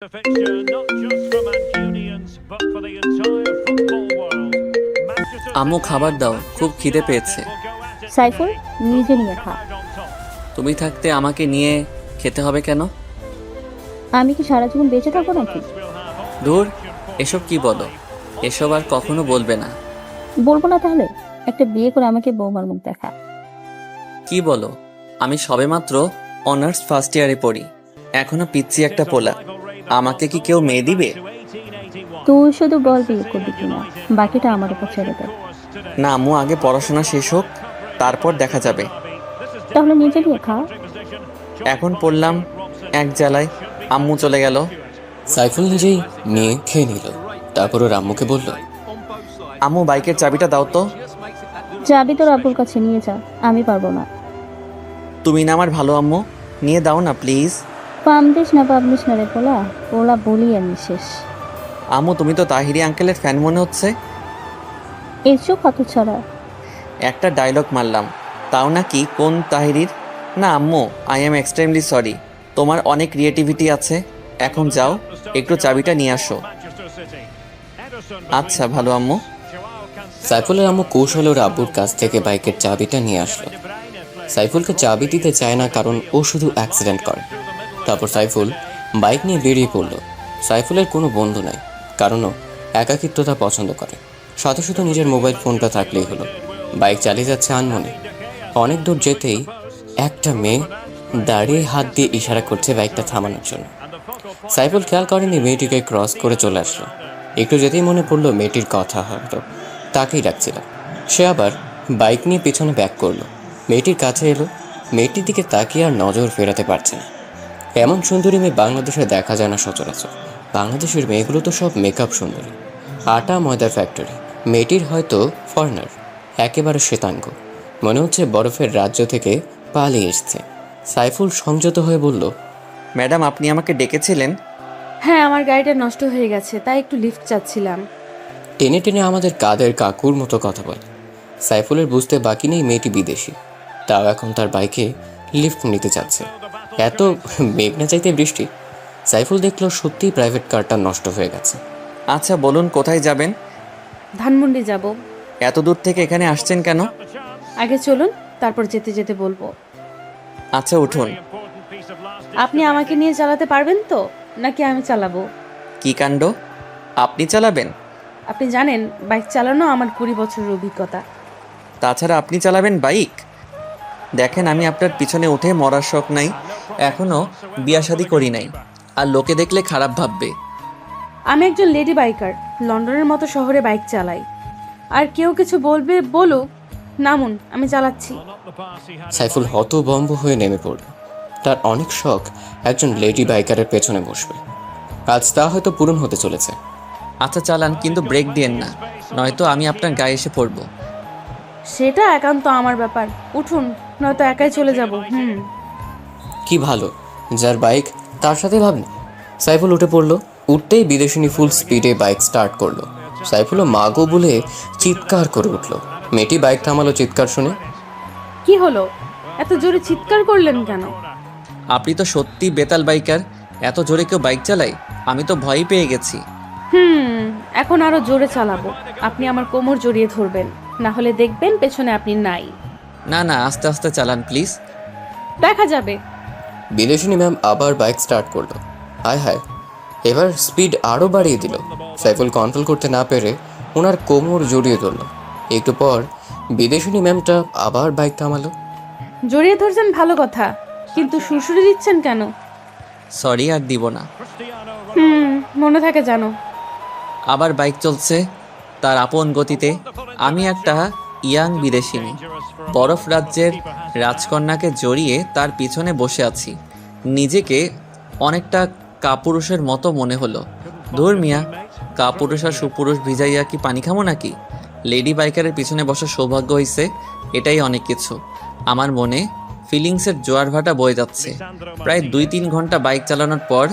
The fixture not just for Mancunians but for the entire football world. Manchester আম্মু City খাবার দাও, and খুব Manchester খিদে United পেয়েছে। will go at it Saiful today. নিজে নিয়ে খা। Crowd on top. তুমি থাকতে আমাকে নিয়ে খেতে হবে কেন? আমি কি সারা জীবন বেঁচে থাকবো নাকি? We'll have all দূর, the action for এসব you কি বলো? live. এসব আর কখনো বলবে না। বলবো না তাহলে? একটা বিয়ে করে আমাকে বৌমার মুখ দেখা। কি বলো? আমি সবেমাত্র অনার্স ফার্স্ট ইয়ারে পড়ি, এখনো পিচ্ছি একটা পোলা। আমাকে কি কেউ মেয়ে দিবে? তুই শুধু বল বিয়ে করবি কিনা, বাকিটা আমার উপর ছেড়ে দে। না আম্মু, আগে পড়াশোনা শেষ হোক, তারপর দেখা যাবে। তাহলে নিজে নিয়ে খা। এখন পড়লাম এক জ্বালায়, আম্মু চলে গেল। সাইফুল নিজেই নিয়ে খেয়ে নিল। তারপর ওর আম্মুকে বলল, আম্মু বাইকের চাবিটা দাও তো। যাবি তোর আব্বুর কাছে নিয়ে যা, আমি পারবো না। তুমি না আমার ভালো আম্মু, নিয়ে দাও না প্লিজ। পামদিস না পাবলিস না রে পোলা, পোলা বলি আমি শেষ। আম্মু তুমি তো তাহিরি আঙ্কেলের ফ্যান মনে হচ্ছে। এসো কত ছাড়া। একটা ডায়লগ মারলাম, তাও নাকি কোন তাহিরির? না আম্মু, আই এম এক্সট্রিমলি সরি। তোমার অনেক ক্রিয়েটিভিটি আছে। এখন যাও, একটু চাবিটা নিয়ে আসো। আচ্ছা ভালো আম্মু। সাইফুলের আম্মু কৌশলে ওর আব্বুর কাছ থেকে বাইকের চাবিটা নিয়ে আসলো। সাইফুলকে চাবি দিতে চায় না, কারণ ও শুধু অ্যাক্সিডেন্ট করে। তারপর সাইফুল বাইক নিয়ে বেরিয়ে পড়ল। সাইফুলের কোনো বন্ধু নাই, কারণ ও একাকিত্বতা পছন্দ করে। সাথে সাথে নিজের মোবাইল ফোনটা থাকলেই হলো। বাইক চালিয়ে যাচ্ছে আনমনে। অনেক দূর যেতেই একটা মেয়ে দাঁড়িয়ে হাত দিয়ে ইশারা করছে বাইকটা থামানোর জন্য। সাইফুল খেয়াল করেনি মেয়েটিকে ক্রস করে চলে আসলো। একটু যেতেই মনে পড়লো মেয়েটির কথা, হয়তো তাকেই ডাকছিল। সে আবার বাইক নিয়ে পেছনে ব্যাক করলো। মেয়েটির কাছে এলো। মেয়েটির দিকে তাকিয়ে আর নজর ফেরাতে পারছে না। এমন সুন্দরী মেয়ে বাংলাদেশে দেখা যায় না সচরাচর। বাংলাদেশের মেয়েগুলো তো সব মেকআপ সুন্দরী, আটা ময়দার ফ্যাক্টরি। মেয়েটির হয়তো ফরেনার, একেবারে শ্বেতাঙ্গ, মনে হচ্ছে বরফের রাজ্য থেকে পালিয়ে এসছে। সাইফুল সংযত হয়ে বলল, ম্যাডাম আপনি আমাকে ডেকেছিলেন? হ্যাঁ, আমার গাড়িটা নষ্ট হয়ে গেছে, তাই একটু লিফট চাচ্ছিলাম। টেনে টেনে আমাদের কাদের কাকুর মতো কথা বলে। সাইফুলের বুঝতে বাকি নেই মেয়েটি বিদেশি, তাও এখন তার বাইকে লিফট নিতে চাচ্ছে। এত মেঘ না চাইতে বৃষ্টি। সাইফুল দেখলো সত্যিই প্রাইভেট কারটা নষ্ট হয়ে গেছে। আচ্ছা বলুন কোথায় যাবেন? ধানমন্ডি যাব। এত দূর থেকে এখানে আসছেন কেন? আগে চলুন, তারপর যেতে যেতে বলবো। আচ্ছা উঠুন। আপনি আমাকে নিয়ে চালাতে পারবেন তো, নাকি আমি চালাবো? কি কাণ্ড, আপনি চালাবেন? আপনি জানেন বাইক চালানো আমার 20 বছরের অভিজ্ঞতা। তাছাড়া আপনি চালাবেন বাইক? দেখেন আমি আপনার পিছনে উঠে মরার শখ নাই, এখনো বিয়া শাদি করি নাই, আর লোকে দেখলে খারাপ ভাববে। আমি একজন লেডি বাইকার, লন্ডনের মতো শহরে বাইক চালাই। আর কেউ কিছু বলবে বলুক, নামুন, আমি চালাচ্ছি। সাইফুল হতভম্ব হয়ে নেমে পড়ল। তার অনেক শখ একজন লেডি বাইকারের পেছনে বসবে। আজ তা হয়তো পূরণ হতে চলেছে। আচ্ছা চালান, কিন্তু ব্রেক দিয়েন না, নয়তো আমি আপনার গায়ে এসে পড়বো। সেটা একান্ত আমার ব্যাপার। উঠুন, নয়তো একাই চলে যাব। কি ভালো, যার বাইক তার সাথে ভাবনি। সাইফুল উঠে পড়ল। উঠতেই বিদেশিনী ফুল স্পিডে বাইক স্টার্ট করলো। সাইফুলও মাগো বলে চিৎকার করে উঠল। মেয়েটি বাইক থামালো চিৎকার শুনে। কি হলো, এত জোরে চিৎকার করলেন কেন? আপনি তো সত্যি বেতাল বাইকার, এত জোরে কেউ বাইক চালায়? আমি তো ভয়ই পেয়ে গেছি। এখন আরো জোরে চালাবো। আপনি আমার কোমর জড়িয়ে ধরবেন, না হলে দেখবেন পেছনে আপনি নাই। না না, আস্তে আস্তে চালান প্লিজ। দেখা যাবে। বিদেশিনী ম্যাম আবার বাইক স্টার্ট করলো। হায় হায়, এবার স্পিড আরও বাড়িয়ে দিল। সাইফুল কন্ট্রোল করতে না পেরে ওনার কোমর জড়িয়ে ধরল। একটু পর বিদেশিনী ম্যামটা আবার বাইক থামালো। জড়িয়ে ধরছেন ভালো কথা, কিন্তু সুরসুরি দিচ্ছেন কেন? সরি, আর দিব না। মনে থাকে জানো। আবার বাইক চলছে তার আপন গতিতে। আমি একটা ইয়াং বিদেশিনী, বরফ রাজ্যের রাজকন্যাকে জড়িয়ে তার পিছনে বসে আছি। নিজেকে অনেকটা কাপুরুষের মতো মনে হলো। ধুর মিয়া, কাপুরুষ আর সুপুরুষ ভিজাইয়া কি পানি খামো নাকি? লেডি বাইকারের পিছনে বসার সৌভাগ্য হয়েছে, এটাই অনেক কিছু। আমার মনে ফিলিংসের জোয়ার ভাটা বয়ে যাচ্ছে। প্রায় 2-3 ঘন্টা বাইক চালানোর পর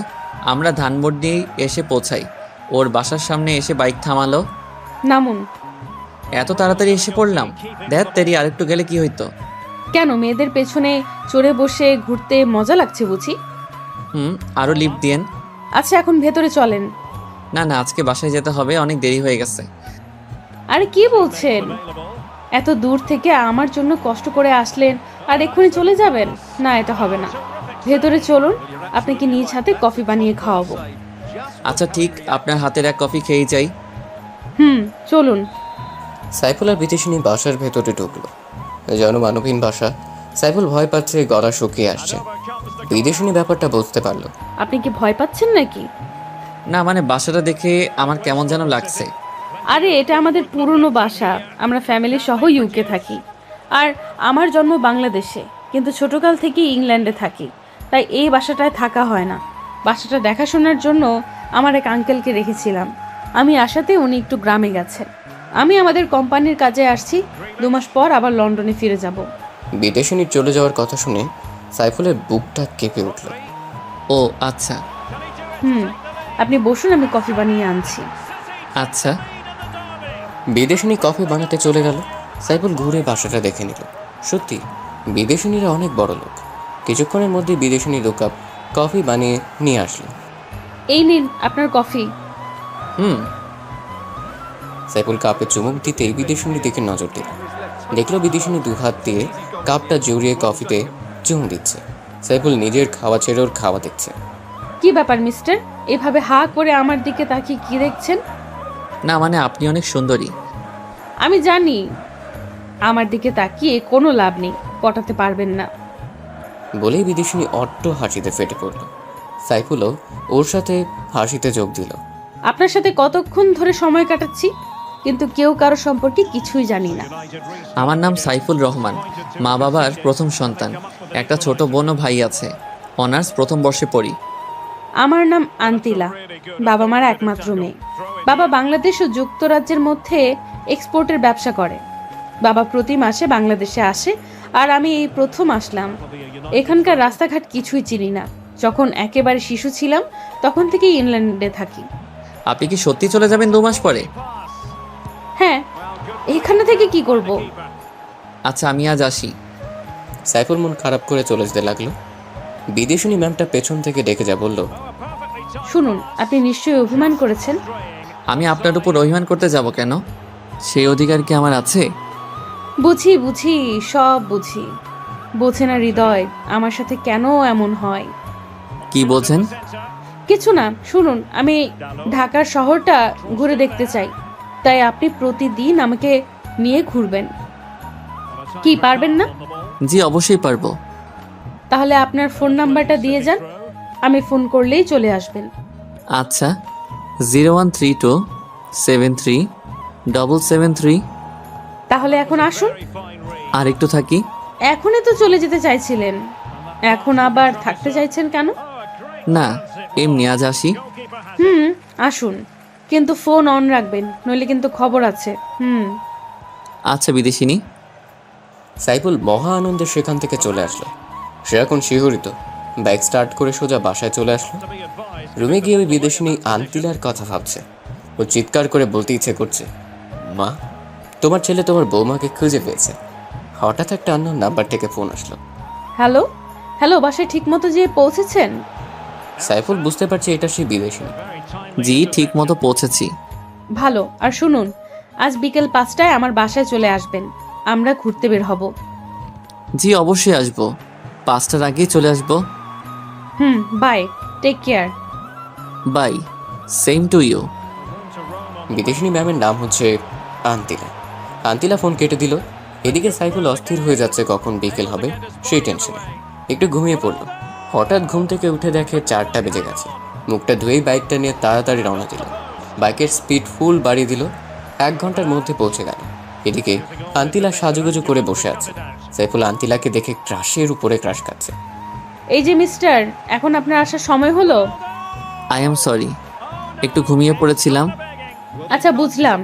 আমরা ধানমন্ডি এসে পৌঁছাই। ওর বাসার সামনে এসে বাইক থামালো। নামুন। এত তাড়াতাড়ি এসে পড়লাম? ধ্যাত তেরি, আরেকটু গেলে কি হইতো? কেন, মেয়েদের পেছনে চড়ে বসে ঘুরতে মজা লাগছে বুঝি? আরও লিফট দিয়েন। আচ্ছা এখন ভেতরে চলেন। না না, আজকে বাসায় যেতে হবে, অনেক দেরি হয়ে গেছে। আরে কি বলছেন? এত দূর থেকে আমার জন্য কষ্ট করে আসলেন আর এক্ষুনি চলে যাবেন? না, এটা হবে না। ভেতরে চলুন, আপনাকে নিজ হাতে কফি বানিয়ে খাওয়াবো। আচ্ছা ঠিক, আপনার হাতের এক কফি খেয়েই যাই। চলুন। সাইফুল আর বিদেশিনী বাসার ভেতরে ঢুকলো। জনমানবহীন বাসা। সাইফুল ভয় পাচ্ছে, গলা শুকিয়ে আসছে। বিদেশিনী ব্যাপারটা বুঝতে পারলো। আপনি কি ভয় পাচ্ছেন নাকি? না মানে বাসাটা দেখে আমার কেমন যেন লাগছে। আরে এটা আমাদের পুরনো বাসা, আমরা ফ্যামিলি সহ ইউকে থাকি। আর আমার জন্ম বাংলাদেশে, কিন্তু ছোটকাল থেকেই ইংল্যান্ডে থাকি, তাই এই বাসাটায় থাকা হয় না। বাসাটা দেখাশোনার জন্য আমার এক আঙ্কেলকে রেখেছিলাম। আমি আসাতে উনি একটু গ্রামে গেছেন। আমি আমাদের কোম্পানির কাজে আসছি, 2 মাস পর আবার লন্ডনে ফিরে যাব। বিদেশিনীর চলে যাওয়ার কথা শুনে সাইফুলের বুকটা কেঁপে উঠল। ও আচ্ছা। আপনি বসুন, আমি কফি বানিয়ে আনছি। আচ্ছা। বিদেশিনী কফি বানাতে চলে গেল। সাইফুল ঘুরে বাসাটা দেখে নিল। সত্যি বিদেশিনীরা অনেক বড় লোক। কিছুক্ষণের মধ্যে বিদেশিনী 2 কাপ কফি বানিয়ে নিয়ে আসলো। এই নিন আপনার কফি। সাইফুল কাপে চুমুক দিতেই বিদেশিনীর দিকে নজর দিল। দেখলো বিদেশিনী 2 হাত দিয়ে কাপটা জড়িয়ে কফিতে চুমু দিচ্ছে। সাইফুল নিজের খাওয়া ছেড়ে ওর খাওয়া দেখছে। কি ব্যাপার মিস্টার, এভাবে হা করে আমার দিকে তাকিয়ে কি দেখছেন? না মানে আপনি অনেক সুন্দরী। আমি জানি আমার দিকে তাকিয়ে কোনো লাভ নেই, পটাতে পারবেন না। বলেই বিদেশিনী অট্ট হাসিতে ফেটে পড়ল। সাইফুলও ওর সাথে হাসিতে যোগ দিল। আপনার সাথে কতক্ষণ ধরে সময় কাটাচ্ছি, কিন্তু কেউ কারো সম্পর্কে কিছুই জানি না। আমার নাম সাইফুল রহমান, মা বাবার প্রথম সন্তান। একটা ছোট বোন ও ভাই আছে। অনার্স প্রথম বর্ষে পড়ি। আমার নাম আন্তিলা, বাবা মার একমাত্র মেয়ে। বাবা বাংলাদেশ ও যুক্তরাজ্যের মধ্যে এক্সপোর্টের ব্যবসা করে। বাবা প্রতি মাসে বাংলাদেশে আসে, আর আমি এই প্রথম আসলাম। এখানকার রাস্তাঘাট কিছুই চিনি না। যখন একেবারে শিশু ছিলাম তখন থেকেই ইংল্যান্ডে থাকি। আপনি কি সত্যি চলে যাবেন 2 মাস পরে? হ্যাঁ, এখানে থেকে কি করব? আচ্ছা আমি আজ আসি। সাইফুল মন খারাপ করে চলে যেতে লাগলো। বিদেশিনী ম্যামটা পেছন থেকে ডেকে যা বলল, শুনুন, আপনি নিশ্চয়ই অভিমান করেছেন। আমি আপনার উপর অভিমান করতে যাব কেন? সেই অধিকার কি আমার আছে? বুঝি বুঝি, সব বুঝি। বোঝে না হৃদয় আমার সাথে কেন এমন হয়। কি বোঝেন? কিছু না, শুনুন, আমি ঢাকার শহরটা ঘুরে দেখতে চাই, তাই আপনি প্রতিদিন আমাকে নিয়ে ঘুরবেন। কি পারবেন না? জি অবশ্যই পারবো। তাহলে আপনার ফোন নাম্বারটা দিয়ে যান, আমি ফোন করলেই চলে আসবেন। আচ্ছা, 0132737773। তাহলে এখন আসুন। আর একটু থাকি। এখনই তো চলে যেতে চাইছিলেন, এখন আবার থাকতে চাইছেন কেন? না এমনি আজ আসি। আসুন, কিন্তু ফোন অন রাখবেন, নইলে কিন্তু খবর আছে। আচ্ছা বিদেশিনী। সাইফুল মহা আনন্দে সেখান থেকে চলে আসলো। সে এখন শিহরিত। বাইক স্টার্ট করে সোজা বাসায় চলে আসলো। রুমে গিয়ে ওই বিদেশিনী আন্তিলার কথা ভাবছে। ও চিৎকার করে বলতে ইচ্ছে করছে, মা, তোমার ছেলে তোমার বৌমাকে খুঁজে পেয়েছে। হঠাৎ একটা আননোন নাম্বার থেকে ফোন আসলো। হ্যালো হ্যালো, বাসায় ঠিক মতো যেয়ে পৌঁছেছেন? সাইফুল বুঝতে পারছে এটা সেই বিদেশিনী। জি ঠিক মতো পৌঁছেছি। ভালো। আর শুনুন, আজ বিকেল 5টায় আমার বাসায় চলে আসবেন, আমরা ঘুরতে বের হব। জি অবশ্যই আসবো, 5টার আগেই চলে আসবো। Bye, take care. Bye, same to you. বিদেশিনী ম্যামের নাম হচ্ছে আন্তিলা। আন্তিলা ফোন কেটে দিল। এদিকে সাইফুল অস্থির হয়ে যাচ্ছে কখন বিকেল হবে সেই টেনশনে। একটু ঘুমিয়ে পড়ল। হঠাৎ ঘুম থেকে উঠে দেখে 4টা বেজে গেছে। মুখটা ধুয়েই বাইকটা নিয়ে তাড়াতাড়ি রওনা দিল। বাইকের স্পিড ফুল বাড়িয়ে দিল। 1 ঘন্টার মধ্যে পৌঁছে গেল। এদিকে আন্তিলা সাজুগুজু করে বসে আছে। সাইফুল আন্তিলাকে দেখে ক্রাশের উপরে ক্রাশ খাচ্ছে। এই যে মিস্টার, এখন আপনার আসার সময় হলো। আই এম সরি, একটু ঘুমিয়ে পড়েছিলাম। আচ্ছা বুঝলাম,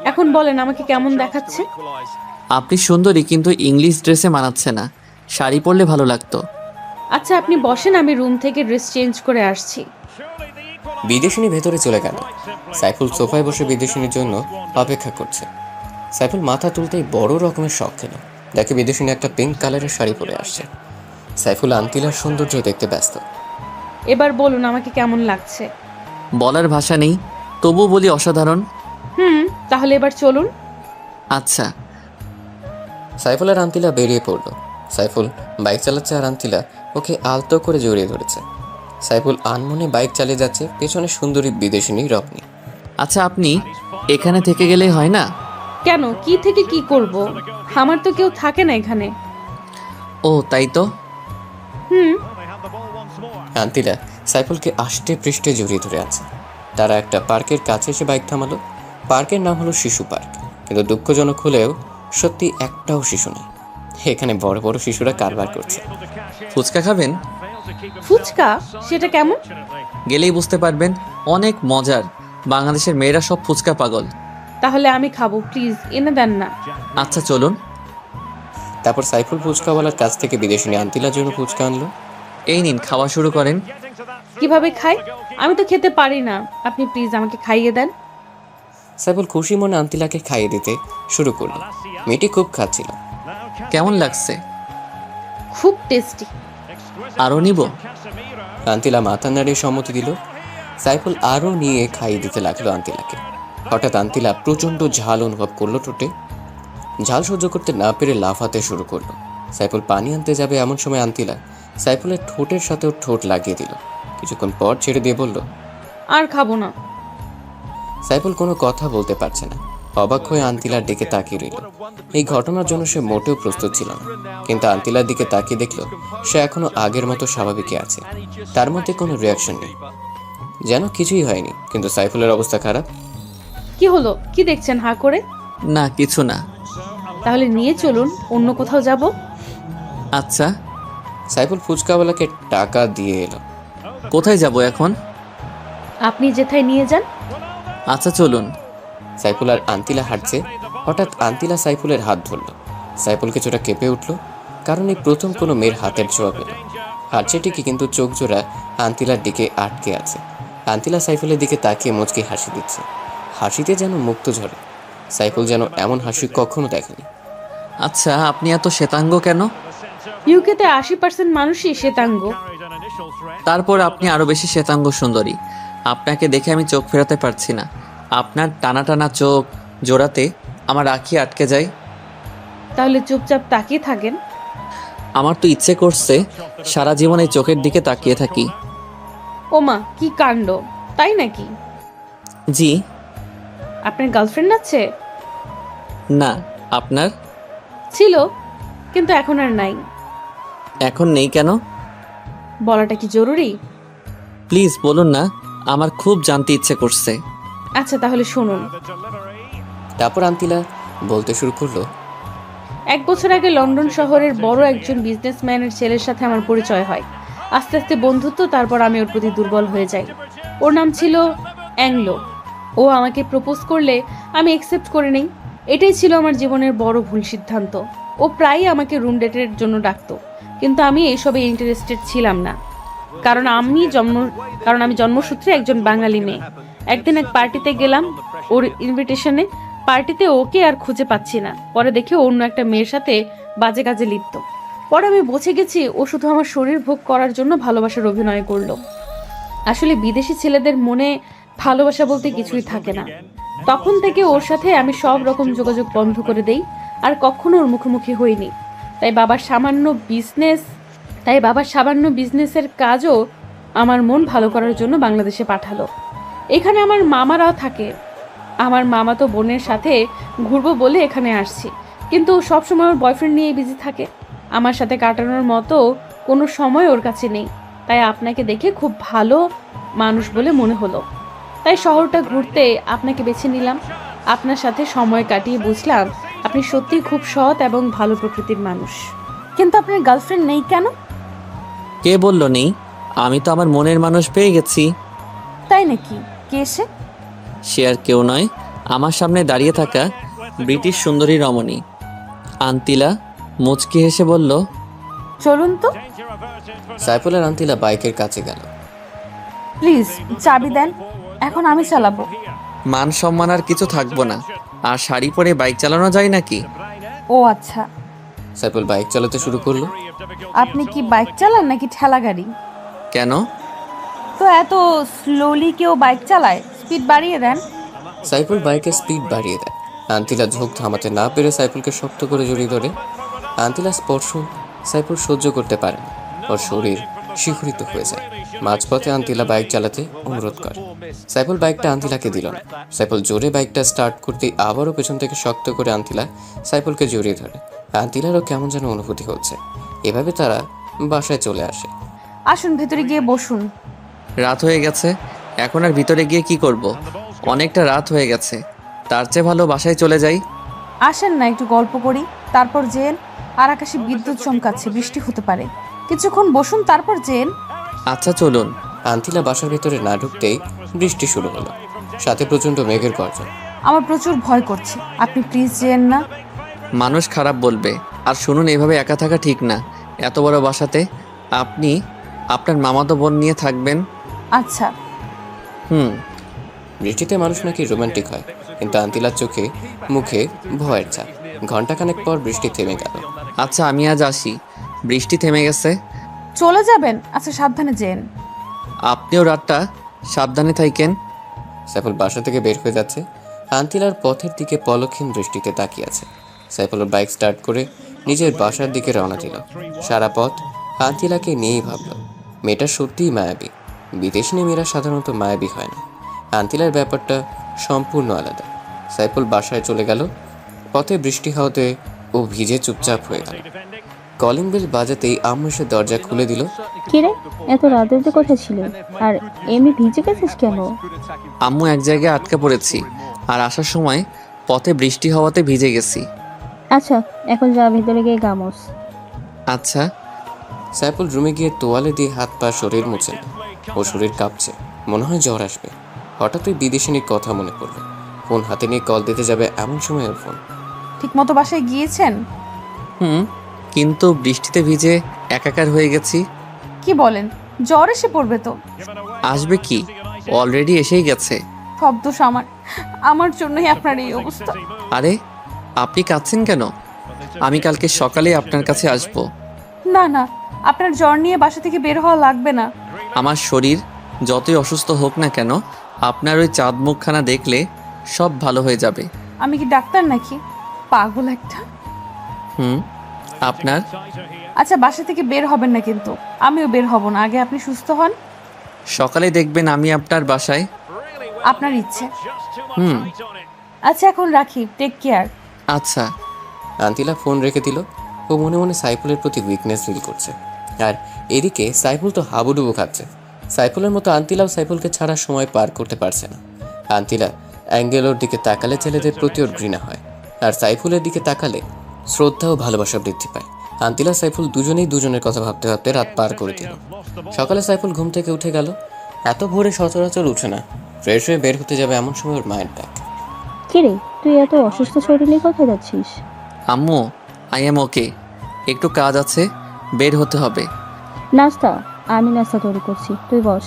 এখন বলেন আমাকে কেমন দেখাচ্ছে? আপনি সুন্দরী, কিন্তু ইংলিশ ড্রেসে মানাচ্ছে না। শাড়ি পরলে ভালো লাগতো। আচ্ছা আপনি বসেন, আমি রুম থেকে ড্রেস চেঞ্জ করে আসছি। বিদেশিনী ভেতরে চলে গেল। সাইফুল সোফায় বসে বিদেশিনীর জন্য অপেক্ষা করছে। সাইফুল মাথা তুলতেই বড় রকমের শখ খেল। দেখে বিদেশিনী একটা পিঙ্ক কালারের শাড়ি পরে আসছে। সাইফুল আন্তিলার সৌন্দর্য দেখতে ব্যস্ত। এবার বলুন আমাকে কেমন লাগছে। বলার ভাষা নেই, তবু বলি অসাধারণ। তাহলে এবার চলুন। আচ্ছা। সাইফুল আর আন্তিলা বেরিয়ে পড়ল। সাইফুল বাইক চালাচ্ছে আর আন্তিলা ওকে আলতো করে জড়িয়ে ধরেছে। সাইফুল আনমনে বাইক চালিয়ে যাচ্ছে, পেছনে সুন্দরী বিদেশিনী রত্নী। আচ্ছা, আপনি এখানে থেকে গেলেই হয় না? কেন, কি থেকে কি করব? আমার তো কেউ থাকে না এখানে। ও তাই তো। আন্তিলা সাইফুলকে আষ্টে পৃষ্ঠে জড়িয়ে ধরে আছে। তারা একটা পার্কের কাছে এসে বাইক থামালো। পার্কের নাম হলো শিশু পার্ক, কিন্তু দুঃখজনক হলেও সত্যি একটাও শিশু নেই। এখানে বড় বড় শিশুরা কারবার করছে। ফুচকা খাবেন? ফুচকা? সেটা কেমন? গেলেই বুঝতে পারবেন, অনেক মজার। বাংলাদেশের মেয়েরা সব ফুচকা পাগল। তাহলে আমি খাবো, প্লিজ এনে দেন না। আচ্ছা চলুন। তারপর সাইফুল ফুচকাওয়ালার কাছ থেকে বিদেশিনী আন্তিলার জন্য ফুচকা আনলো। এই নিন, খাওয়া শুরু করেন। কিভাবে খাই? আমি তো খেতে পারি না, আপনি প্লিজ আমাকে খাইয়ে দেন। সাইফুল খুশি মনে আন্তিলাকে খাইয়ে দিতে শুরু করলো। মেয়েটি খুব খাচ্ছিল। কেমন লাগছে? খুব টেস্টি। আরও নিব? আন্তিলা মাথা নাড়িয়ে সম্মতি দিল। সাইফুল আরও নিয়ে খাইয়ে দিতে লাগলো আন্তিলাকে। হঠাৎ আন্তিলা প্রচণ্ড ঝাল অনুভব করলো ঠোঁটে। ঝাল সহ্য করতে না পেরে লাফাতে শুরু করলো। সাইফুল পানি আনতে যাবে এমন সময় আন্তিলা সাইফুলের ঠোঁটের সাথেও ঠোঁট লাগিয়ে দিল। কিছুক্ষণ পর ছেড়ে দিয়ে বলল, আর খাবো না। সাইফুল কোনো কথা বলতে পারছে না। অবাক হয়ে আন্তিলার দিকে তাকিয়ে রইল। এই ঘটনার জন্য সে মোটেও প্রস্তুত ছিল না, কিন্তু আন্তিলার দিকে তাকিয়ে দেখলো সে এখনো আগের মতো স্বাভাবিকই আছে। তার মধ্যে কোনো রিয়াকশন নেই, যেন কিছুই হয়নি। কিন্তু সাইফুলের অবস্থা খারাপ। কি হলো? কি দেখছেন হা করে? না, কিছু না। তাহলে নিয়ে চলুন, অন্য কোথাও যাব। আচ্ছা, সাইফুল ফুচকাওয়ালাকে টাকা দিয়ে এলো। কোথায় যাব এখন? আপনি যেথায় নিয়ে যান। আচ্ছা চলুন। সাইফুল আর আন্তিলা হাঁটছে। হঠাৎ আন্তিলা সাইফুলের হাত ধরল। সাইফুল কিছুটা কেঁপে উঠল, কারণ এই প্রথম কোনো মেয়ের হাতের ছোঁয়া পেল। হাঁটছে ঠিকই, কিন্তু চোখ জোড়া আন্তিলার দিকে আটকে আছে। আন্তিলা সাইফুলের দিকে তাকিয়ে মুচকি হাসি দিচ্ছে। হাসিতে যেন মুক্ত ঝরে। সাইফুল যেন এমন হাসি কখনো দেখেনি। আচ্ছা, আপনি এত শ্বেতাঙ্গ কেন? ইউকেতে 80% মানুষই শ্বেতাঙ্গ। তারপর আপনি আরও বেশি শ্বেতাঙ্গ সুন্দরী। আপনাকে দেখে আমি চোখ ফেরাতে পারছি না। আপনার টানা টানা চোখ জোড়াতে আমার আঁখি আটকে যায়। তাহলে চুপচাপ তাকিয়ে থাকেন। আমার তো ইচ্ছে করছে সারা জীবন এই চোখের দিকে তাকিয়ে থাকি। ওমা, কি কাণ্ড! তাই নাকি? জি। আপনার গার্লফ্রেন্ড আছে? না। আপনার? ছিল, কিন্তু এখন আর নাই। এখন নেই কেন? বলাটা কি জরুরি? প্লিজ বলুন না, আমার খুব জানতে ইচ্ছে করছে। আচ্ছা তাহলে শুনুন। তারপর আন্তিলা বলতে শুরু করলো, 1 বছর আগে লন্ডন শহরের বড় একজন বিজনেসম্যানের ছেলের সাথে আমার পরিচয় হয়। আস্তে আস্তে বন্ধুত্ব, তারপর আমি ওর প্রতি দুর্বল হয়ে যাই। ওর নাম ছিল অ্যাংলো। ও আমাকে প্রপোজ করলে আমি অ্যাকসেপ্ট করে নেই। এটাই ছিল আমার জীবনের বড় ভুল সিদ্ধান্ত। ও প্রায়ই আমাকে রুম ডেটের জন্য ডাকতো, কিন্তু আমি এইসবে ইন্টারেস্টেড ছিলাম না, কারণ আমি জন্মসূত্রে একজন বাঙালি মেয়ে। একদিন এক পার্টিতে গেলাম ওর ইনভিটেশনে। পার্টিতে ওকে আর খুঁজে পাচ্ছি না। পরে দেখে অন্য একটা মেয়ের সাথে বাজে কাজে লিপ্ত। পরে আমি বুঝে গেছি ও শুধু আমার শরীর ভোগ করার জন্য ভালোবাসার অভিনয় করলো। আসলে বিদেশি ছেলেদের মনে ভালোবাসা বলতে কিছুই থাকে না। তখন থেকে ওর সাথে আমি সব রকম যোগাযোগ বন্ধ করে দেই, আর কখনো ওর মুখোমুখি হইনি। তাই বাবার সামান্য বিজনেসের কাজও আমার মন ভালো করার জন্য বাংলাদেশে পাঠালো। এখানে আমার মামারাও থাকে। আমার মামা তো বোনের সাথে ঘুরবো বলে এখানে আসছি, কিন্তু সবসময় ওর বয়ফ্রেন্ড নিয়ে বিজি থাকে। আমার সাথে কাটানোর মতো কোনো সময় ওর কাছে নেই। তাই আপনাকে দেখে খুব ভালো মানুষ বলে মনে হলো, তাই শহরটা ঘুরতে আপনাকে বেছে নিলাম। আপনার সাথে সময় কাটিয়ে বুঝলাম আপনি সত্যিই খুব সৎ এবং ভালো প্রকৃতির মানুষ। কিন্তু আপনার গার্লফ্রেন্ড নেই কেন? কে বলল নেই? আমি তো আমার মনের মানুষ পেয়ে গেছি। তাই নাকি? কে সে? সে আর কেউ নয়, আমার সামনে দাঁড়িয়ে থাকা ব্রিটিশ সুন্দরী রমণী। আন্তিলা মুচকি হেসে বলল, চলুন তো। সাইফুল আর আন্তিলা বাইকের কাছে গেল। প্লিজ চাবি দেন, এখন আমি চালাবো। মান সম্মান আর কিছু থাকবো না। আর শাড়ি পরে বাইক চালানো যায় নাকি? ও আচ্ছা, সাইফুল বাইক চালাতে শুরু করলো। আপনি কি বাইক চালান নাকি ঠেলা গাড়ি? কেন? এত স্লোলি কেউ বাইক চালায়? স্পিড বাড়িয়ে দেন। সাইফুল বাইকের স্পিড বাড়িয়ে দেয়। আন্তিলা ঝোঁক থামাতে না পেরে সাইফুলকে শক্ত করে জড়িয়ে ধরে। আন্তিলা স্পর্শ সাইফুল সহ্য করতে পারে না, ওর শরীর শিহরিত হয়ে যায়। মাঝপথে আন্তিলা বাইক চালাতে অনুরোধ করে। সাইফুল বাইকটা আন্তিলাকে দিল না। সাইফুল জোরে বাইকটা স্টার্ট করতেই আবারও পেছন থেকে শক্ত করে আন্তিলা সাইফুলকে জড়িয়ে ধরে। আন্তিলারও কেমন যেন অনুভূতি হচ্ছে। এভাবে তারা বাসায় চলে আসে। আসুন ভেতরে গিয়ে বসুন। রাত হয়ে গেছে, এখন আর ভিতরে গিয়ে কি করব? অনেকটা রাত হয়ে গেছে, তার চেয়ে ভালো বাসায় চলে যাই। আসেন না একটু গল্প করি, তারপর যেন। আর আকাশে বিদ্যুৎ চমকাচ্ছে, বৃষ্টি হতে পারে। কিছুক্ষণ বসুন, তারপর যেন। আচ্ছা চলুন। আন্তিলা বাসার ভেতরে না ঢুকতেই বৃষ্টি শুরু হলো, সাথে প্রচণ্ড মেঘের গর্জন। আমার প্রচুর ভয় করছে, আপনি প্লিজ যেন না। মানুষ খারাপ বলবে। আর শুনুন, এভাবে একা থাকা ঠিক না। এত বড় বাসাতে আপনি আপনার মামাতো বোন নিয়ে থাকবেন। আচ্ছা। বৃষ্টিতে মানুষ নাকি রোমান্টিক হয়, কিন্তু আন্তিলার চোখে মুখে ভয়ের ছাপ। ঘন্টাখানেক পর বৃষ্টি থেমে গেল। আচ্ছা আমি আজ আসি, বৃষ্টি থেমে গেছে। চলে যাবেন? আচ্ছা সাবধানে যেন। আপনিও রাতটা সাবধানে থাকেন। সাইফুল বাসা থেকে বের হয়ে যাচ্ছে। আন্তিলার পথের দিকে পলকহীন দৃষ্টিতে তাকিয়ে আছে। সাইফুলের বাইক স্টার্ট করে নিজের বাসার দিকে রওনা দিল। সারা পথ আন্তিলাকে নিয়েই ভাবল, মেয়েটা সত্যিই মায়াবী। বিদেশিনী মেয়েরা সাধারণত মায়াবী হয় না। আন্তিলার ব্যাপারটা সম্পূর্ণ আলাদা। সাইফুল বাসায় চলে গেল। পথে বৃষ্টি হওয়াতে ও ভিজে চুপচাপ হয়ে গেল। কলিং বেল বাজাতেই আম্মু এসে দরজা খুলে দিল। কিরে, এত রাত অবধি কোথায় ছিল? আর এমনি ভিজে গেছিস কেন? আম্মু এক জায়গায় আটকা পড়েছি, আর আসার সময় পথে বৃষ্টি হওয়াতে ভিজে গেছি। আচ্ছা এখন যা ভেতরে গিয়ে গামোস। আচ্ছা। সাইফুল রুমে গিয়ে তোয়ালে দিয়ে হাত পা শরীর মুছে নেয়। ও শরীর কাঁপছে, মনে হয় জ্বর আসবে। হঠাৎ ওই বিদেশিনীর কথা মনে পড়ল। ফোন হাতে নিয়ে কল দিতে যাবে এমন সময় ওর ফোন। ঠিক মতো বাসায় গিয়েছেন? কিন্তু বৃষ্টিতে ভিজে একাকার হয়ে গেছি। কি বলেন? জ্বর এসে পড়বে তো। আসবে কি, অলরেডি এসেই গেছে। সব দোষ আমার, আমার জন্যই আপনার এই অবস্থা। আরে আপনি কাঁদছেন কেন? আমি কালকে সকালে আপনার কাছে আসব। না না, আপনার জ্বর নিয়ে বাসা থেকে বের হওয়া লাগবে না। আমার শরীর যতই অসুস্থ হোক না কেন, আপনার ওই চাঁদ মুখখানা দেখলে সব ভালো হয়ে যাবে। আমি কি ডাক্তার নাকি? পাগল একটা। আপনার আচ্ছা বাসা থেকে বের হবেন না কিন্তু। আমিও বের হব না, আগে আপনি সুস্থ হন। সকালে দেখবেন আমি আপনার বাসায়। আপনার ইচ্ছে। আচ্ছা এখন রাখি, টেক কেয়ার। আচ্ছা। আন্তিলা ফোন রেখে দিল। ও মনে মনে সাইফুলের প্রতি উইকনেস ফিল করছে। আর এদিকে সাইফুল তো হাবুডুবু খাচ্ছে। সাইফুলের মতো আন্তিলাও সাইফুলকে ছাড়া সময় পার করতে পারছে না। আন্তিলা অ্যাঙ্গেলোর দিকে তাকালে ছেলেদের প্রতি ওর ঘৃণা হয়, আর সাইফুলের দিকে তাকালে শ্রদ্ধা ও ভালোবাসা বৃদ্ধি পায়। আন্তিলা সাইফুল দুজনেই দুজনের কথা ভাবতে ভাবতে রাত পার করে দিল। সকালে সাইফুল ঘুম থেকে উঠে গেল। এত ভোরে সচরাচর উঠে না। ফ্রেশ হয়ে বের হতে যাবে এমন সময় ওর মায়ের ডাক। কিরে, তুই এত অসুস্থ শরীরে কোথায় যাচ্ছিস? আম্মু, আই এম ওকে, একটু কাজ আছে, বের হতে হবে। নাস্তা? আমি নাস্তা তৈরি করছি, তুই বস।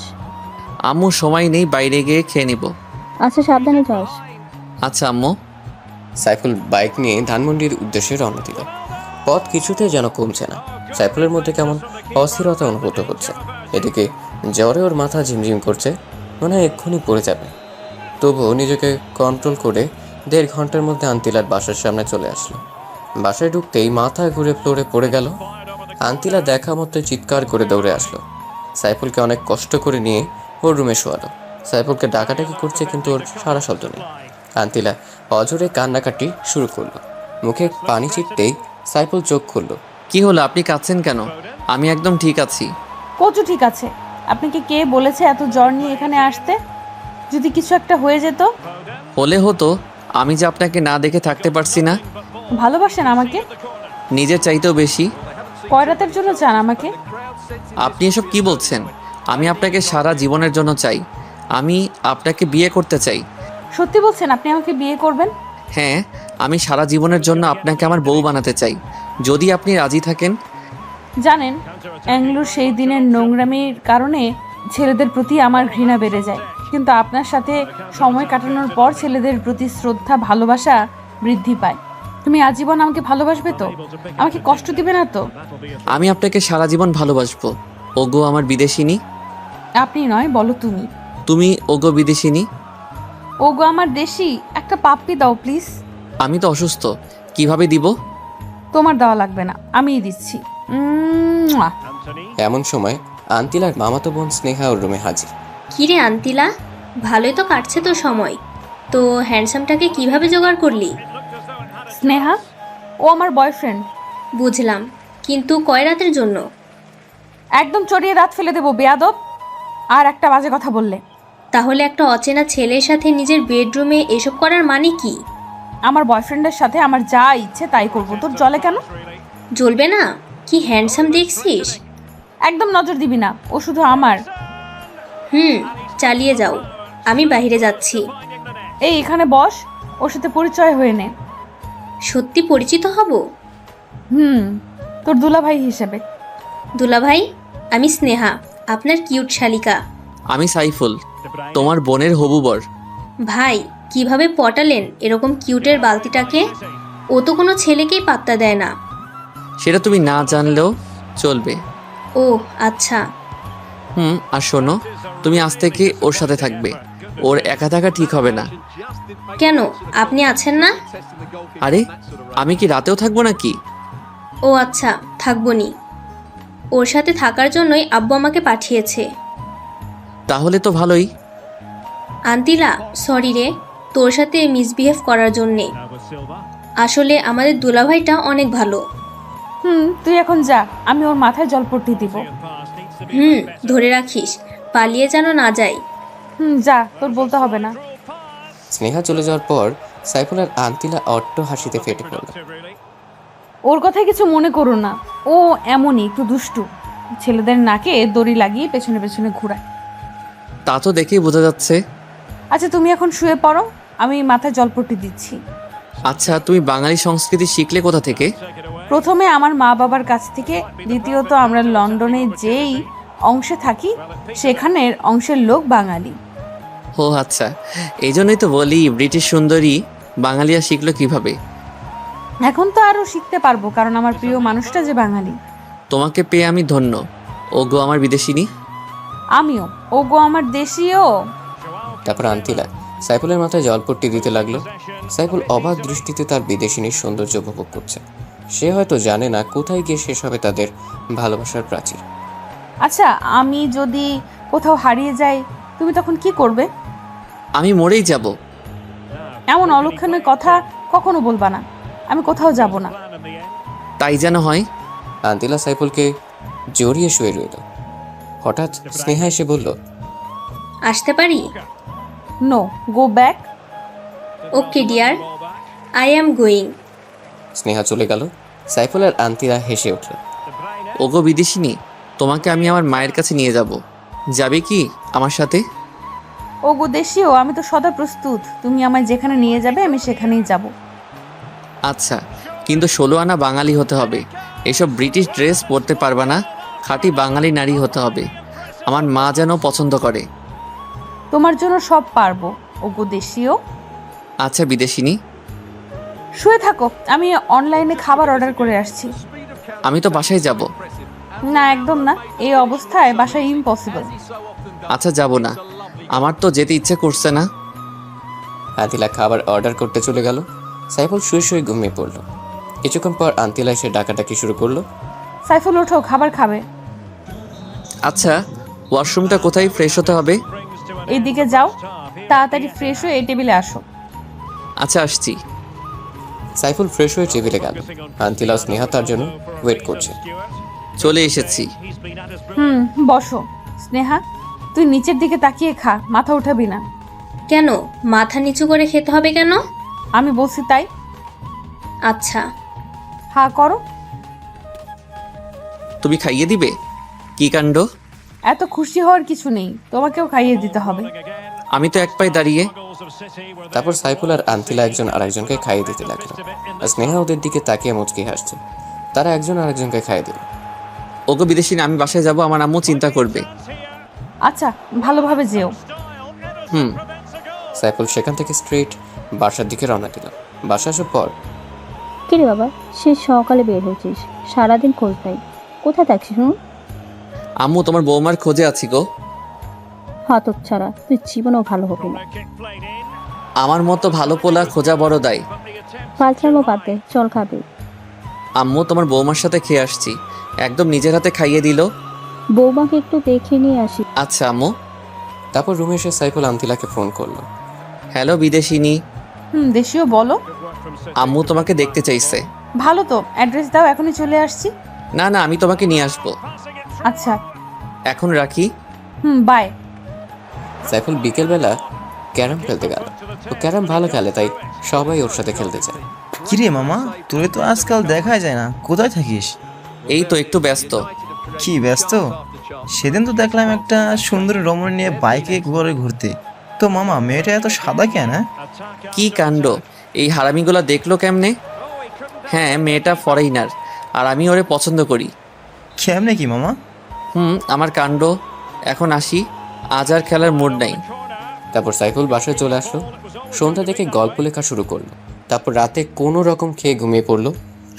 আম্মু সময় নেই, বাইরে গিয়ে খেয়ে নিব। আচ্ছা সাবধানে যাস। আচ্ছা আম্মু। সাইফুল বাইক নিয়ে ধানমন্ডির উদ্দেশ্যে রওনা দিল। পথ কিছুতে যেন কমছে না। সাইফুলের মধ্যে কেমন অস্থিরতা অনুভূত হচ্ছে। এদিকে জ্বরে ওর মাথা ঝিমঝিম করছে, মনে হয় এক্ষুনি পড়ে যাবে। তবুও নিজেকে কন্ট্রোল করে 1.5 ঘন্টার মধ্যে আন্তিলার বাসার সামনে চলে আসলো। বাসায় ঢুকতেই মাথা ঘুরে ফ্লোরে পড়ে গেল। আন্তিলা দেখা মতো চিৎকার করে দৌড়ে আসলো। সাইফুলকে অনেক কষ্ট করে নিয়ে ওর রুমে শোয়ালো। সাইফুলকে ডাকাডাকি করছে, কিন্তু ওর সারা শব্দ নেই। আন্তিলা অজরে কান্নাকাটি শুরু করলো। মুখে পানি ছিটতেই সাইফুল চোখ খুললো। কি হলো, আপনি কাঁদছেন কেন? আমি একদম ঠিক আছি। কচু ঠিক আছে। আপনাকে কে বলেছে এত জ্বর নিয়ে এখানে আসতে? যদি কিছু একটা হয়ে যেত? হলে হতো, আমি যে আপনাকে না দেখে থাকতে পারছি না। ভালোবাসেন আমাকে? নিজের চাইতেও বেশি। কয় রাতের জন্য চান আমাকে? আপনি এসব কি বলছেন? আমি আপনাকে সারা জীবনের জন্য চাই। আমি আপনাকে বিয়ে করতে চাই। সত্যি বলছেন আপনি আমাকে বিয়ে করবেন? হ্যাঁ, আমি সারা জীবনের জন্য আপনাকে আমার বউ বানাতে চাই, যদি আপনি রাজি থাকেন। জানেন, অ্যাংলোর সেই দিনের নোংরামির কারণে ছেলেদের প্রতি আমার ঘৃণা বেড়ে যায়, কিন্তু আপনার সাথে সময় কাটানোর পর ছেলেদের প্রতি শ্রদ্ধা ভালোবাসা বৃদ্ধি পায়। তুমি আজীবন আমাকে ভালোবাসবে তো? আমাকে কষ্ট দিবে না তো? আমি আপনাকে সারা জীবন ভালোবাসবো। ওগো আমার বিদেশিনী। আপনি নয়, বলো তুমি। তুমি ওগো বিদেশিনী। ওগো আমার দেশি, একটা পাপ্পি দাও প্লিজ। আমি তো অসুস্থ, কিভাবে দিব? তোমার দেওয়া লাগবে না, আমিই দিচ্ছি। মুয়া। এমন সময় আন্তিলার মামাতো বোন স্নেহা ওর রুমে হাজির। কিরে আন্তিলা, ভালোই তো কাটছে তোর সময়। তো হ্যান্ডসামটাকে কিভাবে জোগাড় করলি? স্নেহা, ও আমার বয়ফ্রেন্ড। বুঝলাম, কিন্তু কয় রাতের জন্য? একদম চড়িয়ে দাঁত ফেলে দেবো বেয়াদব, আর একটা বাজে কথা বললে। তাহলে একটা অচেনা ছেলের সাথে নিজের বেডরুমে এসব করার মানে কি? আমার বয়ফ্রেন্ডের সাথে আমার যা ইচ্ছে তাই করবো, তোর জলে কেন? জ্বলবে না? কি হ্যান্ডসাম দেখছিস? একদম নজর দিবি না, ও শুধু আমার। চালিয়ে যাও, আমি বাইরে যাচ্ছি। এই এখানে বস, ওর সাথে পরিচয় হয়ে নে। সত্যি পরিচিত হব? তোর দুলাভাই হিসেবে। দুলাভাই, আমি স্নেহা, আপনার কিউট শালিকা। আমি সাইফুল, তোমার বোনের হবু বর। ভাই, কিভাবে পটালেন এরকম কিউটের বালতিটাকে? ও তো কোনো ছেলেকেই পাত্তা দেয় না। সেটা তুমি না জানলেও চলবে। ও আচ্ছা। আর শোনো, তুমি আজ থেকে ওর সাথে থাকবে। ওর একা থাকা ঠিক হবে না। কেন, আপনি আছেন না? আরে, আমি কি রাতেও থাকবো নাকি? ও আচ্ছা, থাকবনি। ওর সাথে থাকার জন্যই আব্বু আমাকে পাঠিয়েছে। তাহলে তো ভালোই। আন্তিলা, সরি রে, তোর সাথে মিসবিহেভ করার জন্যে। আসলে আমাদের দুলাভাইটা অনেক ভালো। তুই এখন যা, আমি ওর মাথায় জলপট্টি দিব। ধরে রাখিস, পালিয়ে যেন না যায়। যা, তোর বলতে হবে না। স্নেহা চলে যাওয়ার পর সাইফুল আর আন্তিলা অট্ট হাসিতে ফেটে পড়ল। ওর কথায় কিছু মনে করো না, ও এমনই একটু দুষ্টু। ছেলেদের নাকে দড়ি লাগিয়ে পেছনে পেছনে ঘোরায়। তা তো দেখেই বোঝা যাচ্ছে। আচ্ছা, তুমি এখন শুয়ে পড়ো, আমি মাথায় জলপট্টি দিচ্ছি। আচ্ছা, তুমি বাঙালি সংস্কৃতি শিখলে কোথা থেকে? প্রথমে আমার মা বাবার কাছ থেকে, দ্বিতীয়ত আমরা লন্ডনে যেই অংশে থাকি সেখানের অংশের লোক বাঙালি। ও আচ্ছা, এই জন্যই তো বলি ব্রিটিশ সুন্দরী বাঙালিয়া শিখলো কিভাবে। এখন তো আরও শিখতে পারবো, কারণ আমার প্রিয় মানুষটা যে বাঙালি। তোমাকে পেয়ে আমি ধন্য। ওগো আমার বিদেশিনী। আমিও, ওগো আমার দেশীয়। তারপর আন্তিলা সাইফুলের মাথায় জলপট্টি দিতে লাগলো। সাইফুল অবাক দৃষ্টিতে তার বিদেশিনীর সৌন্দর্য উপভোগ করছে। সে হয়তো জানে না কোথায় গিয়ে শেষ হবে তাদের ভালোবাসার প্রাচীর। আচ্ছা, আমি যদি কোথাও হারিয়ে যাই, তুমি তখন কি করবে? আমি মরেই যাব। এমন অলক্ষণের কথা কখনো বলবা না। আমি কোথাও যাব না। তাই যেন হয়। আন্তিলা সাইফুলকে জড়িয়ে শুয়ে রইল। হঠাৎ স্নেহা এসে বলল, আসতে পারি? No, go back. Okay dear, I am going. Sneha চলে গেল। সাইফুল আর আন্তিলা হেসে উঠল। ওগো বিদেশিনী, তোমাকে আমি আমার মায়ের কাছে নিয়ে যাব। যাবে কি আমার সাথে? ওগো দেশীয়, আমি তো সদা প্রস্তুত। তুমি আমায় যেখানে নিয়ে যাবে আমি সেখানেই যাব। আচ্ছা, কিন্তু 16 আনা বাঙালি হতে হবে। এসব ব্রিটিশ ড্রেস পরতে পারবা না। খাঁটি বাঙালি নারী হতে হবে। আমার মা যেন পছন্দ করে। তোমার জন্য সব পারবো ওগো দেশীয়। আচ্ছা বিদেশিনী। শুয়ে থাকো, আমি অনলাইনে খাবার অর্ডার করে আসছি। আমি তো বাসায় যাব। না, একদম না, এই অবস্থায় বাসায় ইম্পসিবল। আচ্ছা, যাব না। আমার তো যেতে ইচ্ছে করছে না। আন্তিলা খাবার অর্ডার করতে চলে গেল। সাইফুল শুয়ে শুয়ে ঘুমিয়ে পড়ল। কিছুক্ষণ পর আন্তিলা এসে ডাকাডাকি শুরু করলো। সাইফুল ওঠো, খাবার খাবে। আচ্ছা, ওয়াশরুমটা কোথায়? ফ্রেশ হতে হবে। এইদিকে যাও, তাড়াতাড়ি ফ্রেশ হয়ে এই টেবিলে আসো। আচ্ছা, আসছি। সাইফুল ফ্রেশ হয়ে টেবিলে গেল। আন্তিলা ও স্নেহা তার জন্য ওয়েট করছে। চলে এসেছি। বসো। স্নেহা, তুই নিচের দিকে তাকিয়ে খা, মাথা উঠাবি না। কেন, মাথা নিচু করে খেতে হবে কেন? আমি বলছি তাই। আচ্ছা। হা করো। তুমি খাইয়ে দিবে? কি কাণ্ড! এত খুশি হওয়ার কিছু নেই, তোমাকেও খাইয়ে দিতে হবে। আমি তো এক পায়ে দাঁড়িয়ে। তারপর সাইফুল আর আন্তিলা একজন আরেকজনকে খাইয়ে দিতে লাগলো। আর স্নেহা ওদের দিকে তাকিয়ে মুচকি হাসছে। তারা একজন আরেকজনকে খাইয়ে দিল। ওগো বিদেশি, আমি বাসায় যাব, আমার আম্মু চিন্তা করবে। আচ্ছা, ভালোভাবে যেও। সাইফুল সেখান থেকে স্ট্রেট বাসার দিকে রওনা দিল। বাসা আসার পর, কিরে বাবা, সে সকালে বের হয়েছিস, সারাদিন খোঁজ পাই, কোথায় থাকছিস শুনুন? আম্মু, তোমার বৌমার খোঁজে আছি গো। হতচ্ছাড়া, তুই জীবনেও ভালো হবি না। আমার মতো ভালো পোলা খোঁজা বড় দায়। পালচামো বাদ দে, চল খাবি। আম্মু তোমার বৌমার সাথে খেয়ে আসছি, একদম নিজের হাতে খাইয়ে দিল। বৌমাকে একটু দেখে নিয়ে আসি। আচ্ছা আম্মু। তারপর রুমে এসে সাইফুল আন্তিলাকে ফোন করলো। হ্যালো বিদেশিনী। দেশীয় বলো। আম্মু তোমাকে দেখতে চাইছে। ভালো তো, অ্যাড্রেস দাও, এখনই চলে আসছি। না না, আমি তোমাকে নিয়ে আসবো। আচ্ছা। এখন রাখি। বাই। সাইফুল বিকেলবেলা ক্যারাম খেলতে গেল। ও ক্যারাম ভালো খেলে, তাই সবাই ওর সাথে খেলতে চায়। কিরে মামা, তোরে তো আজকাল দেখাই যায় না, কোথায় থাকিস? এই তো একটু ব্যস্ত। কি ব্যস্ত? সেদিন তো দেখলাম একটা সুন্দর রমণ নিয়ে বাইকে ঘুরে ঘুরতে। তো মামা, মেয়েটা এত সাদা কেন? কি কাণ্ড, এই হারামিগুলা দেখলো কেমনে? হ্যাঁ, মেয়েটা ফরেইনার আর আমি ওরে পছন্দ করি। কেমনে কি মামা? আমার কাণ্ড। এখন আসি, আজ আর খেলার মুড নাই। তারপর সাইফুল বাসায় চলে আসলো। সন্ধ্যা থেকে গল্প লেখা শুরু করলো। তারপর রাতে কোনো রকম খেয়ে ঘুমিয়ে পড়লো।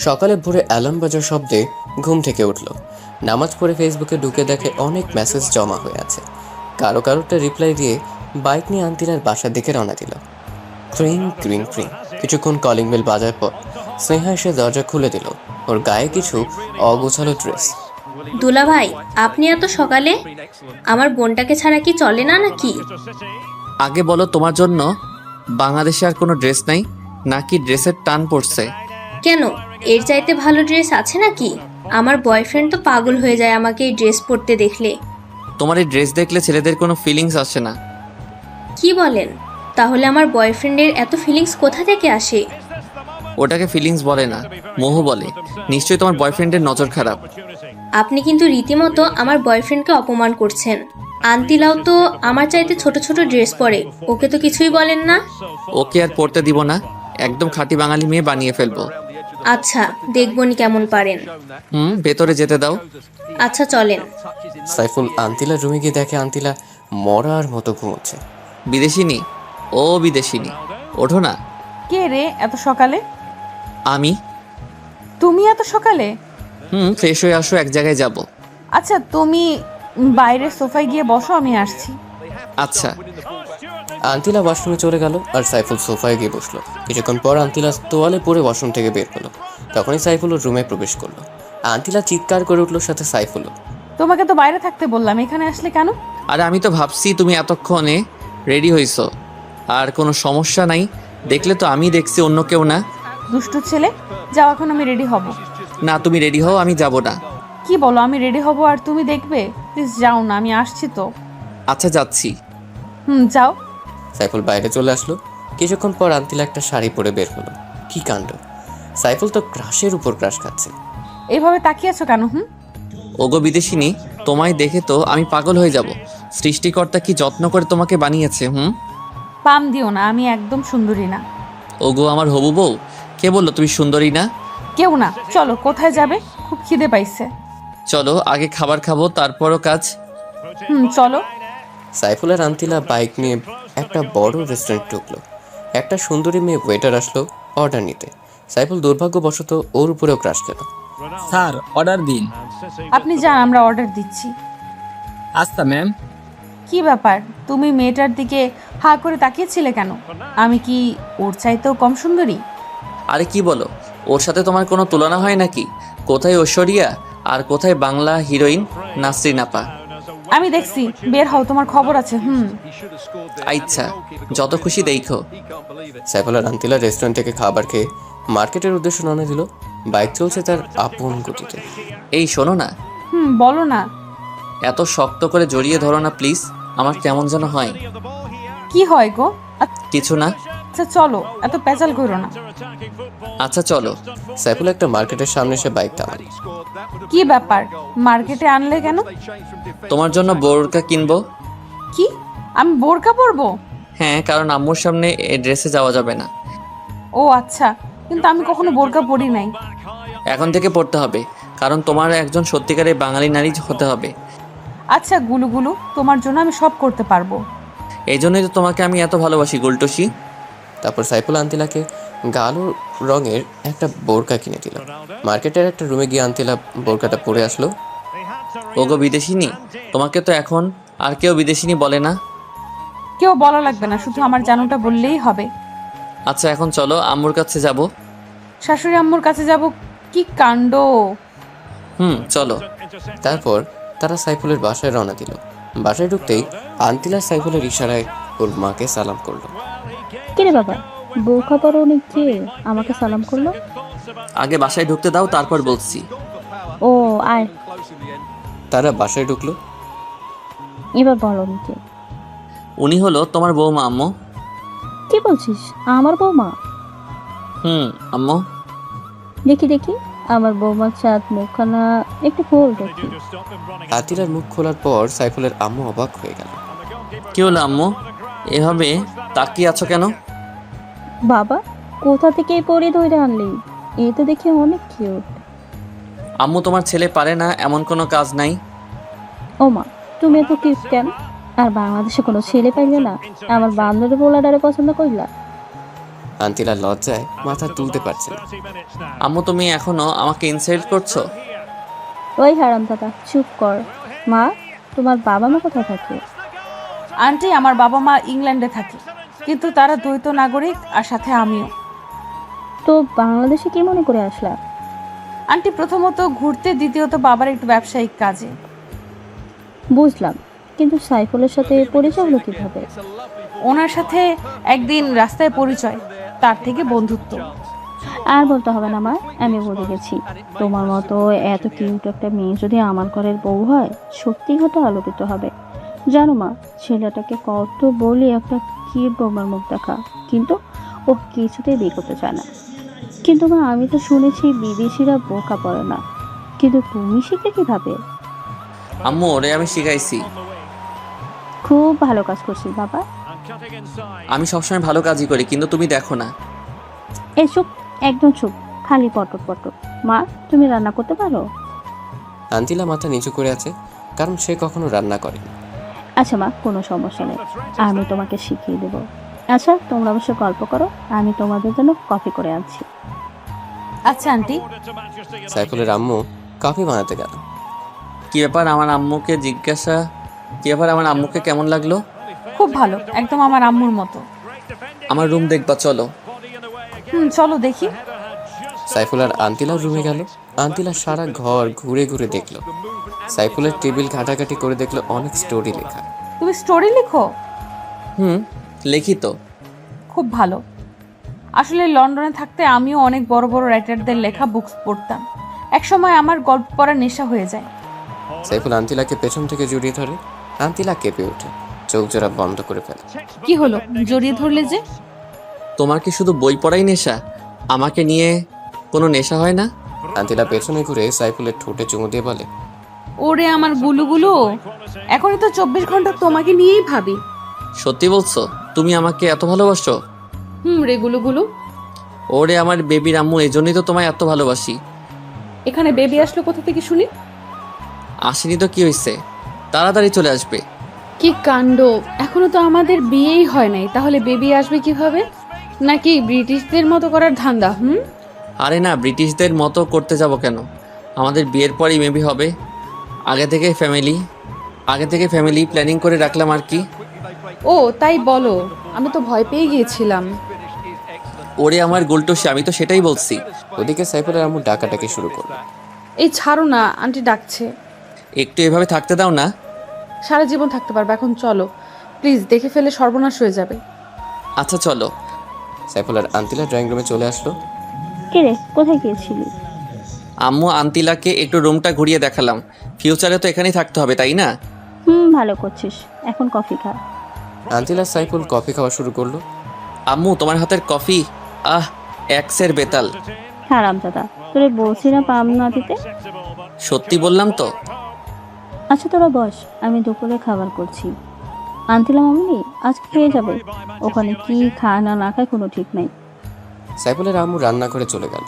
সকালে ভোরে অ্যালার্ম বাজার শব্দে ঘুম থেকে উঠলো। নামাজ পড়ে ফেসবুকে ঢুকে দেখে অনেক মেসেজ জমা হয়ে আছে। কারোটা রিপ্লাই দিয়ে বাইক নিয়ে আন্তিলার বাসার দিকে রওনা দিল। ক্রিং ক্রিং ক্রিং কিছুক্ষণ কলিং বেল বাজার পর স্নেহা এসে দরজা খুলে দিল। ওর গায়ে কিছু অগোছালো ড্রেস। দুলা ভাই, আপনি এত সকালে? আমার বোনটাকে ছাড়া কি চলে না নাকি? আগে বলো, তোমার জন্য বাংলাদেশে আর কোনো ড্রেস নাই নাকি ড্রেসের টান পড়ছে? কেন, এর চাইতে ভালো ড্রেস আছে নাকি? আমার বয়ফ্রেন্ড তো পাগল হয়ে যায় আমাকে এই ড্রেস পরতে দেখলে। তোমার এই ড্রেস দেখলে ছেলেদের কোনো ফিলিংস আসে না। কি বলেন? তাহলে আমার বয়ফ্রেন্ডের এত ফিলিংস কোথা থেকে আসে? ওটাকে ফিলিংস বলে না, মোহ বলে। নিশ্চয়ই তোমার বয়ফ্রেন্ডের নজর খারাপ। আপনি কিন্তু রীতিমতো আমার বয়ফ্রেন্ডকে অপমান করছেন। আন্তিলাও তো আমার চাইতে ছোট ছোট ড্রেস পরে, ওকে তো কিছুই বলেন না। ওকে আর পড়তে দিব না, একদম খাঁটি বাঙালি মেয়ে বানিয়ে ফেলবো। আচ্ছা, দেখবনি কেমন পারেন। ভেতরে যেতে দাও। আচ্ছা চলেন। সাইফুল আন্তিলার রুমে গিয়ে দেখে আন্তিলা মরার মতো ঘুমোচ্ছে। বিদেশিনী, ও বিদেশিনী, ওঠো না। কে রে এত সকালে? আমি। তুমি এত সকালে? ফ্রেশ হয়ে আসো, এক জায়গায় যাব। আচ্ছা, তুমি বাইরের সোফায় গিয়ে বসো, আমি আসছি। আচ্ছা। আন্তিলা ওয়াশরুমে চলে গেল আর সাইফুল সোফায় গিয়ে বসলো। কিছুক্ষণ পর আন্তিলা তোয়ালে পরে ওয়াশরুম থেকে বের হলো। তখনই সাইফুল ওর রুমে প্রবেশ করলো। আন্তিলা চিৎকার করে উঠলো, সাথে সাইফুলও। তোমাকে তো বাইরে থাকতে বললাম, এখানে আসলে কেন? আরে আমি তো ভাবছি তুমি এতক্ষণে রেডি হইছো, আর কোনো সমস্যা নাই। দেখলে তো আমি দেখছি, অন্য কেউ না। দুষ্টু ছেলে, যাও, এখন আমি রেডি হব। না, তুমি রেডি হও, আমি যাব না। কি বলো, আমি রেডি হব আর তুমি দেখবে? প্লিজ যাও না, আমি আসছি তো। আচ্ছা, যাচ্ছি। যাও। সাইফুল বাইরে চলে আসলো। কিছুক্ষণ পর আন্তিলা একটা শাড়ি পরে বের হলো। কি কাণ্ড, সাইফুল তো ক্রাশের উপর ক্রাশ খাচ্ছে। এইভাবে তাকিয়ে আছো কেন? ওগো বিদেশিনী, তোমায় দেখে তো আমি পাগল হয়ে যাব। সৃষ্টিকর্তা কি যত্ন করে তোমাকে বানিয়েছে। পাম দিও না, আমি একদম সুন্দরী না। ওগো আমার হবু বউ, কে বললো তুমি সুন্দরী না? কেউ না। চলো, কোথায় যাবে? খুব খিদে পাইছে। চলো, আগে খাবার খাবো, তারপরও কাজ। চলো। সাইফুল আর আন্তিলা বাইক নিয়ে একটা বড় রেস্টুরেন্ট ঢুকলো। একটা সুন্দরী মেয়ে ওয়েটার আসলো অর্ডার নিতে। সাইফুল দুর্ভাগ্যবশত ওর উপরেও ক্রাশ খেল। স্যার, অর্ডার দিন। আপনি যান, আমরা অর্ডার দিচ্ছি। আচ্ছা ম্যাম। কি ব্যাপার, তুমি মেয়েটার দিকে হা করে তাকিয়েছিলে কেন? আমি কি ওর চাইতেও কম সুন্দরী? আরে কি বলো, ওর সাথে তোমার কোনো তুলনা হয় নাকি? কোথায় ঐশ্বরিয়া আর কোথায় বাংলা হিরোইন নাসরিন আপা? আমি দেখছি, বের হও, তোমার খবর আছে। আচ্ছা, যত খুশি দেখো। সাইফুল আর আন্তিলা রেস্টুরেন্ট থেকে খাবার খেয়ে মার্কেটের উদ্দেশ্যে রওনা দিল। বাইক চলছে তার আপন গতিতে। এই শোনো না। বলো না। এত শক্ত করে জড়িয়ে ধরো না প্লিজ, আমার কেমন যেন হয়। কি হয় গো? কিছু না। আচ্ছা চলো, এত পেঁচাল করো না। আচ্ছা চলো। সাইফুল একটা মার্কেটের সামনে এসে বাইক থামাল। কি ব্যাপার, মার্কেটে আনলে কেন? তোমার জন্য বোরকা কিনবো। কি, আমি বোরকা পরবো? হ্যাঁ, কারণ আম্মুর সামনে এই ড্রেসে যাওয়া যাবে না। ও আচ্ছা, কিন্তু আমি কখনো বোরকা পরি নাই। এখন থেকে পড়তে হবে, কারণ তোমার একজন সত্যিকারের বাঙালি নারী হতে হবে। আচ্ছা গুলুগুলু, তোমার জন্য আমি সব করতে পারবো। এই জন্যই তো তোমাকে আমি এত ভালোবাসি গুলটসি। তারপর সাইফুল আন্তিলাকে গাঢ় রঙের একটা বোরকা কিনে দিল। মার্কেটের একটা রুমে গিয়ে আন্তিলা বোরকাটা পরে আসলো। ওগো বিদেশিনী, তোমাকে তো এখন আর কেউ বিদেশিনী বলে না? কেউ বলা লাগবে না, শুধু আমার জানুটা বললেই হবে। আচ্ছা এখন চলো আম্মুর কাছে যাব। শাশুড়ি আম্মুর কাছে যাব? কি কাণ্ড! চলো। তারপর তারা সাইফুলের বাসায় রওনা দিল। বাসায় ঢুকতেই আন্তিলা সাইফুলের ইশারায় ওর মাকে সালাম করলো। কিরে বাবা, বউ খবর অনেক কে আমাকে সালাম করলো? আগে বাসায় ঢুকতে দাও, তারপর বলছি। ও আয়, তারা বাসায় ঢুকলো। এবার বলো কে? উনি হলো তোমার বৌমা আম্মু। কি বলছিস? আমার বৌমা? আম্মু। দেখি দেখি আমার বৌমার চাঁদ মুখখানা একটু খোল দেখি। আতিলার মুখ খোলার পর সাইফুলের আম্মু অবাক হয়ে গেল। কি হলো আম্মু, এভাবে তাকিয়ে আছো কেন? বাবা, কোথা থেকে এই পরি ধরে আনলি? এ তো দেখি অনেক কিউট। আম্মু তোমার ছেলে পারে না এমন কোনো কাজ নাই। ও মা, তুমি এত কিউট কেন? আর বাংলাদেশে কোনো ছেলে পাইবে না আমার বান্ধবী পোলাডারে পছন্দ করলা? আন্তিলা লজ্জায় মাথা তুলতে পারছে না। আম্মু তুমি এখনো আমাকে ইনসাল্ট করছো? ওই হারাম দাদা, চুপ কর। মা, তোমার বাবা মা কোথায় থাকে? আন্টি, আমার বাবা মা ইংল্যান্ডে থাকে, কিন্তু তারা দ্বৈত নাগরিক আর সাথে আমিও। তো বাংলাদেশে কি মনে করে আসলা? আন্টি, প্রথমত ঘুরতে, দ্বিতীয়ত বাবার একটু ব্যবসায়িক কাজে। বুঝলাম, কিন্তু সাইফুলের সাথে পরিচয় হলো কিভাবে? ওনার সাথে একদিন রাস্তায় পরিচয়, তার থেকে বন্ধুত্ব। আর বলতে হবে না মা, আমি বুঝে গেছি। তোমার মতো এত কিউট একটা মেয়ে যদি আমার ঘরের বউ হয়, সত্যি হতে আলোকিত হবে। জানো মা, ছেলেটাকে কত বলি একটা কিউট বৌমার মুখ দেখা, কিন্তু ও কিছুতেই বিয়ে করতে চায় না। কিন্তু মা, আমি তো শুনেছি বিদেশিরা বোকা পড়ে না, কিন্তু তুমি শিখলে কিভাবে? আম্মু ওরে আমি শিখাইছি। খুব ভালো কাজ করছি বাবা। আমি সবসময় ভালো কাজই করি, কিন্তু তুমি দেখো না। এই চুপ, একদম চুপ, খালি পটক পটক। মা, তুমি রান্না করতে পারো? আন্তিলা মাথা নিচু করে আছে, কারণ সে কখনো রান্না করেনি। আচ্ছা মা, কোনো সমস্যা নেই, আমি তোমাকে শিখিয়ে দেবো। আচ্ছা, তোমরা অবশ্য গল্প করো, আমি তোমাদের জন্য কফি করে আনছি। আচ্ছা আন্টি। সাইফুলের আম্মু কফি বানাতে গেল। কি ব্যাপার আমার আম্মুকে কেমন লাগলো? খুব ভালো, একদম আমার আম্মুর মতো। আমার রুম দেখবা চলো। চলো দেখি। সাইফুল আর আন্তিলার রুমে গেল। আন্তিলা সারা ঘর ঘুরে ঘুরে দেখলো। সাইফুলের টেবিল ঘাটাঘাটি করে দেখলো অনেক স্টোরি লেখা। তুমি স্টোরি লিখো? লিখি তো। খুব ভালো। আসলে লন্ডনে থাকতে আমিও অনেক বড় বড় রাইটারদের লেখা বুকস পড়তাম। একসময় আমার গল্প পড়ার নেশা হয়ে যায়। সাইফুল আন্তিলাকে পেছন থেকে জড়িয়ে ধরে। আন্তিলা কেঁপে ওঠে, চোখ জোড়া বন্ধ করে ফেলে। কি হলো, জড়িয়ে ধরলে যে? তোমার কি শুধু বই পড়াই নেশা? আমাকে নিয়ে কোনো নেশা হয় না? আন্তিলা পেছনে ঘুরে সাইফুলের ঠোঁটে চুমু দিয়ে বলে, ওরে আমার গুলুগুলো, এখনই তো 24 ঘন্টা তোমাকে নিয়েই ভাবি। সত্যি বলছো? তুমি আমাকে এত ভালোবাসো? রে গুলুগুলো। ওরে আমার বেবির আম্মু, এই জন্যই তো তোমায় এত ভালোবাসি। এখানে বেবি আসলো কোথা থেকে শুনি? আসেনি তো কি হয়েছে, তাড়াতাড়ি চলে আসবে। কি কাণ্ড, এখনো তো আমাদের বিয়েই হয় নাই, তাহলে বেবি আসবে কিভাবে? নাকি ব্রিটিশদের মতো করার ধান্দা? আরে না, ব্রিটিশদের মতো করতে যাব কেন? আমাদের বিয়ের পরই মেবি হবে। আগে থেকে ফ্যামিলি প্ল্যানিং করে রাখলাম আর কি। ও তাই বলো, আমি তো ভয় পেয়ে গিয়েছিলাম। ওরে আমার গোলটসি, আমি তো সেটাই বলছি। ওদিকে সাইফুলের আম্মু ডাকাডাকি শুরু করলো। এই ছাড়ো না, আন্টি ডাকছে। একটু এভাবে থাকতে দাও না। সারা জীবন থাকতে পারবে, এখন চলো প্লিজ, দেখে ফেলে সর্বনাশ হয়ে যাবে। আচ্ছা চলো। সাইফুল আর আন্তিলা ড্রয়িং রুমে চলে আসলো। কে রে, কোথায় গিয়েছিলি? আম্মু আন্তিলাকে একটু রুমটা ঘুরিয়ে দেখালাম। ফিউচারে তো এখানেই থাকতে হবে, তাই না? ভালো করছিস, এখন কফি খা। আন্তিলা সাইফুল কফি খাওয়া শুরু করলো। আম্মু তোমার হাতের কফি এক্সের বেতাল। হারাম দাদা, তোরে বলছি না পাম না দিতে? সত্যি বললাম তো। আচ্ছা তোরা বস, আমি দুপুরে খাবার করছি। আনতিলাম আমি, আজ খেয়ে যাবে। ওখানে কি খায় না খায় কোনো ঠিক নাই। সাইফুলের আম্মু রান্না করে চলে গেল।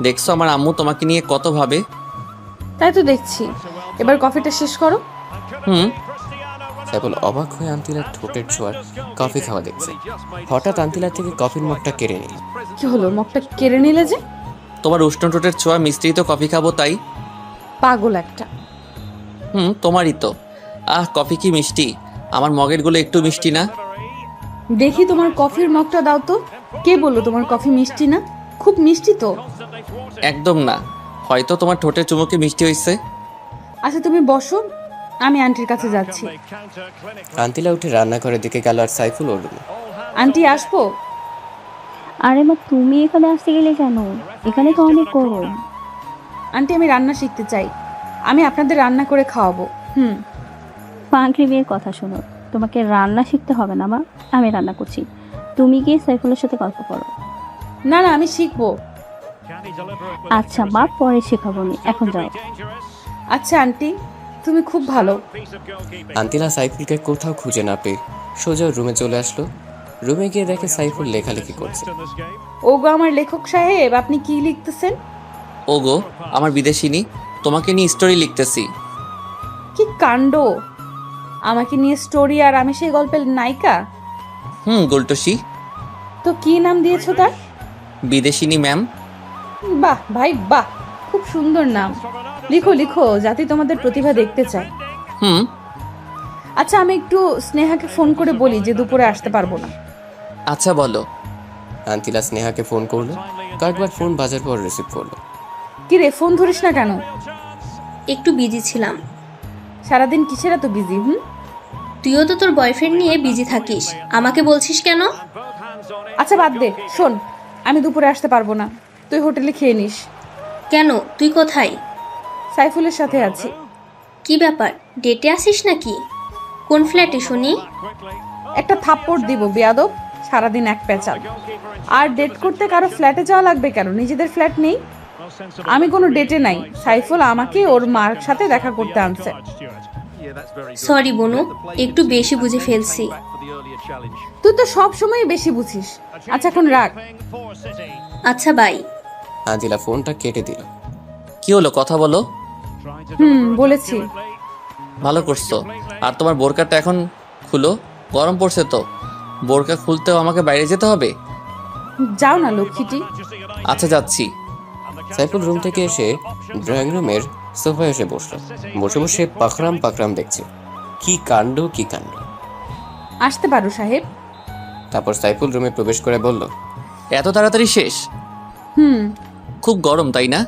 দেখছো আমার আম্মু তোমাকে নিয়ে কত ভাবে। তাই তো দেখছি, এবার কফিটা শেষ করো। সাইফুল অবাক হয়ে আন্তিলার ঠোঁটের ছোঁয়ার কফি খাওয়া দেখছে। হঠাৎ আন্তিলার থেকে কফির মগটা কেড়ে নিল। কি হলো, মগটা কেড়ে নিলে যে? তোমার উষ্ণ ঠোঁটের ছোঁয়া মিষ্টি তো কফি খাবো তাই। পাগল একটা। তোমারই তো। কফি কি মিষ্টি, আমার মগেরগুলো একটু মিষ্টি না? দেখি তোমার কফির মগটা দাও তো। কে বললো তোমার কফি মিষ্টি না? খুব মিষ্টি তো। একদম না, হয়তো তোমার ঠোঁটের চুমুকে মিষ্টি হয়েছে। আচ্ছা তুমি বসো, আমি আন্টির কাছে যাচ্ছি। আন্তিলা উঠে রান্নাঘরের দিকে গেল আর সাইফুল ওর রুমে। আন্টি আসবো? আরে মা, তুমি এখানে আসতে গেলে কেন? এখানে তো অনেক গরম। আন্টি আমি রান্না শিখতে চাই, আমি আপনাদের রান্না করে খাওয়াবো। পাগলি মেয়ের কথা শোনো, তোমাকে রান্না শিখতে হবে না মা, আমি রান্না করছি। তুমি গিয়ে সাইফুলের সাথে গল্প করো। না না, আমি শিখবো। আচ্ছা মা, পরে শেখাবো নি, এখন যাও। আচ্ছা আন্টি, তুমি খুব ভালো। আন্তিলা সাইফুলকে কোথাও খুঁজে না পেয়ে সোজা রুমে চলে আসলো। রুমে গিয়ে দেখে সাইফুল লেখালেখি করছে। ওগো আমার লেখক সাহেব, আপনি কি লিখতেছেন? ওগো আমার বিদেশিনী, তোমাকে নিয়ে স্টোরি লিখতেছি। কি কাণ্ড! আমাকে নিয়ে স্টোরি, আর আমি সেই গল্পের নায়িকা? গোলটসি। তো কি নাম দিয়েছো তার? বিদেশিনী ম্যাম। বাহ ভাই বাহ, খুব সুন্দর নাম। লিখো লিখো, যাতে তোমাদের প্রতিভা দেখতে চায়। আচ্ছা আমি একটু স্নেহাকে ফোন করে বলি যে দুপুরে আসতে পারবো না। আচ্ছা বলো। আন্তিলা স্নেহাকে ফোন করলো। কয়েকবার ফোন বাজার পর রিসিভ করলো। কি রে, ফোন ধরিস না কেন? একটু বিজি ছিলাম। সারাদিন কিসের এত বিজি? তুইও তো তোর বয়ফ্রেন্ড নিয়ে বিজি থাকিস, আমাকে বলছিস কেন? আচ্ছা বাদ দে, শোন, আমি দুপুরে আসতে পারবো না, তুই হোটেলে খেয়ে নিস। কেন, তুই কোথায়? সাইফুলের সাথে আছি। কি ব্যাপার, ডেটে আসিস নাকি? কোন ফ্ল্যাটে শুনি? একটা থাপ্পড় দিব বেয়াদব, সারাদিন এক পেঁচাল। আর ডেট করতে কারো ফ্ল্যাটে যাওয়া লাগবে কেন? নিজেদের ফ্ল্যাট নেই? আমি কোনো ডেটে নাই, সাইফুল আমাকে ওর মার সাথে দেখা করতে আনছে। সরি বনু, একটু বেশি বুঝে ফেলছি। তুই তো সব সময় বেশি বুঝিস। আচ্ছা এখন রাখ। আচ্ছা বাই। আন্তিলা ফোনটা কেটে দিল। কি হলো, কথা বলো। বলেছি। ভালো করছো। আর তোমার বোরকাটা এখন খুলো, গরম পড়ছে তো। বোরকা খুলতেও আমাকে বাইরে যেতে হবে? যাও না লক্ষ্মীটি। আচ্ছা যাচ্ছি। সাইফুল রুম থেকে এসে ড্রয়িং রুমের সোফায় এসে বসলো। বসে বসে পাকরাম পাকরাম দেখছে। কি কাণ্ড কি কাণ্ড। আসতে পারো সাহেব। তারপর সাইফুল রুমে প্রবেশ করে বলল, এত তাড়াতাড়ি শেষ? খুব গরম তাই না?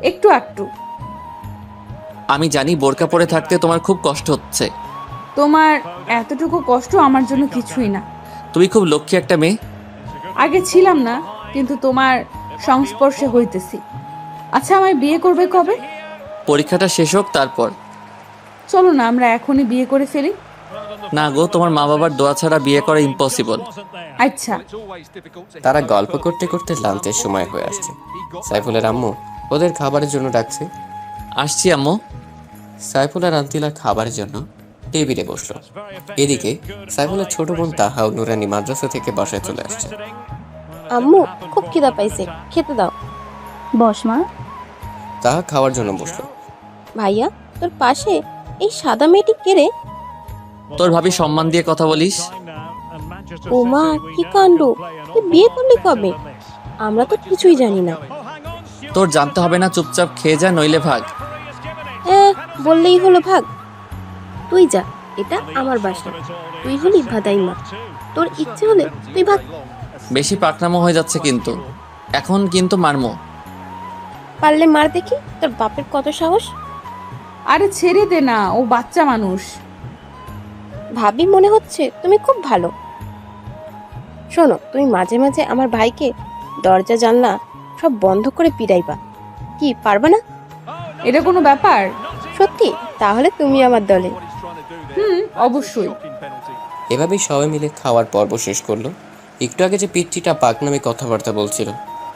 একটু একটু। আমি জানি বোরকা পরে থাকতে তোমার খুব কষ্ট হচ্ছে। তোমার এতটুকু কষ্ট আমার জন্য কিছুই না। তুমি খুব লক্ষ্মী একটা মেয়ে। আগে ছিলাম না, কিন্তু তোমার সংস্পর্শে হইতেছি। আচ্ছা আমায় বিয়ে করবে কবে? পরীক্ষাটা শেষ হোক তারপর। চলো না আমরা এখনই বিয়ে করে ফেলি। না গো, তোমার মা বাবার দোয়া ছাড়া বিয়ে করা ইম্পসিবল। আচ্ছা। তারা গল্প করতে করতে লাঞ্চের সময় হয়ে আসছে। সাইফুলের আম্মু ওদের খাবারের জন্য ডাকছে। আসছি আম্মু। সাইফুল আর আন্তিলা খাবারের জন্য টেবিলে বসলো। এদিকে সাইফুলের ছোট বোন তাহা ও নুরানি মাদ্রাসা থেকে বাসায় চলে আসছে। আম্মু খুব খিদা পাইছে, খেতে দাও। বস মা। তাহা খাওয়ার জন্য বসলো। ভাইয়া, তোর পাশে এই সাদা মেয়েটি কে রে? তোর ভাবি সম্মান দিয়ে কথা বলিস। ও মা, কি কাণ্ড! তুই বিয়ে করলি কবে? আমরা তো কিছুই জানি না। তোর জানতে হবে না, চুপচাপ খেয়ে যা, নইলে ভাগ। বললেই হলো ভাগ? তুই যা, এটা আমার বাসা। তুই হলি ভাদাই মা, তোর ইচ্ছে হলে তুই ভাগ। বেশি পাকনামো হয়ে যাচ্ছে কিন্তু। এখন কিন্তু মারমো। পারলে মার দেখি, তোর বাপের কত সাহস। আরে ছেড়ে দে না, ও বাচ্চা মানুষ। ভাবি মনে হচ্ছে তুমি খুব ভালো। শোনো, তুমি মাঝে মাঝে আমার ভাইকে দরজা জানলা সব বন্ধ করে পিটাইবা। কি পারবা না? এটা কোনো ব্যাপার? সত্যি? তাহলে তুমি আমার দলে। অবশ্যই। এভাবেই সবাই মিলে খাওয়ার পর্ব শেষ করলো। একটু আগে যে পিচ্চিটা পাক নামে কথাবার্তা বলছিল,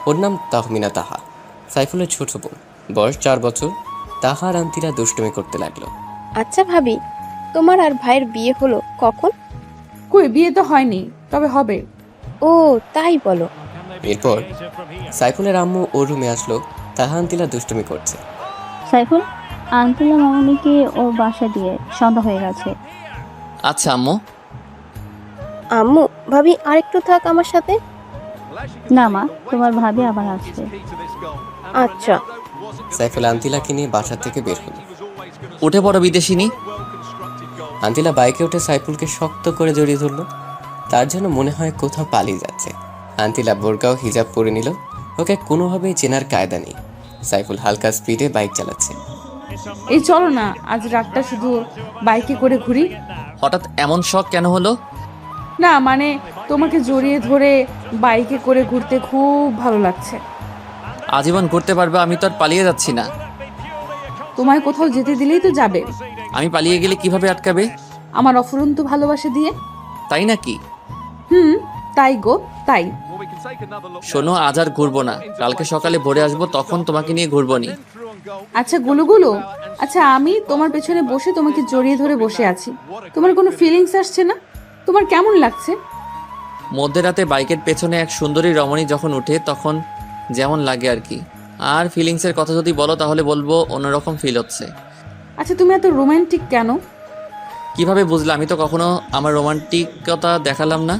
ওর নাম তাহমিনা তাহা, সাইফুলের ছোট বোন। বয়স 4 বছর। তাহা আর আন্তিরা দুষ্টুমি করতে লাগলো। আচ্ছা ভাবি, তোমার আর ভাইয়ের বিয়ে হলো কখন? কই, বিয়ে তো হয়নি, তবে হবে। ও তাই বলো। এরপর সাইফুলের আম্মু ওর রুমে আসলো। তাহা আন্তিলা দুষ্টুমি করছে। সাইফুল, আন্টিলা মামনিকে ওর বাসা দিয়ে সন্ধ্যা হয়ে গেছে। আচ্ছা আম্মু। আম্মু, ভাবি আরেকটু থাক আমার সাথে। না মা, তোমার ভাবি আবার আসবে। আচ্ছা। সাইফুল আন্তিলাকে নিয়ে বাসা থেকে বের হলো। উঠে পড়ো বিদেশিনী। আন্তিলা বাইকে উঠে সাইফুলকে শক্ত করে জড়িয়ে ধরলো। তার জন্য মনে হয় কোথাও পালিয়ে যাচ্ছে। আন্তিলা বোরকা ও হিজাব পরে নিল। ওকে কোনোভাবেই চেনার কায়দা নেই। সাইফুল হালকা স্পিডে বাইক চালাচ্ছে। এই চলো না, আজ রাতটা শুধু বাইকে করে ঘুরি। হঠাৎ এমন শখ কেন হলো? না মানে তোমাকে জড়িয়ে ধরে বাইকে করে ঘুরতে খুব ভালো লাগছে। আজীবন ঘুরতে পারবে, আমি তো আর পালিয়ে যাচ্ছি না। তোমায় কোথাও যেতে দিলেই তো যাবে। আমি পালিয়ে গেলে কিভাবে আটকাবে? আমার অফুরন্ত ভালোবাসা দিয়ে। তাই নাকি? তাই গো তাই। শোনো, আজ আর ঘুরবো না, কালকে সকালে ভোরে আসবো, তখন তোমাকে নিয়ে ঘুরবো নি। আচ্ছা গুলুগুলু, আচ্ছা আমি তোমার পেছনে বসে তোমাকে জড়িয়ে ধরে বসে আছি, তোমার কোনো ফিলিংস আসছে না? তোমার কেমন লাগছে? মধ্যরাতে বাইকের পেছনে এক সুন্দরী রমণী যখন উঠে তখন যেমন লাগে আর কি। আর ফিলিংসের কথা যদি বলো তাহলে বলবো অন্যরকম ফিল হচ্ছে। আচ্ছা তুমি এত রোমান্টিক কেন? কিভাবে বুঝলে? আমি তো কখনো আমার রোমান্টিকতা দেখালাম না।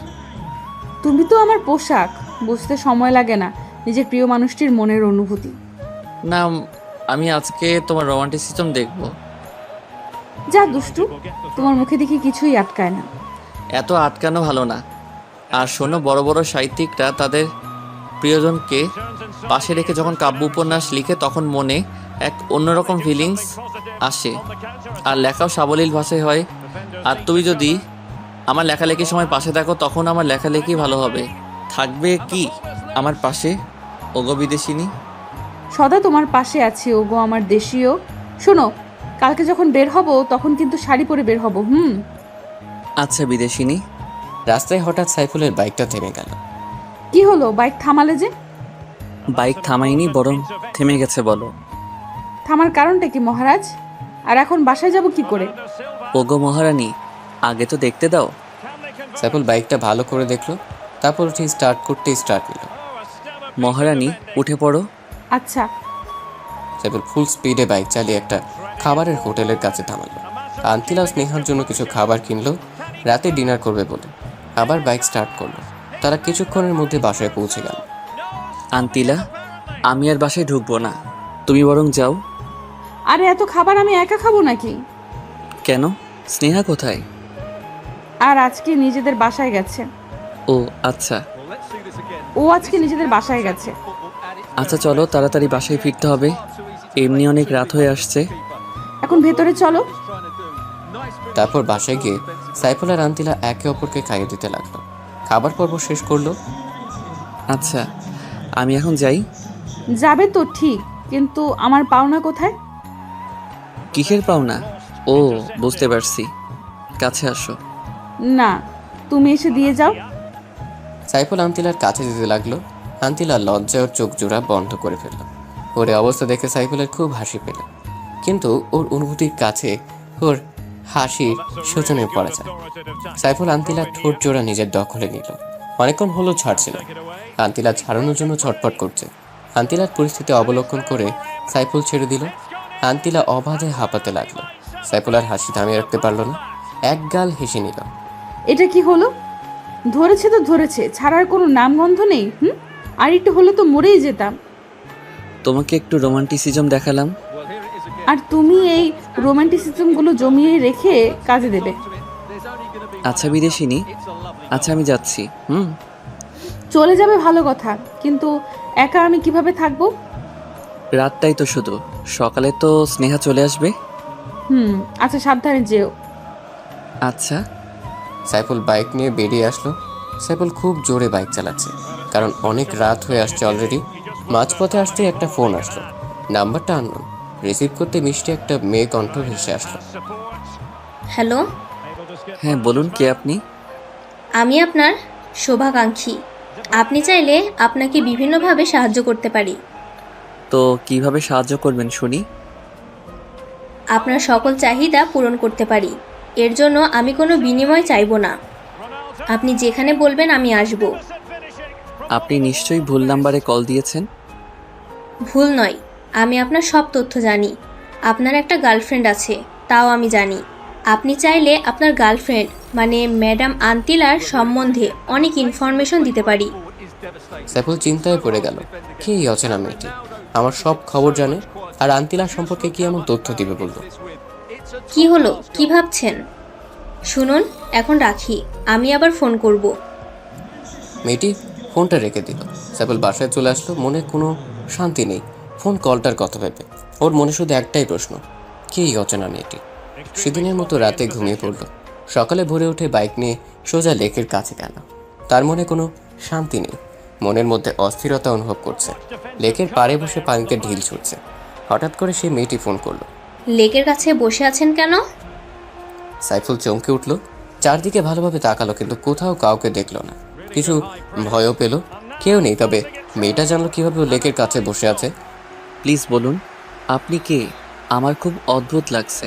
তুমি তো আমার পোশাক, বুঝতে সময় লাগে না নিজের প্রিয় মানুষটির মনের অনুভূতি। না, আমি আজকে তোমার রোমান্টিসিজম দেখবো। যা দুষ্টু, তোমার মুখে দেখি কিছুই আটকায় না। এত আটকানো ভালো না। আর শোনো, বড় বড় সাহিত্যিকরা তাদের প্রিয়জনকে পাশে রেখে যখন কাব্য উপন্যাস লিখে তখন মনে এক অন্যরকম ফিলিংস আসে, আর লেখাও সাবলীল ভাষায় হয়। আর তুমি যদি আমার লেখালেখির সময় পাশে থাকো তখন আমার লেখালেখি ভালো হবে। থাকবে কি আমার পাশে, ওগো বিদেশিনী? সদা তোমার পাশে আছি ওগো আমার দেশীয়। শোনো, কালকে যখন বের হব তখন কিন্তু শাড়ি পরে বের হব। আচ্ছা বিদেশিনী। রাস্তায় হঠাৎ সাইফুলের বাইকটা থেমে গেল। কি হলো, বাইক থামালে যে? বাইক থামাইনি, বরং থেমে গেছে। বলো থামার কারণটা কি মহারাজ? আর এখন বাসায় যাব কি করে? ওগো মহারানী, আগে তো দেখতে দাও। সাইফুল বাইকটা ভালো করে দেখলো, তারপর উঠে স্টার্ট করতে স্টার্ট নিল। মহারানী উঠে পড়ো। আচ্ছা। সাইফুল ফুল স্পিডে বাইক চালিয়ে একটা খাবারের হোটেলের কাছে থামালো। আন্তিলা স্নেহার জন্য কিছু খাবার কিনলো, রাতে ডিনার করবে বলে। আবার বাইক স্টার্ট করলো। তারা কিছুক্ষণের মধ্যে বাসায় পৌঁছে গেল। আন্তিলা, আমি আর বাসায় ঢুকবো না, তুমি বরং যাও। আরে এত খাবার আমি একা খাবো নাকি? কেন? স্নেহা কোথায়? আর আজকে নিজেদের বাসায় গেছে। ও আচ্ছা। ও আজকে নিজেদের বাসায় গেছে। আচ্ছা চলো, তাড়াতাড়ি বাসায় ফিরতে হবে, এমনি অনেক রাত হয়ে আসছে। এখন ভেতরে চলো। তারপর বাসায় গিয়ে সাইফুল আর আন্তিলা একে অপরকে খাইয়ে দিতে লাগলো। খাবার পর্ব শেষ করলো। আচ্ছা আমি এখন যাই। যাবে তো ঠিক, কিন্তু আমার পাওনা কোথায়? কিসের পাওনা? ও বুঝতে পারছি, কাছে আসো। না, তুমি এসে দিয়ে যাও। সাইফুল আন্তিলার কাছে যেতে লাগলো। আন্তিলা লজ্জায় ওর চোখ জোড়া বন্ধ করে ফেলল। ওর অবস্থা দেখে সাইফুলের খুব হাসি পেল, কিন্তু ওর অনুভূতির কাছে ওর হাসির শোচনে পড়া যায়। সাইফুল আন্তিলার ঠোঁট জোড়া নিজের দখলে নিল। অনেকক্ষণ হলো ছাড়ছিল। আন্তিলা ছাড়ানোর জন্য ছটফট করছে। আন্তিলার পরিস্থিতি অবলোকন করে সাইফুল ছেড়ে দিল। আন্তিলা অবাধে হাঁপাতে লাগলো। সাইফুল আর হাসি থামিয়ে রাখতে পারল না, এক গাল হেসে নিল। এটা কি হলো? ধরেছে তো ধরেছে, ছাড়ার কোনো নামগন্ধ নেই। আর একটু হলে তো মরেই যেতাম। তোমাকে একটু রোমান্টিসিজম দেখালাম, আর তুমি এই রোমান্টিসিজমগুলো জমিয়ে রেখে কাজে দেবে। আচ্ছা বিদেশিনী, আচ্ছা আমি যাচ্ছি। চলে যাবে ভালো কথা, কিন্তু একা আমি কিভাবে থাকবো? রাতটাই তো শুধু, সকালে তো স্নেহা চলে আসবে। আচ্ছা সাবধানে যেও। আচ্ছা। সাইফুল বাইক নিয়ে বেরিয়ে আসলো। সাইফুল খুব জোরে বাইক চালাচ্ছে, কারণ অনেক রাত হয়ে আসছে অলরেডি। মাঝপথে আসতে একটা ফোন আসলো, নাম্বারটা আননোন। রিসিভ করতে মিষ্টি একটা মেয়ে কণ্ঠ ভেসে আসলো। হ্যালো, হ্যাঁ বলুন, কে আপনি? আমি আপনার শুভাকাঙ্ক্ষী। আপনি চাইলে আপনাকে বিভিন্নভাবে সাহায্য করতে পারি। তো কিভাবে সাহায্য করবেন শুনি? আপনার সকল চাহিদা পূরণ করতে পারি। এর জন্য আমি কোনো বিনিময় চাইবো না। আপনি যেখানে বলবেন আমি আসব। আপনি নিশ্চয়ই ভুল নাম্বারে কল দিয়েছেন। ভুল নয়, আমি আপনার সব তথ্য জানি। আপনার একটা গার্লফ্রেন্ড আছে, তাও আমি জানি। আপনি চাইলে আপনার গার্লফ্রেন্ড মানে ম্যাডাম আন্তিলার সম্বন্ধে অনেক ইনফরমেশন দিতে পারি। সাইফুল চিন্তায় পড়ে গেল, কে এই অচেনা মেয়েটি? আমার সব খবর জানে, আর আন্তিলা সম্পর্কে কি এমন তথ্য দিবে বলল? কি হলো, কি ভাবছেন? শুনুন, এখন রাখি, আমি আবার ফোন করব। মেয়েটি ফোনটা রেখে দিল। সাইফুল বাসায় চলে আসলো, মনে কোনো শান্তি নেই ফোন কলটার কথা ভেবে। ওর মনে শুধু একটাই প্রশ্ন, কে এই অচেনা মেয়েটি? সেদিনের মতো রাতে ঘুমিয়ে পড়ল। সকালে ভোরে উঠে বাইক নিয়ে সোজা লেকের কাছে গেল। তার মনে কোনো শান্তি নেই, মনের মধ্যে অস্থিরতা অনুভব করছে। লেকের পাড়ে বসে পানিতে ঢিল ছুটছে। হঠাৎ করে সেই মেয়েটি ফোন করলো। লেকের কাছে বসে আছেন কেন? সাইফুল চমকে উঠল, চারদিকে ভালোভাবে তাকালো, কিন্তু কোথাও কাউকে দেখলো না। কিছু ভয়ও পেল, কেউ নেই। তবে মেয়েটা জানলো কিভাবে ও লেকের কাছে বসে আছে। প্লিজ বলুন, আপনি কে? আমার খুব অদ্ভুত লাগছে।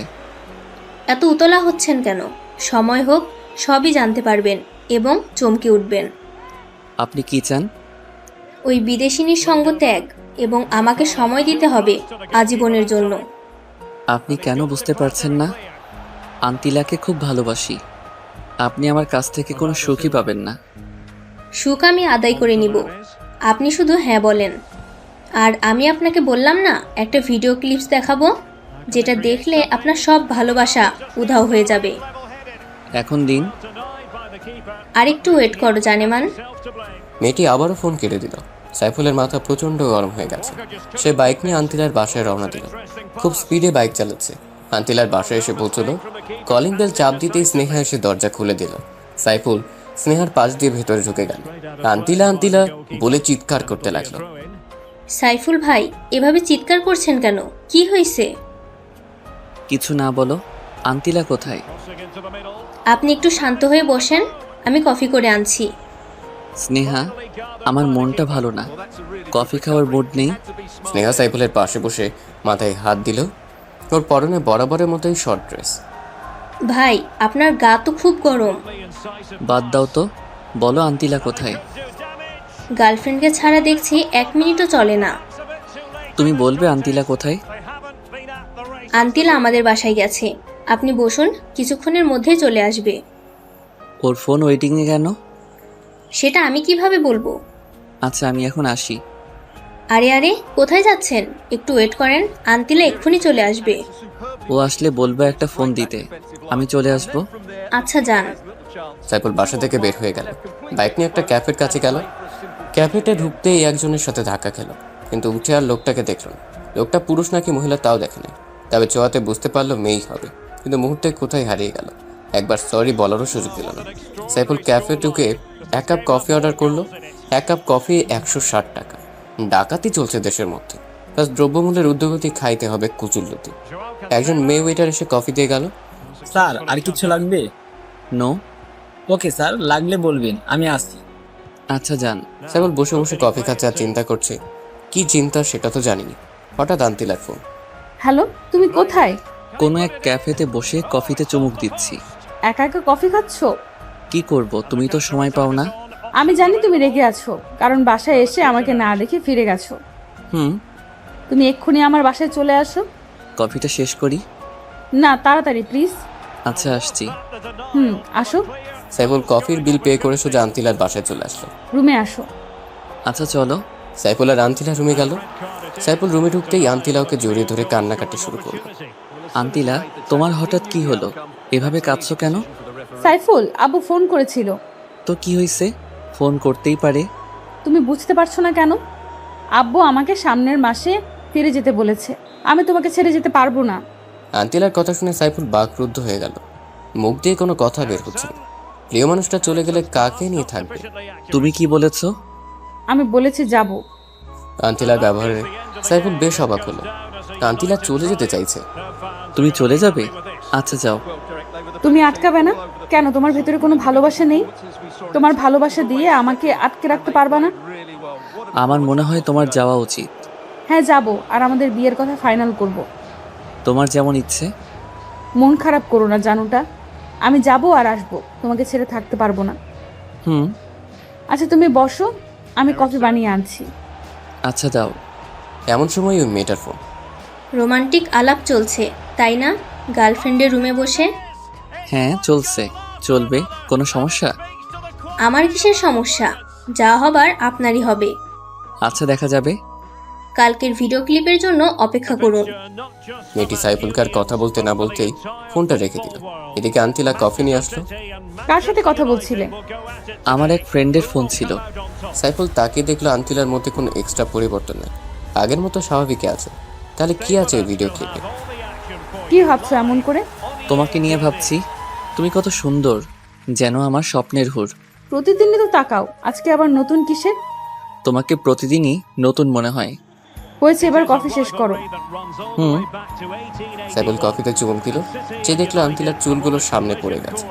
এত উতলা হচ্ছেন কেন? সময় হোক, সবই জানতে পারবেন এবং চমকে উঠবেন। আপনি কি চান? ওই বিদেশিনীর সঙ্গ ত্যাগ এবং আমাকে সময় দিতে হবে আজীবনের জন্য। আপনি কেন বুঝতে পারছেন না? আন্তিলাকে খুব ভালোবাসি। আপনি আমার কাছ থেকে কোনো সুখই পাবেন না। সুখ আমি আদায় করে নিব, আপনি শুধু হ্যাঁ বলেন। আর আমি আপনাকে বললাম না, একটা ভিডিও ক্লিপস দেখাবো, যেটা দেখলে আপনার সব ভালোবাসা উধাও হয়ে যাবে। এখন দিন। আরেকটু ওয়েট করো জানেমান। মেয়েটি আবারও ফোন কেটে দিল। সাইফুলের মাথা প্রচণ্ড গরম হয়ে গেছে। সে বাইক নিয়ে আন্তিলার বাসায় রওনা দিল। খুব স্পিডে বাইক চালাচ্ছে। আন্তিলার বাসায় এসে পৌঁছলো। কলিং বেল চাপ দিতেই স্নেহা এসে দরজা খুলে দিল। সাইফুল স্নেহার পাশ দিয়ে ভেতরে ঢুকে গেল। আন্তিলা আন্তিলা বলে চিৎকার করতে লাগলো। সাইফুল ভাই, এভাবে চিৎকার করছেন কেন? কি হয়েছে? কিছু না বলো। আন্তিলা কোথায়? আপনি একটু শান্ত হয়ে বসেন, আমি কফি করে আনছি। স্নেহা, আমার মনটা ভালো না, কফি খাওয়ার মুড নেই। স্নেহা সাইফুলের পাশে বসে মাথায় হাত দিল। ওর পরনে বরাবরের মতোই শর্ট ড্রেস। ভাই, আপনার গা তো খুব গরম। বাদ দাও তো, বলো আন্তিলা কোথায়? গার্লফ্রেন্ডকে ছাড়া দেখছি 1 মিনিটও চলে না। তুমি বলবে আন্তিলা কোথায়? আন্তিলা আমাদের বাসায় গেছে। আপনি বসুন, কিছুক্ষণের মধ্যেই চলে আসবে। ওর ফোন ওয়েটিংয়ে কেন? সেটা আমি কিভাবে বলবো? আচ্ছা, আমি এখন আসি। আরে আরে, কোথায় যাচ্ছেন? একটু ওয়েট করেন, আন্তিলা এক্ষুনি চলে আসবে। ও আসলে বলবে একটা ফোন দিতে, আমি চলে আসবো। আচ্ছা যান। সাইফুল বাসা থেকে বের হয়ে গেল। বাইক নিয়ে একটা ক্যাফের কাছে গেল। ক্যাফেতে ঢুকতেই একজনের সাথে ধাক্কা খেলো, কিন্তু উঠে আর লোকটাকে দেখল না। লোকটা পুরুষ নাকি মহিলা তাও দেখেনি। তবে চোয়াতে বুঝতে পারলো মেয়েই হবে, কিন্তু মুহূর্তে কোথায় হারিয়ে গেল। একবার সরি বলারও সুযোগ দিল না। সাইফুল ক্যাফে ঢুকে 1 কাপ কফি অর্ডার করলো। 1 কাপ কফি 160 টাকা। ডাকাতি চলছে দেশের মধ্যে, প্লাস দ্রব্যমূল্যের ঊর্ধ্বগতি খাইতে হবে কুচুল্লতি। একজন মেয়ে ওয়েটার এসে কফি দিয়ে গেল। স্যার আর কিছু লাগবে? নো। ওকে স্যার, লাগলে বলবেন, আমি আসছি। আচ্ছা যান। সাইফুল বসে বসে কফি খাচ্ছে আর চিন্তা করছে। কি চিন্তা সেটা তো জানিনি। হঠাৎ আন্তিলার ফোন। হ্যালো, তুমি কোথায়? কোনো এক ক্যাফেতে বসে কফিতে চুমুক দিচ্ছি। একা একা কফি খাচ্ছো? কি করব, তুমি তো সময় পাও না। আমি জানি তুমি রেগে আছো, কারণ বাসায় এসে আমাকে না দেখে ফিরে গেছো। হুম। তুমি এক্ষুনি আমার বাসায় চলে আসো। কফিটা শেষ করি। না, তাড়াতাড়ি প্লিজ। আচ্ছা, আসছি। আসো। সাইফুল কফির বিল পে করে সোজা আন্তিলার বাসায় চলে আসলো। রুমে আসো। আচ্ছা চলো। সাইফুল আর আন্তিলা রুমে গেল। সাইফুল রুমে ঢুকতেই আন্তিলা ওকে জড়িয়ে ধরে কান্নাকাটি শুরু করলো। আন্তিলা, তোমার হঠাৎ কি হলো? এভাবে কাঁদছো কেন? সাইফুল, আব্বু ফোন করেছিল। তো কি হয়েছে? ফোন করতেই পারে। তুমি বুঝতে পারছো না কেন? আব্বু আমাকে সামনের মাসে ফিরে যেতে বলেছে। আমি তোমাকে ছেড়ে যেতে পারবো না। আন্তিলার কথা শুনে সাইফুল বাকরুদ্ধ হয়ে গেল। মুখ দিয়ে কোনো কথা বের হচ্ছে না। প্রিয় মানুষটা চলে গেলে কাকে নিয়ে থাকবে? তুমি কি বলেছো? আমি বলেছি যাব। আন্তিলার ব্যবহারে সাইফুল বেশ অবাক হলো। আন্তিলা চলে যেতে চাইছে। তুমি চলে যাবে? আচ্ছা যাও। তুমি আটকাবে না কেন? তোমার ভেতরে কোনো ভালোবাসা নেই? তোমার ভালোবাসা দিয়ে আমাকে আটকে রাখতে পারবা না? আমার মনে হয় তোমার যাওয়া উচিত। হ্যাঁ যাব, আর আমাদের বিয়ের কথা ফাইনাল করব। তোমার যেমন ইচ্ছে। মন খারাপ করো না জানুটা, আমি যাব আর আসবো, তোমাকে ছেড়ে থাকতে পারবো না। হুম। আচ্ছা তুমি বসো, আমি কফি বানিয়ে আনছি। আচ্ছা দাও। এমন সময় ওই মেয়েটার ফোন। রোমান্টিক আলাপ চলছে তাই না গার্লফ্রেন্ডের রুমে বসে? হ্যাঁ চলছে। চলবে। কোনো সমস্যা? আমার কিসের সমস্যা? যা হবার আপনারই হবে। আচ্ছা দেখা যাবে। কালকের ভিডিও ক্লিপের জন্য অপেক্ষা করুন। মেয়েটি সাইফুলকে আর কথা বলতে না বলতেই ফোনটা রেখে দিল। এদিকে আন্তিলা কফি নিয়ে আসলো। কার সাথে কথা বলছিলে? আমার এক ফ্রেন্ডের ফোন ছিল। সাইফুল তাকে দেখলো আন্তিলার মধ্যে কোনো এক্সট্রা পরিবর্তন নেই, আগের মতো স্বাভাবিকই আছে। তাহলে কি আছে এই ভিডিও ক্লিপে? কি ভাবছো এমন করে? তোমাকে নিয়ে ভাবছি, তুমি কত সুন্দর, যেন আমার স্বপ্নের হুর। প্রতিদিনই তো তাকাও, আজকে আবার নতুন কিসের? তোমাকে প্রতিদিনই নতুন মনে হয়। হয়েছে, এবার কফি শেষ করো। হুম। সাইফুল কফিতে চুমুক দিল, যে দেখলো আন্তিলার চুলগুলো সামনে পড়ে গেছে।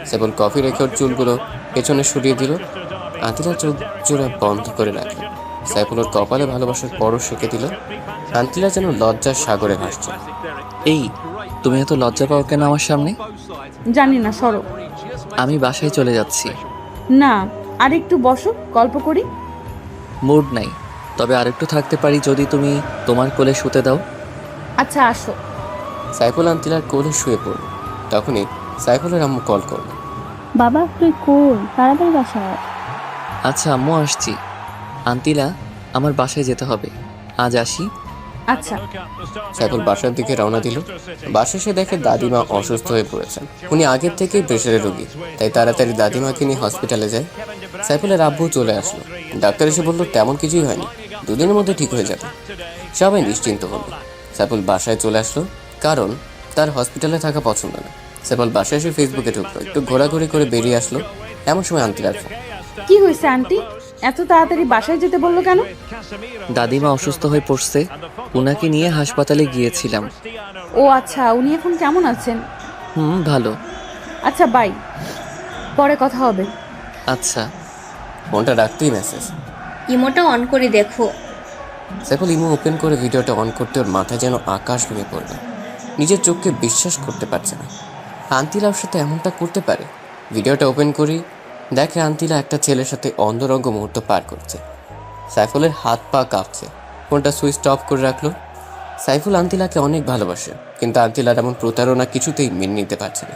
সাইফুল কফি রেখে ওর চুলগুলো পেছনে সরিয়ে দিল। আন্তিলা চোখ জোড়া বন্ধ করে রাখল। সাইফুল ওর কপালে ভালোবাসার পরশ শেখে দিল। আন্তিলা যেন লজ্জার সাগরে ভাসছে। এই, তুমি এত লজ্জা পাও কেন আমার সামনে? জানি না, সরো। আমি বাসায় চলে যাচ্ছি। না, আর একটু বসো, গল্প করি। মুড নাই, তবে আরেকটু থাকতে পারি যদি তুমি তোমার কোলে শুতে দাও। আচ্ছা, আসো। সাইফুল আন্তিলার কোলে শুয়ে পড়ল। তখনই সাইফুলের আম্মু কল করল। বাবা তুই কই, তাড়াতাড়ি বাসায় আয়। আচ্ছা আম্মু, আসছি। আন্তিলা, আমার বাসায় যেতে হবে, আজ আসি। আচ্ছা। সাইফুল বাসার দিকে রওনা দিল। বাসে এসে দেখে দাদিমা অসুস্থ হয়ে পড়েছেন। উনি আগের থেকেই প্রেশারের রোগী, তাই তাড়াতাড়ি দাদিমাকে নিয়ে হসপিটালে যায়। সাইফুলের আব্বু চলে আসলো। ডাক্তার এসে বলল তেমন কিছুই হয়নি, দুদিনের মধ্যে ঠিক হয়ে যাবে। সবাই নিশ্চিন্ত হলো। সাইফুল বাসায় চলে আসলো, কারণ তার হসপিটালে থাকা পছন্দ না। সাইফুল বাসায় এসে ফেসবুকে ঢুকলো, একটু ঘোরাঘুরি করে বেরিয়ে আসলো। এমন সময় আন্তিলার ফোন। কি হয়েছে আন্টি, এত তাড়াতাড়ি বাসায় যেতে বললো কেন? দাদিমা অসুস্থ হয়ে পড়ছে, ওনাকে নিয়ে হাসপাতালে গিয়েছিলাম। ও আচ্ছা, উনি এখন কেমন আছেন? ভালো। আচ্ছা বাই, পরে কথা হবে। আচ্ছা। ফোনটা রাখতেই মেসেজ। ইমোটা অন করে দেখো। সাইফুল ইমো ওপেন করে ভিডিওটা অন করতে ওর মাথায় যেন আকাশ ভেঙে পড়ল। নিজের চোখকে বিশ্বাস করতে পারছে না, আন্তিলা ওর সাথে এমনটা করতে পারে। ভিডিওটা ওপেন করি, দেখে আন্তিলা একটা ছেলের সাথে অন্ধরঙ্গ মুহূর্ত পার করছে। সাইফুলের হাত পা কাঁপছে। ফোনটা সুইচ অফ করে রাখলো। সাইফুল আন্তিলাকে অনেক ভালোবাসে, কিন্তু আন্তিলার এমন প্রতারণা কিছুতেই মেনে নিতে পারছে না।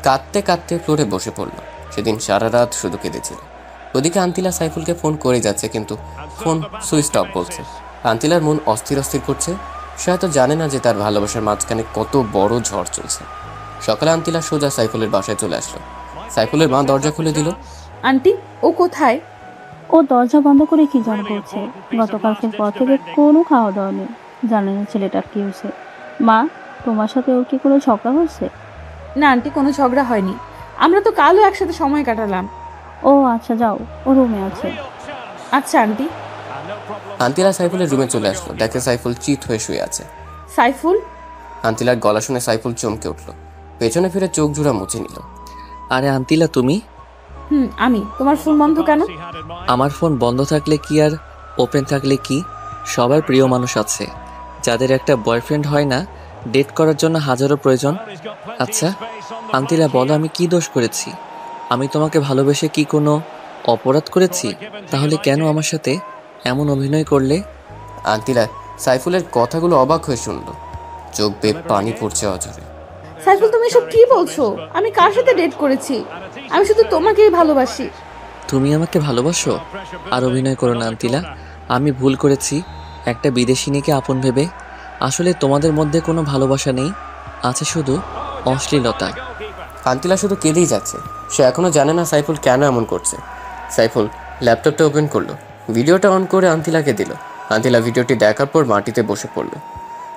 কাঁদতে কাঁদতে ফ্লোরে বসে পড়ল। সেদিন সারা রাত শুধু কেঁদেছিল। ওদিকে আন্তিলা সাইফুলকে ফোন করে যাচ্ছে, কিন্তু ফোন সুইচ অফ বলছে। আন্তিলার মন অস্থির অস্থির করছে। সে হয়তো জানে না যে তার ভালোবাসার মাঝখানে কত বড় ঝড় চলছে। সকালে আন্তিলা সোজা সাইফুলের বাসায় চলে আসলো। সাইফুলের মা দরজা খুলে দিল। আন্টি, ও কোথায়? ও দরজা বন্ধ করে কি জন করছে? গতকালকের পর থেকে কোনো খাওয়া দাওয়া নেই। জানে না ছেলেটার কি হয়েছে। মা, তোমার সাথে ওর কি কোনো ঝগড়া হচ্ছে? না আন্টি, কোনো ঝগড়া হয়নি, আমরা তো কালও একসাথে সময় কাটালাম। ও আচ্ছা, যাও, ও রুমে আছে। আচ্ছা আন্টি। আন্তিলা সাইফুলের রুমে চলে আসলো, দেখে সাইফুল চিত হয়ে শুয়ে আছে। সাইফুল? আন্তিলার গলা শুনে সাইফুল চমকে উঠল। পেছনে ফিরে চোখ জোড়া মুছে নিল। আরে আন্তিলা, তুমি? আমি। তোমার ফোন বন্ধ কেন? আমার ফোন বন্ধ থাকলে কি আর ওপেন থাকলে কি? সবার প্রিয় মানুষ আছে, যাদের একটা বয়ফ্রেন্ড হয় না, ডেট করার জন্য হাজারো প্রয়োজন। আচ্ছা আন্তিলা, বলো আমি কি দোষ করেছি? আমি তোমাকে ভালোবেসে কি কোনো অপরাধ করেছি? তাহলে কেন আমার সাথে এমন অভিনয় করলে? আন্তিলা সাইফুলের কথাগুলো অবাক হয়ে শুনল। চোখ বেয়ে পানি পড়ছে অঝরে। সাইফুল, তুমি এসব কি বলছো? আমি কার সাথে ডেট করেছি? আমি শুধু তোমাকেই ভালোবাসি। তুমি আমাকে ভালোবাসো? আর অভিনয় করো না আন্তিলা, আমি ভুল করেছি একটা বিদেশিনীকে আপন ভেবে। আসলে তোমাদের মধ্যে কোনো ভালোবাসা নেই, আছে শুধু অশ্লীলতা। আন্তিলা শুধু কেঁদেই যাচ্ছে। সে এখনো জানে না সাইফুল কেন এমন করছে। সাইফুল ল্যাপটপটা ওপেন করলো, ভিডিওটা অন করে আন্তিলাকে দিল। আন্তিলা ভিডিওটি দেখার পর মাটিতে বসে পড়ল।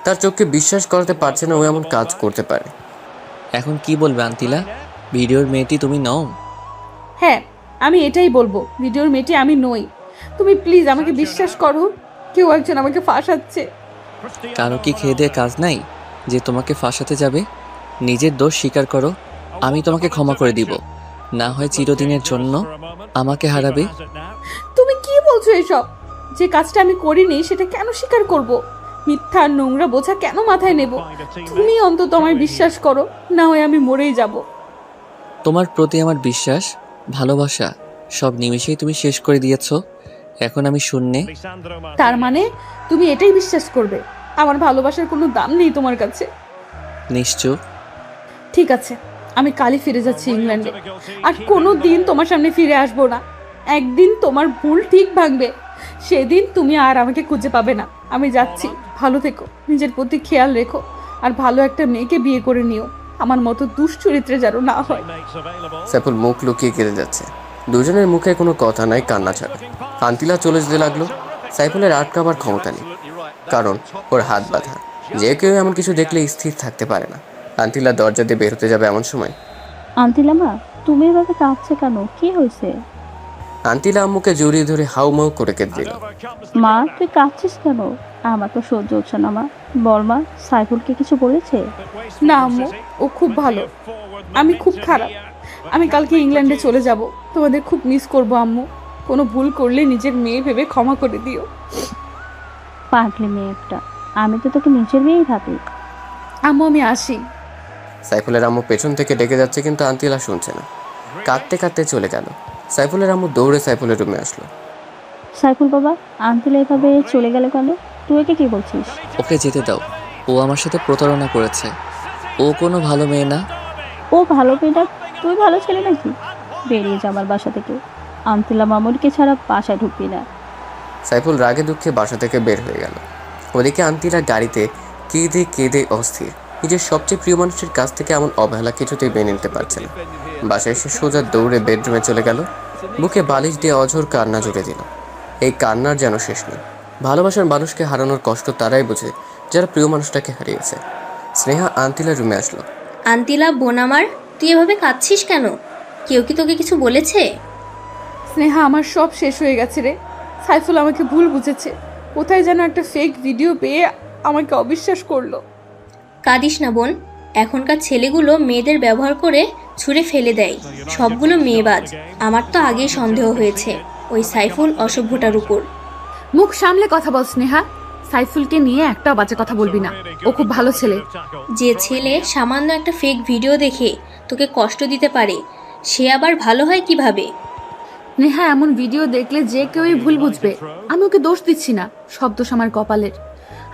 তার চোখকে বিশ্বাস করতে পারছে না ও এমন কাজ করতে পারে। এখন কি বলবে আন্তিলা? ভিডিওর মেয়েটি তুমি নও? হ্যাঁ, আমি এটাই বলবো, ভিডিওর মেয়েটি আমি নই। তুমি প্লিজ আমাকে বিশ্বাস করো, কেউ একজন আমাকে ফাঁসাচ্ছে। কারো কি খেয়ে দিয়ে কাজ নাই যে তোমাকে ফাঁসাতে যাবে? নিজের দোষ স্বীকার করো, আমি তোমাকে ক্ষমা করে দিব। না হয় চিরদিনের জন্য আমাকে হারাবে। তুমি কি বলছো এসব? যে কাজটা আমি করিনি সেটা কেন স্বীকার করব? মিথ্যা আর নোংরা বোঝা কেন মাথায় নেব? তুমি অন্তত আমায় বিশ্বাস করো, না হয় আমি মরেই যাব। তোমার প্রতি আমার বিশ্বাস, ভালোবাসা সব নিমেষেই তুমি শেষ করে দিয়েছো। এখন আমি শূন্যে। তার মানে তুমি এটাই বিশ্বাস করবে আমার ভালোবাসার কোনো দাম নেই তোমার কাছে? নিশ্চয়। ঠিক আছে, আমি কালই ফিরে যাচ্ছি ইংল্যান্ডে। আর কোনো দিন তোমার সামনে ফিরে আসবো না। একদিন তোমার ভুল ঠিক ভাঙবে, সেদিন তুমি আর আমাকে খুঁজে পাবে না। আমি যাচ্ছি, ভালো থেকো, নিজের প্রতি খেয়াল রেখো, আর ভালো একটা মেয়েকে বিয়ে করে নিও, আমার মতো দুশ্চরিত্রে যেন না হয়। সাইফুল মুখ লুকিয়ে কেঁদে যাচ্ছে। দুজনের মুখে কোনো কথা নাই, কান্না ছাড়া। আন্তিলা চলে যেতে লাগলো। সাইফুলের আটকাবার ক্ষমতা নেই, কারণ ওর হাত বাঁধা। যে কেউ এমন কিছু দেখলে স্থির থাকতে পারে না। আন্তিলা দরজা দিয়ে বের হতে যাবে এমন সময় আন্তিলামা, তুমি এভাবে কাঁদছে কেন? কি হয়েছে? আন্তিলা আম্মুকে জড়িয়ে ধরে হাউমাউ করে কেঁদে দিল। মা, তুই কাঁদছিস কেন? আমার তো সহ্য হচ্ছে না মা। বল মা, সাইফুলকে কিছু বলেছে? না আম্মু, ও খুব ভালো, আমি খুব খারাপ। আমি কালকে ইংল্যান্ডে চলে যাব, তোমাদের খুব মিস করবো আম্মু। কোনো ভুল করলে নিজের মেয়ে ভেবে ক্ষমা করে দিও। পাগলি মেয়ে একটা, আমি তো তোকে নিজের মেয়েই ভাবি। আম্মু আমি আসি। সাইফুলের আম্মু পেছন থেকে ডেকে যাচ্ছে, কিন্তু আন্তিলা শুনছে না। কাঁদতে কাঁদতে চলে গেল। সাইফুলের আম্মু দৌড়ে সাইফুলের রুমে আসলো। সাইফুল বাবা, আন্তিলা এভাবে চলে গেল কেন? তুই একে কি বলছিস? ওকে যেতে দাও, ও আমার সাথে প্রতারণা করেছে। ও কোনো ভালো মেয়ে না। ও ভালো মেয়েটা, তুই ভালো ছেলে নাকি? বেরিয়ে যা আমার বাসা থেকে। আন্তিলা মামুনিকে ছাড়া বাসায় ঢুকবি না। সাইফুল রাগে দুঃখে বাসা থেকে বের হয়ে গেল। ওদিকে আন্তিলা গাড়িতে কেঁদে কেঁদে অস্থির। নিজের সবচেয়ে প্রিয় মানুষের কাছ থেকে এমন অবহেলা কিছুতেই মেনে নিতে পারছে না। বাসায় এসে সোজা দৌড়ে বেডরুমে চলে গেল। বুকে বালিশ দিয়ে অঝোর কান্না জুড়ে দিল। এই কান্নার যেন শেষ নেই। ভালোবাসার মানুষকে হারানোর কষ্ট তারাই বোঝে যারা প্রিয় মানুষটাকে হারিয়েছে। স্নেহা আন্তিলার রুমে আসলো। আন্তিলা বোন আমার, তুই এভাবে কাঁদছিস কেন? কেউ কি তোকে কিছু বলেছে? স্নেহা, আমার সব শেষ হয়ে গেছে রে। সাইফুল আমাকে ভুল বুঝেছে। কোথায় যেন একটা ফেক ভিডিও পেয়ে আমাকে অবিশ্বাস করলো। কাঁদিস না বোন, এখনকার ছেলেগুলো মেয়েদের ব্যবহার করে ছুঁড়ে ফেলে দেয়। সবগুলো মেয়েবাজ। আমার তো আগেই সন্দেহ হয়েছে ওই সাইফুল অসভ্যটার উপর। মুখ সামলে কথা বল স্নেহা। সাইফুলকে নিয়ে একটা বাজে কথা বলবি না, ও খুব ভালো ছেলে। যে ছেলে সামান্য একটা ফেক ভিডিও দেখে তোকে কষ্ট দিতে পারে, সে আবার ভালো হয় কিভাবে? স্নেহা, এমন ভিডিও দেখলে যে কেউই ভুল বুঝবে। আমি ওকে দোষ দিচ্ছি না, সব দোষ আমার কপালের।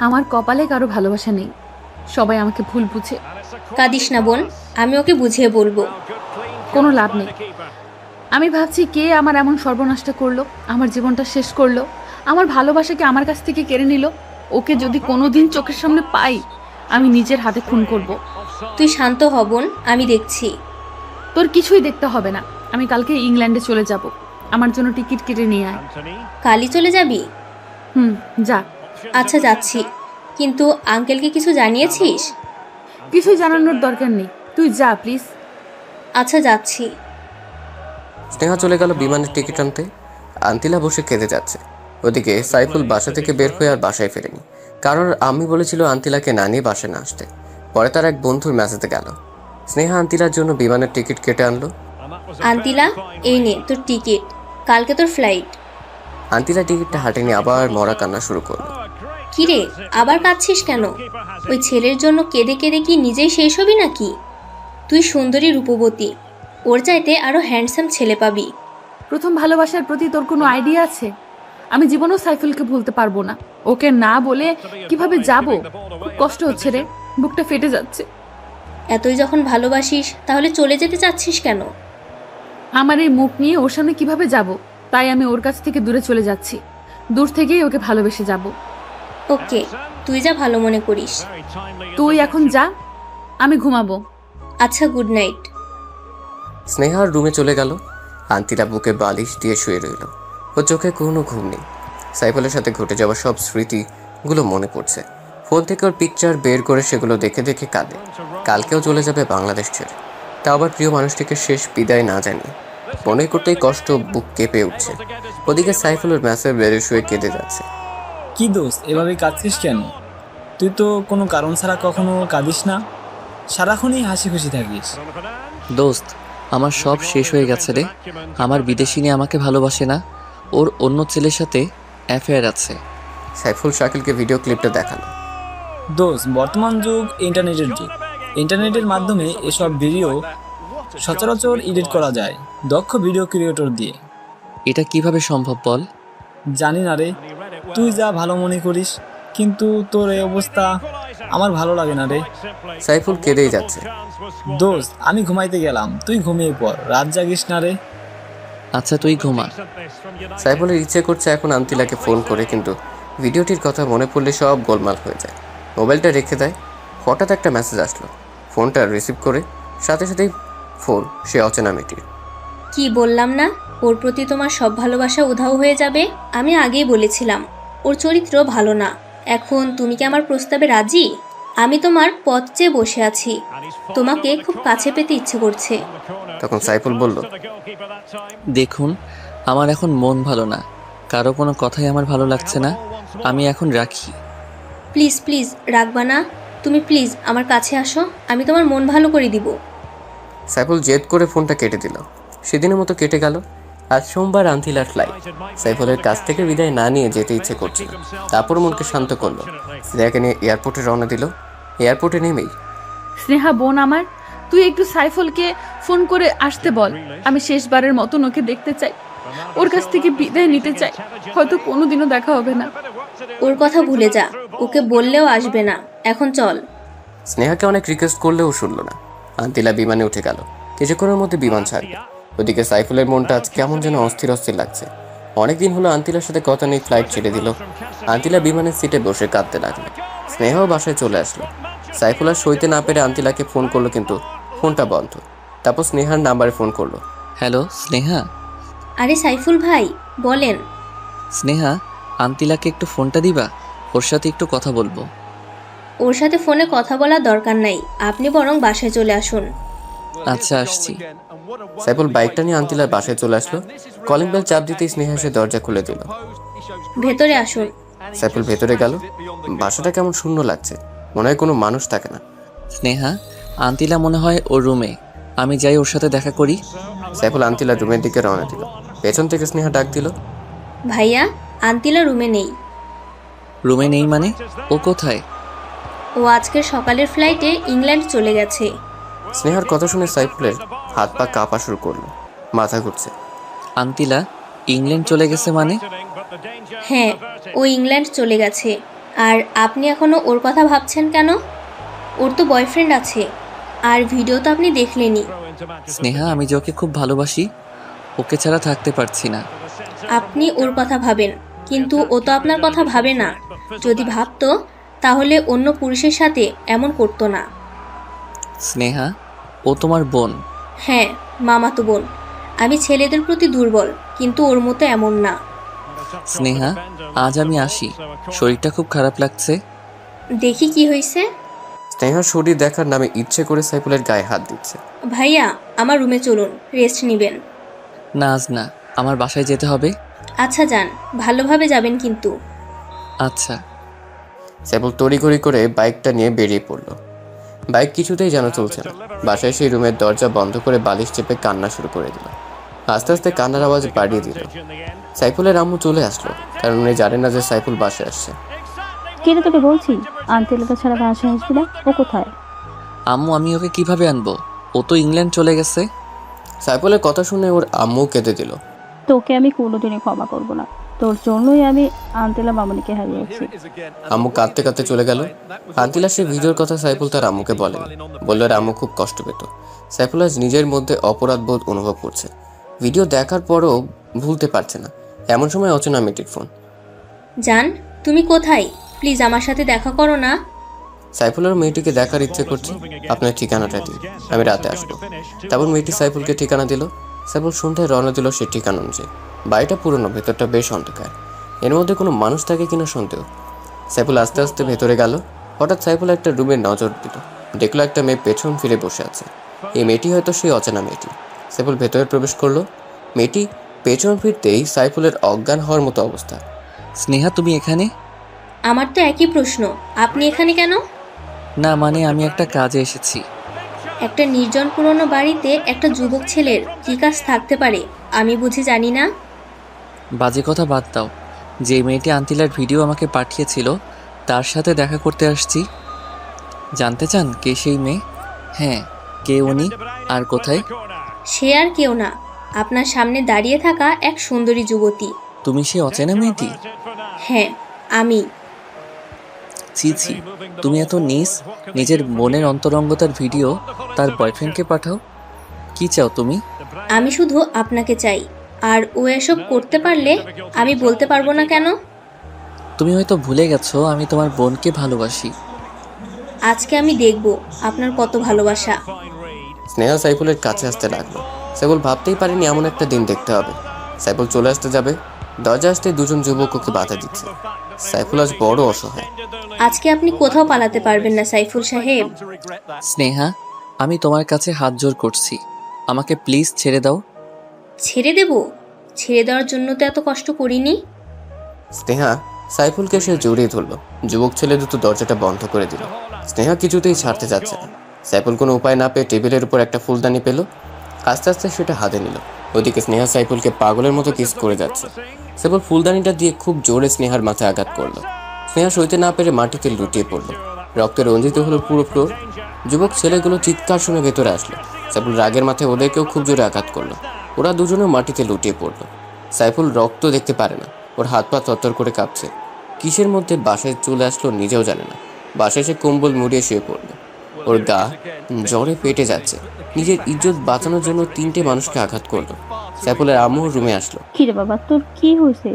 আমার কপালে কারো ভালোবাসা নেই, সবাই আমাকে ভুল বুঝে। কাঁদিস না বোন, আমি ওকে বুঝিয়ে বলবো। কোনো লাভ নেই। আমি ভাবছি কে আমার এমন সর্বনাশটা করলো, আমার জীবনটা শেষ করলো, আমার ভালোবাসাকে আমার কাছ থেকে কেড়ে নিল। ওকে যদি কোনোদিন চোখের সামনে পাই, আমি নিজের হাতে খুন করব। তুই শান্ত হ বোন, আমি দেখছি। তোর কিছুই দেখতে হবে না। আমি কালকে ইংল্যান্ডে চলে যাব, আমার জন্য টিকিট কেটে নিয়ে আয়। কালই চলে যাবি? যা। আচ্ছা যাচ্ছি, কিন্তু আঙ্কেলকে কিছু জানিয়েছিস? কিছুই জানানোর দরকার নেই, তুই যা প্লিজ। আচ্ছা যাচ্ছি। স্নেহা চলে গেল বিমানের টিকিট আনতে। আন্তিলা বসে কেঁদে যাচ্ছে। ওদিকে সাইফুল বাসা থেকে বের হয়ে আর বাসায় ফেরেনি, কারণ আমি বলেছিল আন্তিলাকে না নিয়ে বাসায় না আসতে। পরে তার এক বন্ধুর মেসেজে গেল। স্নেহা আন্তিলার জন্য বিমানের টিকিট কেটে আনলো। আন্তিলা, এই নে তোর টিকিট, কালকে তোর ফ্লাইট। আন্তিলা টিকিটটা হাতে নিয়ে আবার মরা কান্না শুরু করলো। কিরে, আবার কাঁদছিস কেন? ওই ছেলের জন্য কেঁদে কেঁদে কি নিজেই শেষ হবি নাকি? তুই সুন্দরী রূপবতী, ওর চাইতে আরো হ্যান্ডসাম ছেলে পাবি। প্রথম ভালোবাসার প্রতি তোর কোনো আইডিয়া আছে? আমি জীবনেও সাইফুলকে ভুলতে পারবো না। ওকে না বলে কিভাবে যাব? খুব কষ্ট হচ্ছে রে, বুকটা ফেটে যাচ্ছে। এতই যখন ভালোবাসিস তাহলে চলে যেতে চাচ্ছিস কেন? আমার এই মুখ নিয়ে ওর সামনে কিভাবে যাব? তাই আমি ওর কাছ থেকে দূরে চলে যাচ্ছি। দূর থেকেই ওকে ভালোবেসে যাব। ওকে, তুই যা ভালো মনে করিস। তুই এখন যা, আমি ঘুমাবো। আচ্ছা, গুড নাইট। স্নেহার রুমে চলে গেল। আন্তিলা বুকে বালিশ দিয়ে শুয়ে রইল। ওর চোখে কোনো ঘুম নেই। সাইফুলের সাথে ঘটে যাওয়া সব স্মৃতিগুলো মনে পড়ছে। ফোন থেকে ওর পিকচার বের করে সেগুলো দেখে দেখে কাঁদে। কালকেও চলে যাবে বাংলাদেশ ছেড়ে, তা আবার প্রিয় মানুষটিকে শেষ বিদায় না জানিয়ে। মনে করতেই কষ্ট, বুক কেঁপে উঠছে। ওদিকে সাইফুলের মেসেজ বেড়ে শুয়ে কেঁদে যাচ্ছে। কি দোস্ত, এভাবে কাঁদছিস কেন? তুই তো কোনো কারণ ছাড়া কখনো কাঁদিস না, সারাক্ষণই হাসি খুশি থাকিস। দোস্ত, আমার সব শেষ হয়ে গেছে রে। আমার বিদেশিনী আমাকে ভালোবাসে না, ওর অন্য ছেলের সাথে অ্যাফেয়ার আছে। সাইফুল শাকিলকে ভিডিও ক্লিপটা দেখালো। দোস্ত, বর্তমান যুগ ইন্টারনেটের যুগ। ইন্টারনেটের মাধ্যমে এসব ভিডিও সচরাচর এডিট করা যায় দক্ষ ভিডিও ক্রিয়েটর দিয়ে। এটা কিভাবে সম্ভব বল? জানি না রে, তুই যা ভালো মনে করিস, কিন্তু তোর এই অবস্থা আমার ভালো লাগে না রে। সাইফুল কেঁদেই যাচ্ছে। দোস্ত, আমি ঘুমাইতে গেলাম, তুই ঘুমিয়ে পড়, রাত জাগিস না রে। আচ্ছা তুই ঘুমা। সাইফুলের ইচ্ছে করছে এখন আন্তিলাকে ফোন করে, কিন্তু ভিডিওটির কথা মনে পড়লে সব গোলমাল হয়ে যায়। মোবাইলটা রেখে দেয়। হঠাৎ একটা মেসেজ আসলো। ফোনটা রিসিভ করে সাথে সাথেই ফোন সে অচেনা মেয়েটির। কি বললাম না, ওর প্রতি তোমার সব ভালোবাসা উধাও হয়ে যাবে। আমি আগেই বলেছিলাম ওর চরিত্র ভালো না। এখন তুমি কি আমার প্রস্তাবে রাজি? আমি তোমার পথ চেয়ে বসে আছি, তোমাকে খুব কাছে পেতে ইচ্ছে করছে। তখন সাইফুল বলল, দেখুন, আমার এখন মন ভালো না, কারো কোনো কথাই আমার ভালো লাগছে না, আমি এখন রাখি। প্লিজ প্লিজ রাখবা না, তুমি প্লিজ আমার কাছে আসো, আমি তোমার মন ভালো করে দিব। সাইফুল জেদ করে ফোনটা কেটে দিল। সেদিনের মতো কেটে গেল। আজ সোমবার আন্তিলার ফ্লাইট। সাইফুলের কাছ থেকে বিদায় না নিয়ে যেতে ইচ্ছে করছে না। তারপর মনকে শান্ত করলো। স্নেহাকে নিয়ে এয়ারপোর্টে রওনা দিল। এয়ারপোর্টে নেমেই, স্নেহা বোন আমার, তুই একটু সাইফুলকে ফোন করে আসতে বল। আমি শেষবারের মতন ওকে দেখতে চাই, ওর কাছ থেকে বিদায় নিতে চাই। হয়তো কোনোদিনও দেখা হবে না। ওর কথা ভুলে যা, ওকে বললেও আসবে না। এখন চল। স্নেহাকে অনেক রিকোয়েস্ট করলেও শুনল না। আন্তিলা বিমানে উঠে গেল। কিছুক্ষণের মধ্যে বিমান ছাড়বে। ওদিকে সাইফুলের মনটা আজ কেমন যেন অস্থির অস্থির লাগছে। অনেকদিন হলো আন্তিলার সাথে কথা নেই, ফ্লাইট ছেড়ে দিল। আন্তিলা বিমানের সিটে বসে কাঁদতে লাগলো। স্নেহাও বাসায় চলে আসলো। সাইফুল আর সইতে না পেরে আন্তিলাকে ফোন করলো, কিন্তু ফোনটা বন্ধ। তারপর স্নেহার নাম্বারে ফোন করলো। হ্যালো স্নেহা। আরে সাইফুল ভাই, বলেন। স্নেহা, আন্তিলাকে একটু ফোনটা দিবা, ওর সাথে একটু কথা বলবো। ওর সাথে ফোনে কথা বলার দরকার নাই, আপনি বরং বাসায় চলে আসুন। আচ্ছা আসছি। সাইফুল বাইকটা নিয়ে আন্তিলার বাসায় চলে আসলো। কলিং বেল চাপ দিতেই স্নেহা এসে দরজা খুলে দিল। ভেতরে আসুন। সাইফুল ভেতরে গেল। বাসাটা কেমন শূন্য লাগছে, মনে হয় কোনো মানুষ থাকে না। স্নেহা, আন্তিলা মনে হয় ওর রুমে, আমি যাই ওর সাথে দেখা করি। সাইফুল আন্তিলার রুমের দিকে রওনা দিল। পেছন থেকে স্নেহা ডাক দিল, ভাইয়া, আন্তিলা রুমে নেই। রুমে নেই মানে? ও কোথায়? ও আজকের সকালের ফ্লাইটে ইংল্যান্ড চলে গেছে। স্নেহার কথা শুনে সাইফুলের হাত পা কাঁপা শুরু করলো, মাথা ঘুরছে। আন্তিলা ইংল্যান্ড চলে গেছে মানে? হ্যাঁ, ও ইংল্যান্ড চলে গেছে। আর আপনি এখনো ওর কথা ভাবছেন কেন? ওর তো বয়ফ্রেন্ড আছে, আর ভিডিও তো আপনি দেখলেনই। স্নেহা, আমি যে ওকে খুব ভালোবাসি, ওকে ছাড়া থাকতে পারছি না। আপনি ওর কথা ভাবেন, কিন্তু ও তো আপনার কথা ভাবে না। যদি ভাবতো তাহলে অন্য পুরুষের সাথে এমন করতো না। স্নেহা, ও তোমার বোন। হ্যাঁ, মামাতো বোন। আমি ছেলেদের প্রতি দুর্বল, কিন্তু ওর মতো এমন না। স্নেহা, আজ আমি আসি, শরীরটা খুব খারাপ লাগছে। দেখি কি হয়েছে। স্নেহার শরীর দেখার নামে ইচ্ছে করে সাইফুলের গায়ে হাত দিচ্ছে। ভাইয়া, আমার রুমে চলুন, রেস্ট নেবেন। না আজ না, আমার বাসায় যেতে হবে। আচ্ছা যান, ভালোভাবে যাবেন কিন্তু। আচ্ছা। সাইফুল তড়িঘড়ি করে বাইকটা নিয়ে বেরিয়ে পড়লো। বাইক কিছুতেই যেন চলছে না। বাসায় সেই রুমের দরজা বন্ধ করে বালিশ চেপে কান্না শুরু করে দিল। আস্তে আস্তে কান্নার আওয়াজ বাড়িয়ে দিল। সাইফুলের আম্মু চলে আসলো, কারণ উনি জানেন না যে সাইফুল বাসায় আসছে। কেন তোকে বলছি আন্তিলা তো ছাড়া বাসায় আসবি না? ও কোথায়? আম্মু, আমি ওকে কিভাবে আনবো? ও তো ইংল্যান্ড চলে গেছে। সাইফুলের কথা শুনে ওর আম্মু কেঁদে দিল। তোকে আমি কোনোদিনই ক্ষমা করবো না, তোর জন্যই আমি আন্তিলা মামনিকে হারিয়েছি। আম্মু কাঁদতে কাঁদতে চলে গেল। আন্তিলা সেই ভিডিওর কথা সাইফুল তার আম্মুকে বলেন। বলল আম্মু খুব কষ্ট পেত। সাইফুল আজ নিজের মধ্যে অপরাধ বোধ অনুভব করছে। ভিডিও দেখার পরও ভুলতে পারছে না। এমন সময় অচেনা মেয়েটির ফোন। জান, তুমি কোথায়? প্লিজ আমার সাথে দেখা করো না। সাইফুলের মেয়েটিকে দেখার ইচ্ছে করছে, আপনার ঠিকানাটা দিন, আমি রাতে আসবো। তারপর মেয়েটি সাইফুলকে ঠিকানা দিল। সাইফুল সন্ধ্যায় রওনা দিল সে ঠিকানা অনুযায়ী। বাড়িটা পুরনো, ভেতরটা বেশ অন্ধকার। এর মধ্যে কোনো মানুষ থাকে কিনা সন্দেহ। সাইফুল আস্তে আস্তে ভেতরে গেল। হঠাৎ সাইফুল একটা রুমে নজর দিল। দেখলো একটা মেয়ে পেছন ফিরে বসে আছে। এই মেয়েটি হয়তো সেই অচেনা মেয়েটি। সাইফুল ভেতরে প্রবেশ করলো। মেয়েটি পেছন ফিরতেই সাইফুলের অজ্ঞান হওয়ার মতো অবস্থা। স্নেহা, তুমি এখানে? আমার তো একই প্রশ্ন, আপনি এখানে কেন? না মানে আমি একটা কাজে এসেছি। একটা নির্জন পুরনো বাড়িতে একটা যুবক ছেলের কী কাজ থাকতে পারে আমি বুঝি জানি না। বাজে কথা বাদ দাও। যে মেয়েটি আন্তিলার ভিডিও আমাকে পাঠিয়েছিল তার সাথে দেখা করতে আসছি। জানতে চান কে সেই মেয়ে? হ্যাঁ, কে উনি আর কোথায়? সে আর কেউ না, আপনার সামনে দাঁড়িয়ে থাকা এক সুন্দরী যুবতী। তুমি সেই অচেনা মেয়েটি? হ্যাঁ, আমি। ছি ছি, তুমি এত নিজের বোনের অন্তরঙ্গতার ভিডিও তার বয়ফ্রেন্ডকে পাঠাও? কি চাও তুমি? আমি শুধু আপনাকে চাই, আর ও এসব করতে পারলে আমি বলতে পারবো না কেন? তুমি হয়তো ভুলে গেছো আমি তোমার বোনকে ভালোবাসি। আজকে আমি দেখব আপনার কত ভালোবাসা। স্নেহা সাইফুলের কাছে আসতে লাগলো। সাইফুল ভাবতেই পারেনি এমন একটা দিন দেখতে হবে। সাইফুল চলে আসতে যাবে, দরজা আসতে দুজন যুবক ওকে বাধা দিচ্ছে। সাইফুল আজ বড় অসহায়। আজকে আপনি কোথাও পালাতে পারবেন না সাইফুল সাহেব। স্নেহা, আমি তোমার কাছে হাত জোর করছি, আমাকে প্লিজ ছেড়ে দাও। ছেড়ে দেব? ছেড়ে দেওয়ার জন্য তো এত কষ্ট করিনি। স্নেহা সাইফুলকে সে জড়িয়ে ধরলো। যুবক ছেলে দুটো দরজাটা বন্ধ করে দিল। স্নেহা কিছুতেই ছাড়তে যাচ্ছে না। সাইফুল কোনো উপায় না পেয়ে টেবিলের উপর একটা ফুলদানি পেল, আস্তে আস্তে সেটা হাতে নিল। ওদিকে স্নেহা সাইফুলকে পাগলের মতো কিস করে যাচ্ছে। সাইফুল ফুলদানিটা দিয়ে খুব জোরে স্নেহার মাথায় আঘাত করলো। স্নেহা সইতে না পেরে মাটিতে লুটিয়ে পড়লো। রক্তে রঞ্জিত হলো পুরো ফ্লোর। যুবক ছেলেগুলো চিৎকার শুনে ভেতরে আসলো। সাইফুল রাগের মাথায় ওদেরকেও খুব জোরে আঘাত করলো। ওরা দুজনেও মাটিতে লুটিয়ে পড়লো। সাইফুল রক্ত দেখতে পারে না, ওর হাত পা তত্তর করে কাঁপছে। কিসের মধ্যে বাসায় চলে আসলো নিজেও জানে না। বাসায় সে কম্বল মুড়িয়ে শুয়ে পড়লো। ওর গা জ্বরে পেটে যাচ্ছে। নিজের ইজ্জত বাঁচানোর জন্য 3টে মানুষকে আঘাত করলো। সাইফুলের আম্মু রুমে আসলো। কিরে বাবা, তোর কি হয়েছে?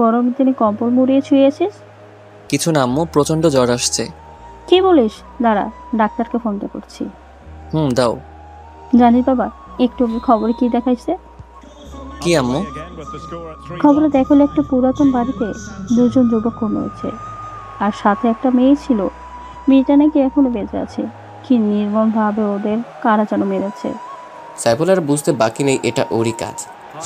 গরম দিনে কম্বল মুড়িয়ে শুয়েছিস? কিছু না আম্মু, প্রচণ্ড জ্বর আসছে। কি বলিস? দাঁড়া, ডাক্তারকে ফোন করছি। দাও। জানিস বাবা, একটু আগে খবরে কি দেখাইছে? কি আম্মু? খবরে দেখালো একটা পুরাতন বাড়িতে 2জন যুবক খুন হয়েছে, আর সাথে একটা মেয়ে ছিল। মেয়েটা নাকি এখনো বেঁচে আছে। কি নির্মম ভাবে ওদের কারা যেন মেরেছে। সাইফুল আর বুঝতে বাকি নেই এটা ওরই কাজ।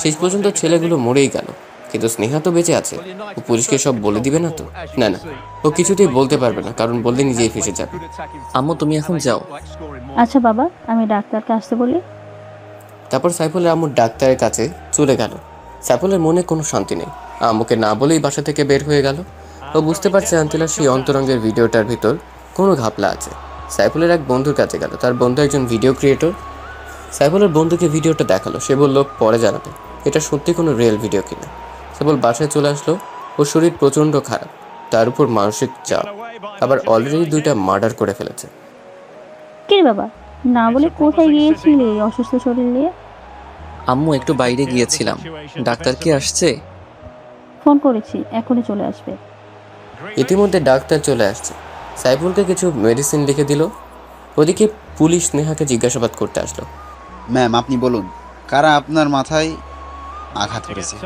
শেষ পর্যন্ত ছেলেগুলো মরেই গেল, কিন্তু স্নেহা তো বেঁচে আছে। ও পুলিশকে সব বলে দিবে না তো? না না, ও কিছুতেই বলতে পারবে না, কারণ বললে নিজেই ফেসে যাবে। আম্মু তুমি এখন যাও। আচ্ছা বাবা, আমি ডাক্তারকে আসতে বলি। তারপর সাইফুলের আম্মু ডাক্তারের কাছে চলে গেল। সাইফুলের মনে কোনো শান্তি নেই। আম্মুকে না বলেই বাসা থেকে বের হয়ে গেল। ও বুঝতে পারছে আন্তিলার সেই অন্তরঙ্গের ভিডিওটার ভিতর কোনো ঘাপলা আছে। সাইফুলের এক বন্ধুর কাছে গেল। তার বন্ধু একজন ভিডিও ক্রিয়েটর। সাইফুলের বন্ধুকে ভিডিওটা দেখালো। সে বলল পরে জানাবে এটা সত্যি কোনো রিয়েল ভিডিও কিনা। সাইফুল বাসায় চলে আসলো। ওর শরীর প্রচণ্ড খারাপ, তার উপর মানসিক চাপ, আবার অলরেডি 2টা মার্ডার করে ফেলেছে। কিরে বাবা, না বলে কোথায় গিয়েছিলি এই অসুস্থ শরীর নিয়ে? আম্মু একটু বাইরে গিয়েছিলাম। ডাক্তার কি আসছে? ফোন করেছি, এখনই চলে আসবে। ইতিমধ্যে ডাক্তার চলে আসছে। সাইফুলকে কিছু মেডিসিন লিখে দিল। ওদিকে পুলিশ স্নেহাকে জিজ্ঞাসাবাদ করতে আসলো। ম্যাম, আপনি বলুন কারা আপনার মাথায় আঘাত করেছে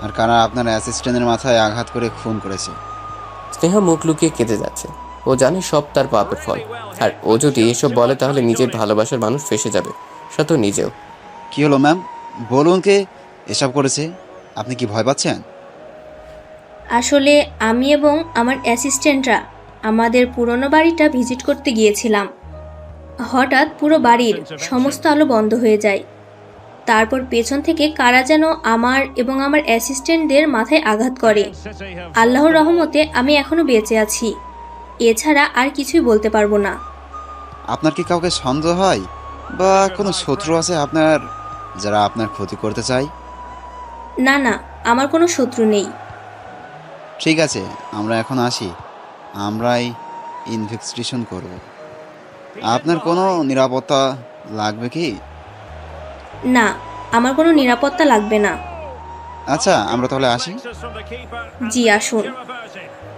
আর কারা আপনার অ্যাসিস্ট্যান্টের মাথায় আঘাত করে খুন করেছে? স্নেহা মুখ লুকিয়ে কেঁদে যাচ্ছে। ও জানে সব তার পাপের ফল, আর ও যদি এসব বলে তাহলে নিজের ভালোবাসার মানুষ ফেসে যাবে, সাথে নিজেও। কি হলো ম্যাম, বলুন কে এসব করেছে? আপনি কি ভয় পাচ্ছেন? আসলে আমি এবং আমার অ্যাসিস্ট্যান্টরা আমাদের পুরনো বাড়িটা ভিজিট করতে গিয়েছিলাম। হঠাৎ পুরো বাড়ির সমস্ত আলো বন্ধ হয়ে যায়। তারপর পেছন থেকে কারা যেন আমার এবং আমার অ্যাসিস্ট্যান্টদের মাথায় আঘাত করে। আল্লাহর রহমতে আমি এখনো বেঁচে আছি। এছাড়া আর কিছুই বলতে পারবো না। আপনার কি কাউকে সন্দেহ হয় বা কোনো শত্রু আছে আপনার, যারা আপনার ক্ষতি করতে চায়? না না, আমার কোনো শত্রু নেই। ঠিক আছে, আমরা এখন আসি। আমরাই ইনভেস্টিগেশন করব। আপনার কোনো নিরাপত্তা লাগবে কি? না, আমার কোনো নিরাপত্তা লাগবে না। আচ্ছা, আমরা তাহলে আসি। জি আসুন।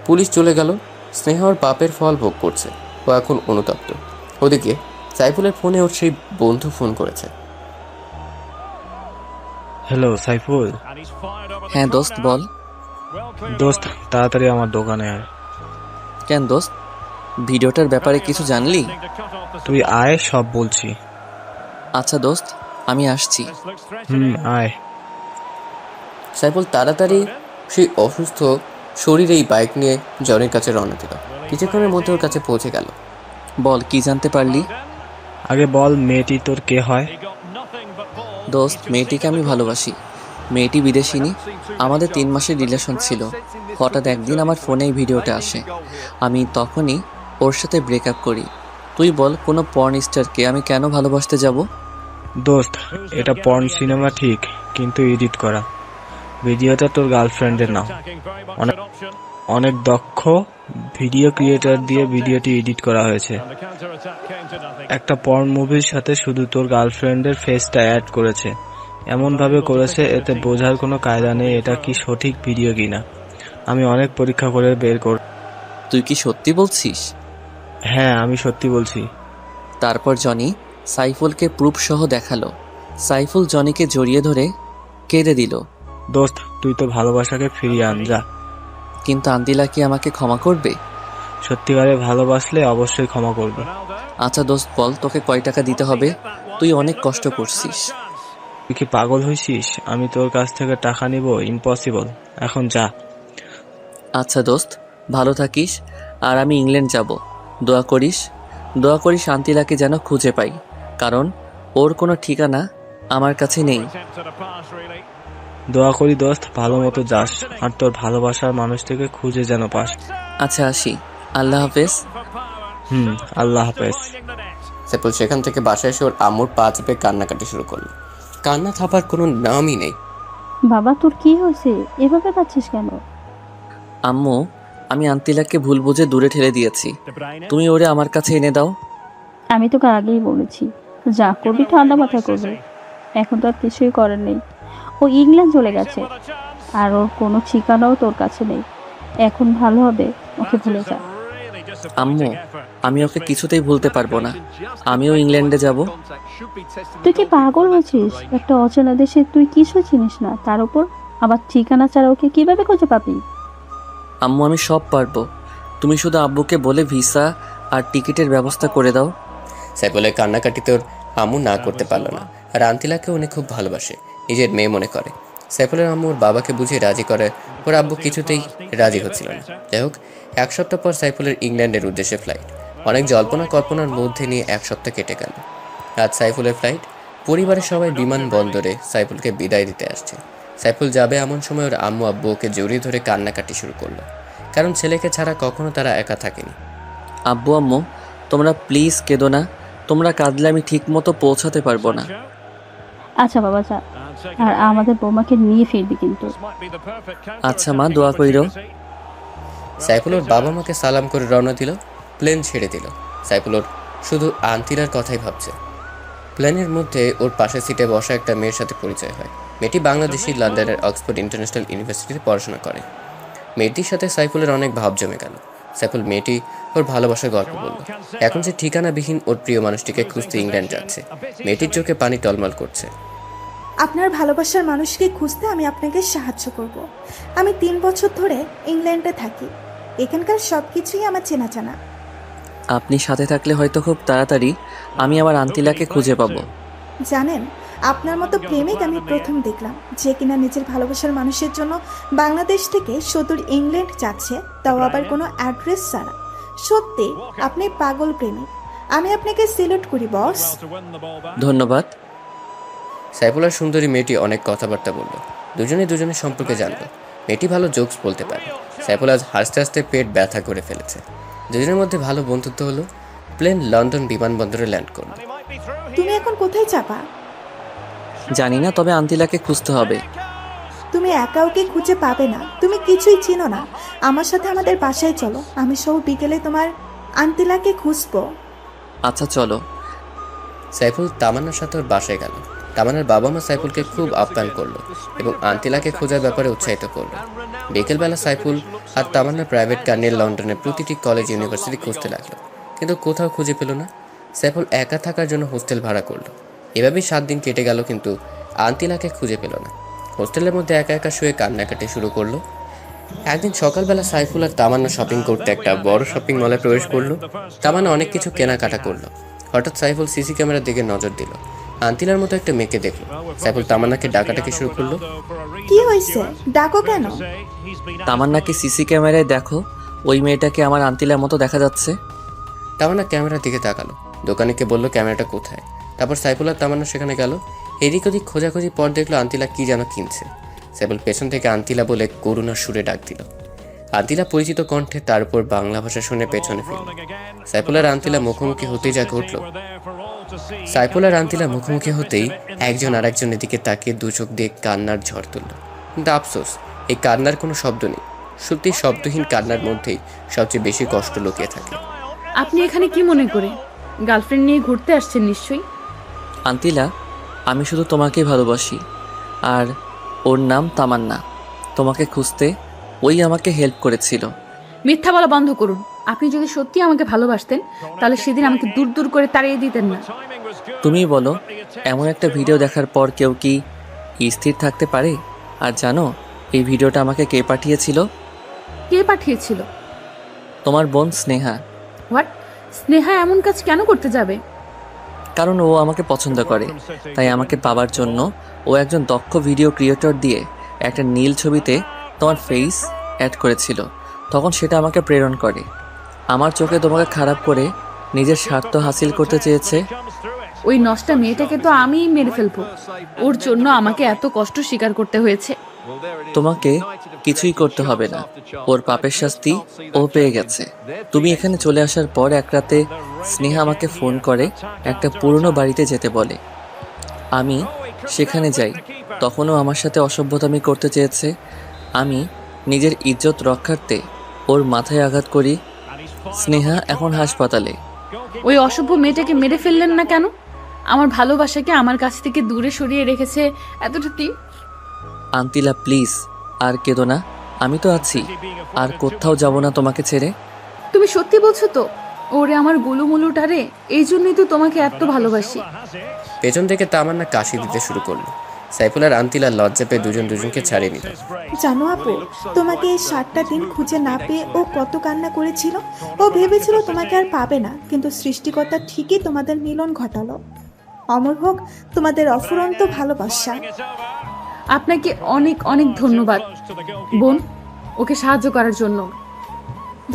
পুলিশ চলে গেল। স্নেহা ওর পাপের ফল ভোগ করছে। ও এখন অনুতপ্ত। ওদিকে সাইফুলের ফোনে ওর সেই বন্ধু ফোন করেছে। হ্যালো সাইফুল। হ্যাঁ দোস্ত বল। দোস্ত তাড়াতাড়ি আমার দোকানে আয়। কেন দোস্ত, ভিডিওটার ব্যাপারে কিছু জানলি? তুই আয়, সব বলছি। আচ্ছা দোস্ত, আমি আসছি। আয়। সাইফুল তাড়াতাড়ি সেই অসুস্থ শরীরেই বাইক নিয়ে জনের কাছে রওনা দিল। কিছুক্ষণের মধ্যে ওর কাছে পৌঁছে গেল। বল, কি জানতে পারলি? আগে বল, মেয়েটি তোর কে হয়? দোস্ত, মেয়েটিকে আমি ভালোবাসি। মেয়েটি বিদেশিনী। আমাদের 3 মাসের রিলেশন ছিল। হঠাৎ একদিন আমার ফোনে এই ভিডিওটা আসে। আমি তখনই ওর সাথে ব্রেকআপ করি। তুই বল, কোনো পর্ন স্টারকে আমি কেন ভালোবাসতে যাব? দোস্ত, এটা পর্ন সিনেমা ঠিক, কিন্তু এডিট করা। ভিডিওটা তোর গার্লফ্রেন্ডের নাও। অনেক দক্ষ ভিডিও ক্রিয়েটর দিয়ে ভিডিওটি এডিট করা হয়েছে। একটা পর্ন মুভির সাথে শুধু তোর গার্লফ্রেন্ডের ফেসটা অ্যাড করেছে। এমনভাবে করেছে এতে বোঝার কোনো কায়দা নেই এটা কি সঠিক ভিডিও কিনা। আমি অনেক পরীক্ষা করে বের কর। তুই কি সত্যি বলছিস? হ্যাঁ, আমি সত্যি বলছি। তারপর জনি সাইফুলকে প্রুফ সহ দেখালো। সাইফুল জনিকে জড়িয়ে ধরে কেঁদে দিল। দোস্ত, তুই তো ভালোবাসাকে ফিরিয়ে আন যা। কিন্তু আন্তিলা কি আমাকে ক্ষমা করবে? সত্যিকারে ভালোবাসলে অবশ্যই ক্ষমা করবে। আচ্ছা দোস্ত, বল তোকে কয় টাকা দিতে হবে? তুই অনেক কষ্ট করছিস। তুই কি পাগল হয়েছিস? আমি তোর কাছ থেকে টাকা নিব? ইম্পসিবল। এখন যা। আচ্ছা দোস্ত, ভালো থাকিস। আর আমি ইংল্যান্ড যাব। দোয়া করিস আন্তিলাকে যেন খুঁজে পাই, কারণ ওর কোনো ঠিকানা আমার কাছে নেই। দোয়া করি দোস্ত, ভালো মতো যাস আর তোর ভালোবাসার মানুষটিকে খুঁজে যেন পাস। আচ্ছা আসি, আল্লাহ হাফেজ। আল্লাহ হাফেজ। সাইফুল সেখান থেকে বাসায় এসে ওর আম্মুর পা চেপে কান্নাকাটি শুরু করলো। কান্না থামার কোনো নামই নেই। বাবা তোর কি হয়েছে, এভাবে কাচ্ছিস কেন? আম্মু, আমি আন্তিলাকে ভুল বুঝে দূরে ঠেলে দিয়েছি। তুমি ওরে আমার কাছে এনে দাও। আমি তোকে আগেই বলেছি, যা করবি ঠান্ডা মাথায় করবে। এখন তো আর কিছুই করার নেই। ও ইংল্যান্ড চলে গেছে, আর ওর কোনো ঠিকানাও তোর কাছে নেই। এখন ভালো হবে ওকে ভুলে যা। আম্মু, আমি ওকে কিছুতেই ভুলতে পারবো না। আমিও ইংল্যান্ডে যাব। তুই কি পাগল হয়েছিস? একটা অচেনা দেশে তুই কিছু চিনিস না, তার উপর আবার ঠিকানা ছাড়া ওকে কিভাবে খুঁজে পাবি? আম্মু, আমি সব পারবো। তুমি শুধু আব্বুকে বলে ভিসা আর টিকিটের ব্যবস্থা করে দাও। সাইফুলের কান্নাকাটিতে ওর আম্মু না করতে পারলো না। আর আন্তিলাকে উনি খুব ভালোবাসে, নিজের মেয়ে মনে করে। সাইফুলের আম্মু ওর বাবাকে বুঝিয়ে রাজি করে, ওর আব্বু কিছুতেই রাজি হচ্ছিল না। যাই হোক, 1 সপ্তাহ পর সাইফুলের ইংল্যান্ডের উদ্দেশ্যে ফ্লাইট। অনেক জল্পনা কল্পনার মধ্যে নিয়ে 1 সপ্তাহ কেটে গেল। আজ সাইফুলের ফ্লাইট। পরিবারের সবাই বিমানবন্দরে সাইফুলকে বিদায় দিতে আসছে। সাইফুল যাবে এমন সময় ওর আম্মু আব্বু ওকে জড়িয়ে ধরে কান্নাকাটি শুরু করলো, কারণ ছেলেকে ছাড়া কখনো তারা একা থাকেনি। আব্বু আম্মু, তোমরা প্লিজ কেঁদো না। তোমরা কাঁদলে আমি ঠিক মতো পৌঁছাতে পারবো না। আচ্ছা বাবা যা, আর আমাদের বৌমাকে নিয়ে ফিরবি কিন্তু। আচ্ছা মা, দোয়া কইরো। সাইফুল ওর বাবা মাকে সালাম করে রওনা দিল। প্লেন ছেড়ে দিল। সাইফুল ওর শুধু আন্তিলার কথাই ভাবছে। প্লেনের মধ্যে ওর পাশের সিটে বসা একটা মেয়ের সাথে পরিচয় হয়। মেয়েটি বাংলাদেশি, লন্ডনের অক্সফোর্ড ইন্টারন্যাশনাল ইউনিভার্সিটিতে পড়াশোনা করে। মেয়েটির সাথে সাইফুলের অনেক ভাব জমে গেল। সাইফুল মেয়েটি ওর ভালোবাসার গল্প বলল। এখন সে ঠিকানাবিহীন ওর প্রিয় মানুষটিকে খুঁজতে ইংল্যান্ড যাচ্ছে। মেয়েটির চোখে পানি টলমল করছে। আপনার ভালোবাসার মানুষকে খুঁজতে আমি আপনাকে সাহায্য করব। আমি 3 বছর ধরে ইংল্যান্ডে থাকি। এখানকার সব কিছুই আমার চেনা জানা। আপনি সাথে থাকলে হয়তো খুব তাড়াতাড়ি আমি আমার আন্তিলাকে খুঁজে পাবো। জানেন, আপনার মতো প্রেমিক আমি প্রথম দেখলাম, যে কিনা নিজের ভালোবাসার মানুষের জন্য বাংলাদেশ থেকে সুদূর ইংল্যান্ড যাচ্ছে, তাও আবার কোনো অ্যাড্রেস ছাড়া। সত্যি আপনি পাগল প্রেমিক। আমি আপনাকে সেলুট করি বস। ধন্যবাদ। সাইফুল আর সুন্দরী মেয়েটি অনেক কথাবার্তা বলল। দুজনের সম্পর্কে জানলো। মেয়েটি ভালো জোকস বলতে পারে। সাইফুল আজ হাসতে হাসতে পেট ব্যথা করে ফেলেছে। দুজনের মধ্যে ভালো বন্ধুত্ব হলো। প্লেন লন্ডন বিমানবন্দরে ল্যান্ড করলো। তুমি এখন কোথায় যাবা? জানি না, তবে আন্তিলাকে খুঁজতে হবে। তুমি একা ওকে খুঁজে পাবে না। তুমি কিছুই চিনো না। আমার সাথে আমাদের বাসায় চলো, আমি সব বিকেলে তোমার আন্তিলাকে খুঁজবো। আচ্ছা চলো। সাইফুল তামান্নার সাথে ওর বাসায় গেল। তামান্নার বাবা মা সাইফুলকে খুব আপ্যায়ন করলো এবং আন্তিলাকে খোঁজার ব্যাপারে উৎসাহিত করলো। বিকেলবেলা সাইফুল আর তামান্না প্রাইভেট কার নিয়ে লন্ডনের প্রতিটি কলেজ ইউনিভার্সিটি খুঁজতে লাগলো, কিন্তু কোথাও খুঁজে পেল না। সাইফুল একা থাকার জন্য হোস্টেল ভাড়া করলো। এভাবেই 7 দিন কেটে গেল, কিন্তু আন্তিলাকে খুঁজে পেল না। হোস্টেলের মধ্যে একা একা শুয়ে কান্নাকাটি শুরু করলো। একদিন সকালবেলা সাইফুল আর তামান্না শপিং করতে একটা বড় শপিং মলে প্রবেশ করলো। তামান্না অনেক কিছু কেনাকাটা করলো। হঠাৎ সাইফুল সিসি ক্যামেরার দিকে নজর দিল। আন্তিলার মতো একটা মেয়েকে দেখলো। সাইফুল তামান্নাকে ডাকাটাকি শুরু করলো। কি হয়েছে, ডাকো কেন? তামান্নাকে সিসি ক্যামেরায় দেখো, ওই মেয়েটাকে আমার আন্তিলার মতো দেখা যাচ্ছে। তামান্না ক্যামেরার দিকে তাকালো। দোকানিকে বললো ক্যামেরাটা কোথায়। তারপর সাইফুল আর তামান্না সেখানে গেল। এদিক ওদিক খোঁজাখুঁজি পর দেখলো আন্তিলা কি যেন কিনছে। সাইফুল পেছন থেকে আন্তিলা বলে করুণার সুরে ডাক দিল। আন্তিলা পরিচিত কণ্ঠে, তার উপর বাংলা ভাষা শুনে পেছনে ফিরল। সাইফুল আর আন্তিলা মুখোমুখি হতেই যা ঘটল। সাইফুল আর আন্তিলা মুখোমুখি হতেই একজন আরেকজনের দিকে তাকিয়ে 2 চোখ দিয়ে কান্নার ঝড় তুলল। কিন্তু আফসোস, এই কান্নার কোনো শব্দ নেই। সত্যি শব্দহীন কান্নার মধ্যেই সবচেয়ে বেশি কষ্ট লুকিয়ে থাকে। আপনি এখানে কি মনে করে? গার্লফ্রেন্ড নিয়ে ঘুরতে আসছেন নিশ্চয়ই। আন্তিলা, আমি শুধু তোমাকেই ভালোবাসি। আর ওর নাম তামান্না। তোমাকে খুঁজতে ওই আমাকে হেল্প করেছিল। মিথ্যা বলা বন্ধ করুন। আপনি যদি সত্যি আমাকে ভালোবাসতেন তাহলে সেদিন আমাকে দূর দূর করে তাড়িয়ে দিতেন না। তুমি বলো, এমন একটা ভিডিও দেখার পর কেউ কি স্থির থাকতে পারে? আর জানো এই ভিডিওটা আমাকে কে পাঠিয়েছিল? কে পাঠিয়েছিল? তোমার বোন স্নেহা। হোয়াট? স্নেহা এমন কাজ কেন করতে যাবে? কারণ ও আমাকে পছন্দ করে, তাই আমাকে পাওয়ার জন্য ও একজন দক্ষ ভিডিও ক্রিয়েটর দিয়ে একটা নীল ছবিতে তোমার ফেস অ্যাড করেছিল। তখন সেটা আমাকে প্রেরণ করে। আমার চোখে তোমাকে খারাপ করে নিজের স্বার্থ হাসিল করতে চেয়েছে। ওই নষ্টা মেয়েটাকে তো আমিই মেরে ফেলবো। ওর জন্য আমাকে এত কষ্ট স্বীকার করতে হয়েছে। তোমাকে কিছুই করতে হবে না, ওর পাপের শাস্তি ও পেয়ে গেছে। তুমি এখানে চলে আসার পর এক রাতে স্নেহা আমাকে ফোন করে একটা পুরনো বাড়িতে যেতে বলে। আমি সেখানে যাই। তখনও আমার সাথে অসভ্যতামি করতে চেয়েছে। আমি নিজের ইজ্জত রক্ষার্থে ওর মাথায় আঘাত করি। স্নেহা এখন হাসপাতালে। ওই অসভ্য মেয়েটাকে মেরে ফেললেন না কেন? আমার ভালোবাসাকে আমার কাছ থেকে দূরে সরিয়ে রেখেছে এতটুকু। আন্তিলা প্লিজ, আর কেঁদো না। আমি তো আছি, আর কোথাও যাব না তোমাকে ছেড়ে। তুমি সত্যি বলছো তো? ওরে আমার গুলুমুলুটারে, এই জন্যই তো তোমাকে এত ভালোবাসি। পেছন থেকে তামান্না কাশি দিতে শুরু করলো। সাইফুল আর আন্তিলা লজ্জা পেয়ে দুজন দুজনকে ছাড়িয়ে নিল। জানো আপু, তোমাকে এই 7টা দিন খুঁজে না পেয়ে ও কত কান্না করেছিল। ও ভেবেছিল তোমাকে আর পাবে না, কিন্তু সৃষ্টিকর্তা ঠিকই তোমাদের মিলন ঘটালো। অমর হোক তোমাদের অফুরন্ত ভালোবাসা। আপনাকে অনেক অনেক ধন্যবাদ বোন, ওকে সাহায্য করার জন্য।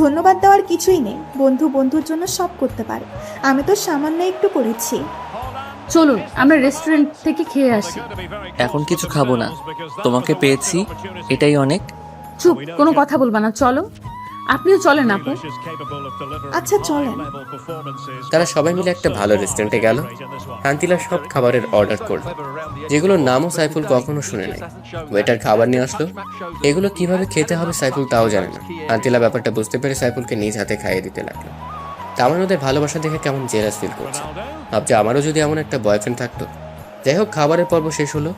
ধন্যবাদ দেওয়ার কিছুই নেই, বন্ধু বন্ধুর জন্য সব করতে পারে। আমি তো সামান্য একটু করেছি। চলুন আমরা রেস্টুরেন্ট থেকে খেয়ে আসি। এখন কিছু খাবো না, তোমাকে পেয়েছি এটাই অনেক। চুপ, কোনো কথা বলবা না, চলো। আপনিও চলেন আপু। আচ্ছা চলেন। তারা সবাই মিলে একটা ভালো রেস্টুরেন্টে গেল। আন্তিলা সব খাবারের অর্ডার করলো, যেগুলোর নামও সাইফুল কখনো শুনে নাই। ওয়েটার খাবার নিয়ে আসলো। এগুলো কিভাবে খেতে হবে সাইফুল তাও জানে না। আন্তিলা ব্যাপারটা বুঝতে পেরে সাইফুলকে নিজ হাতে খাইয়ে দিতে লাগলো। তামান ওদের ভালোবাসা দেখে কেমন জেলাস ফিল করছে। ভাবছে আমারও যদি এমন একটা বয়ফ্রেন্ড থাকতো। যাই হোক, খাবারের পর্ব শেষ হলো।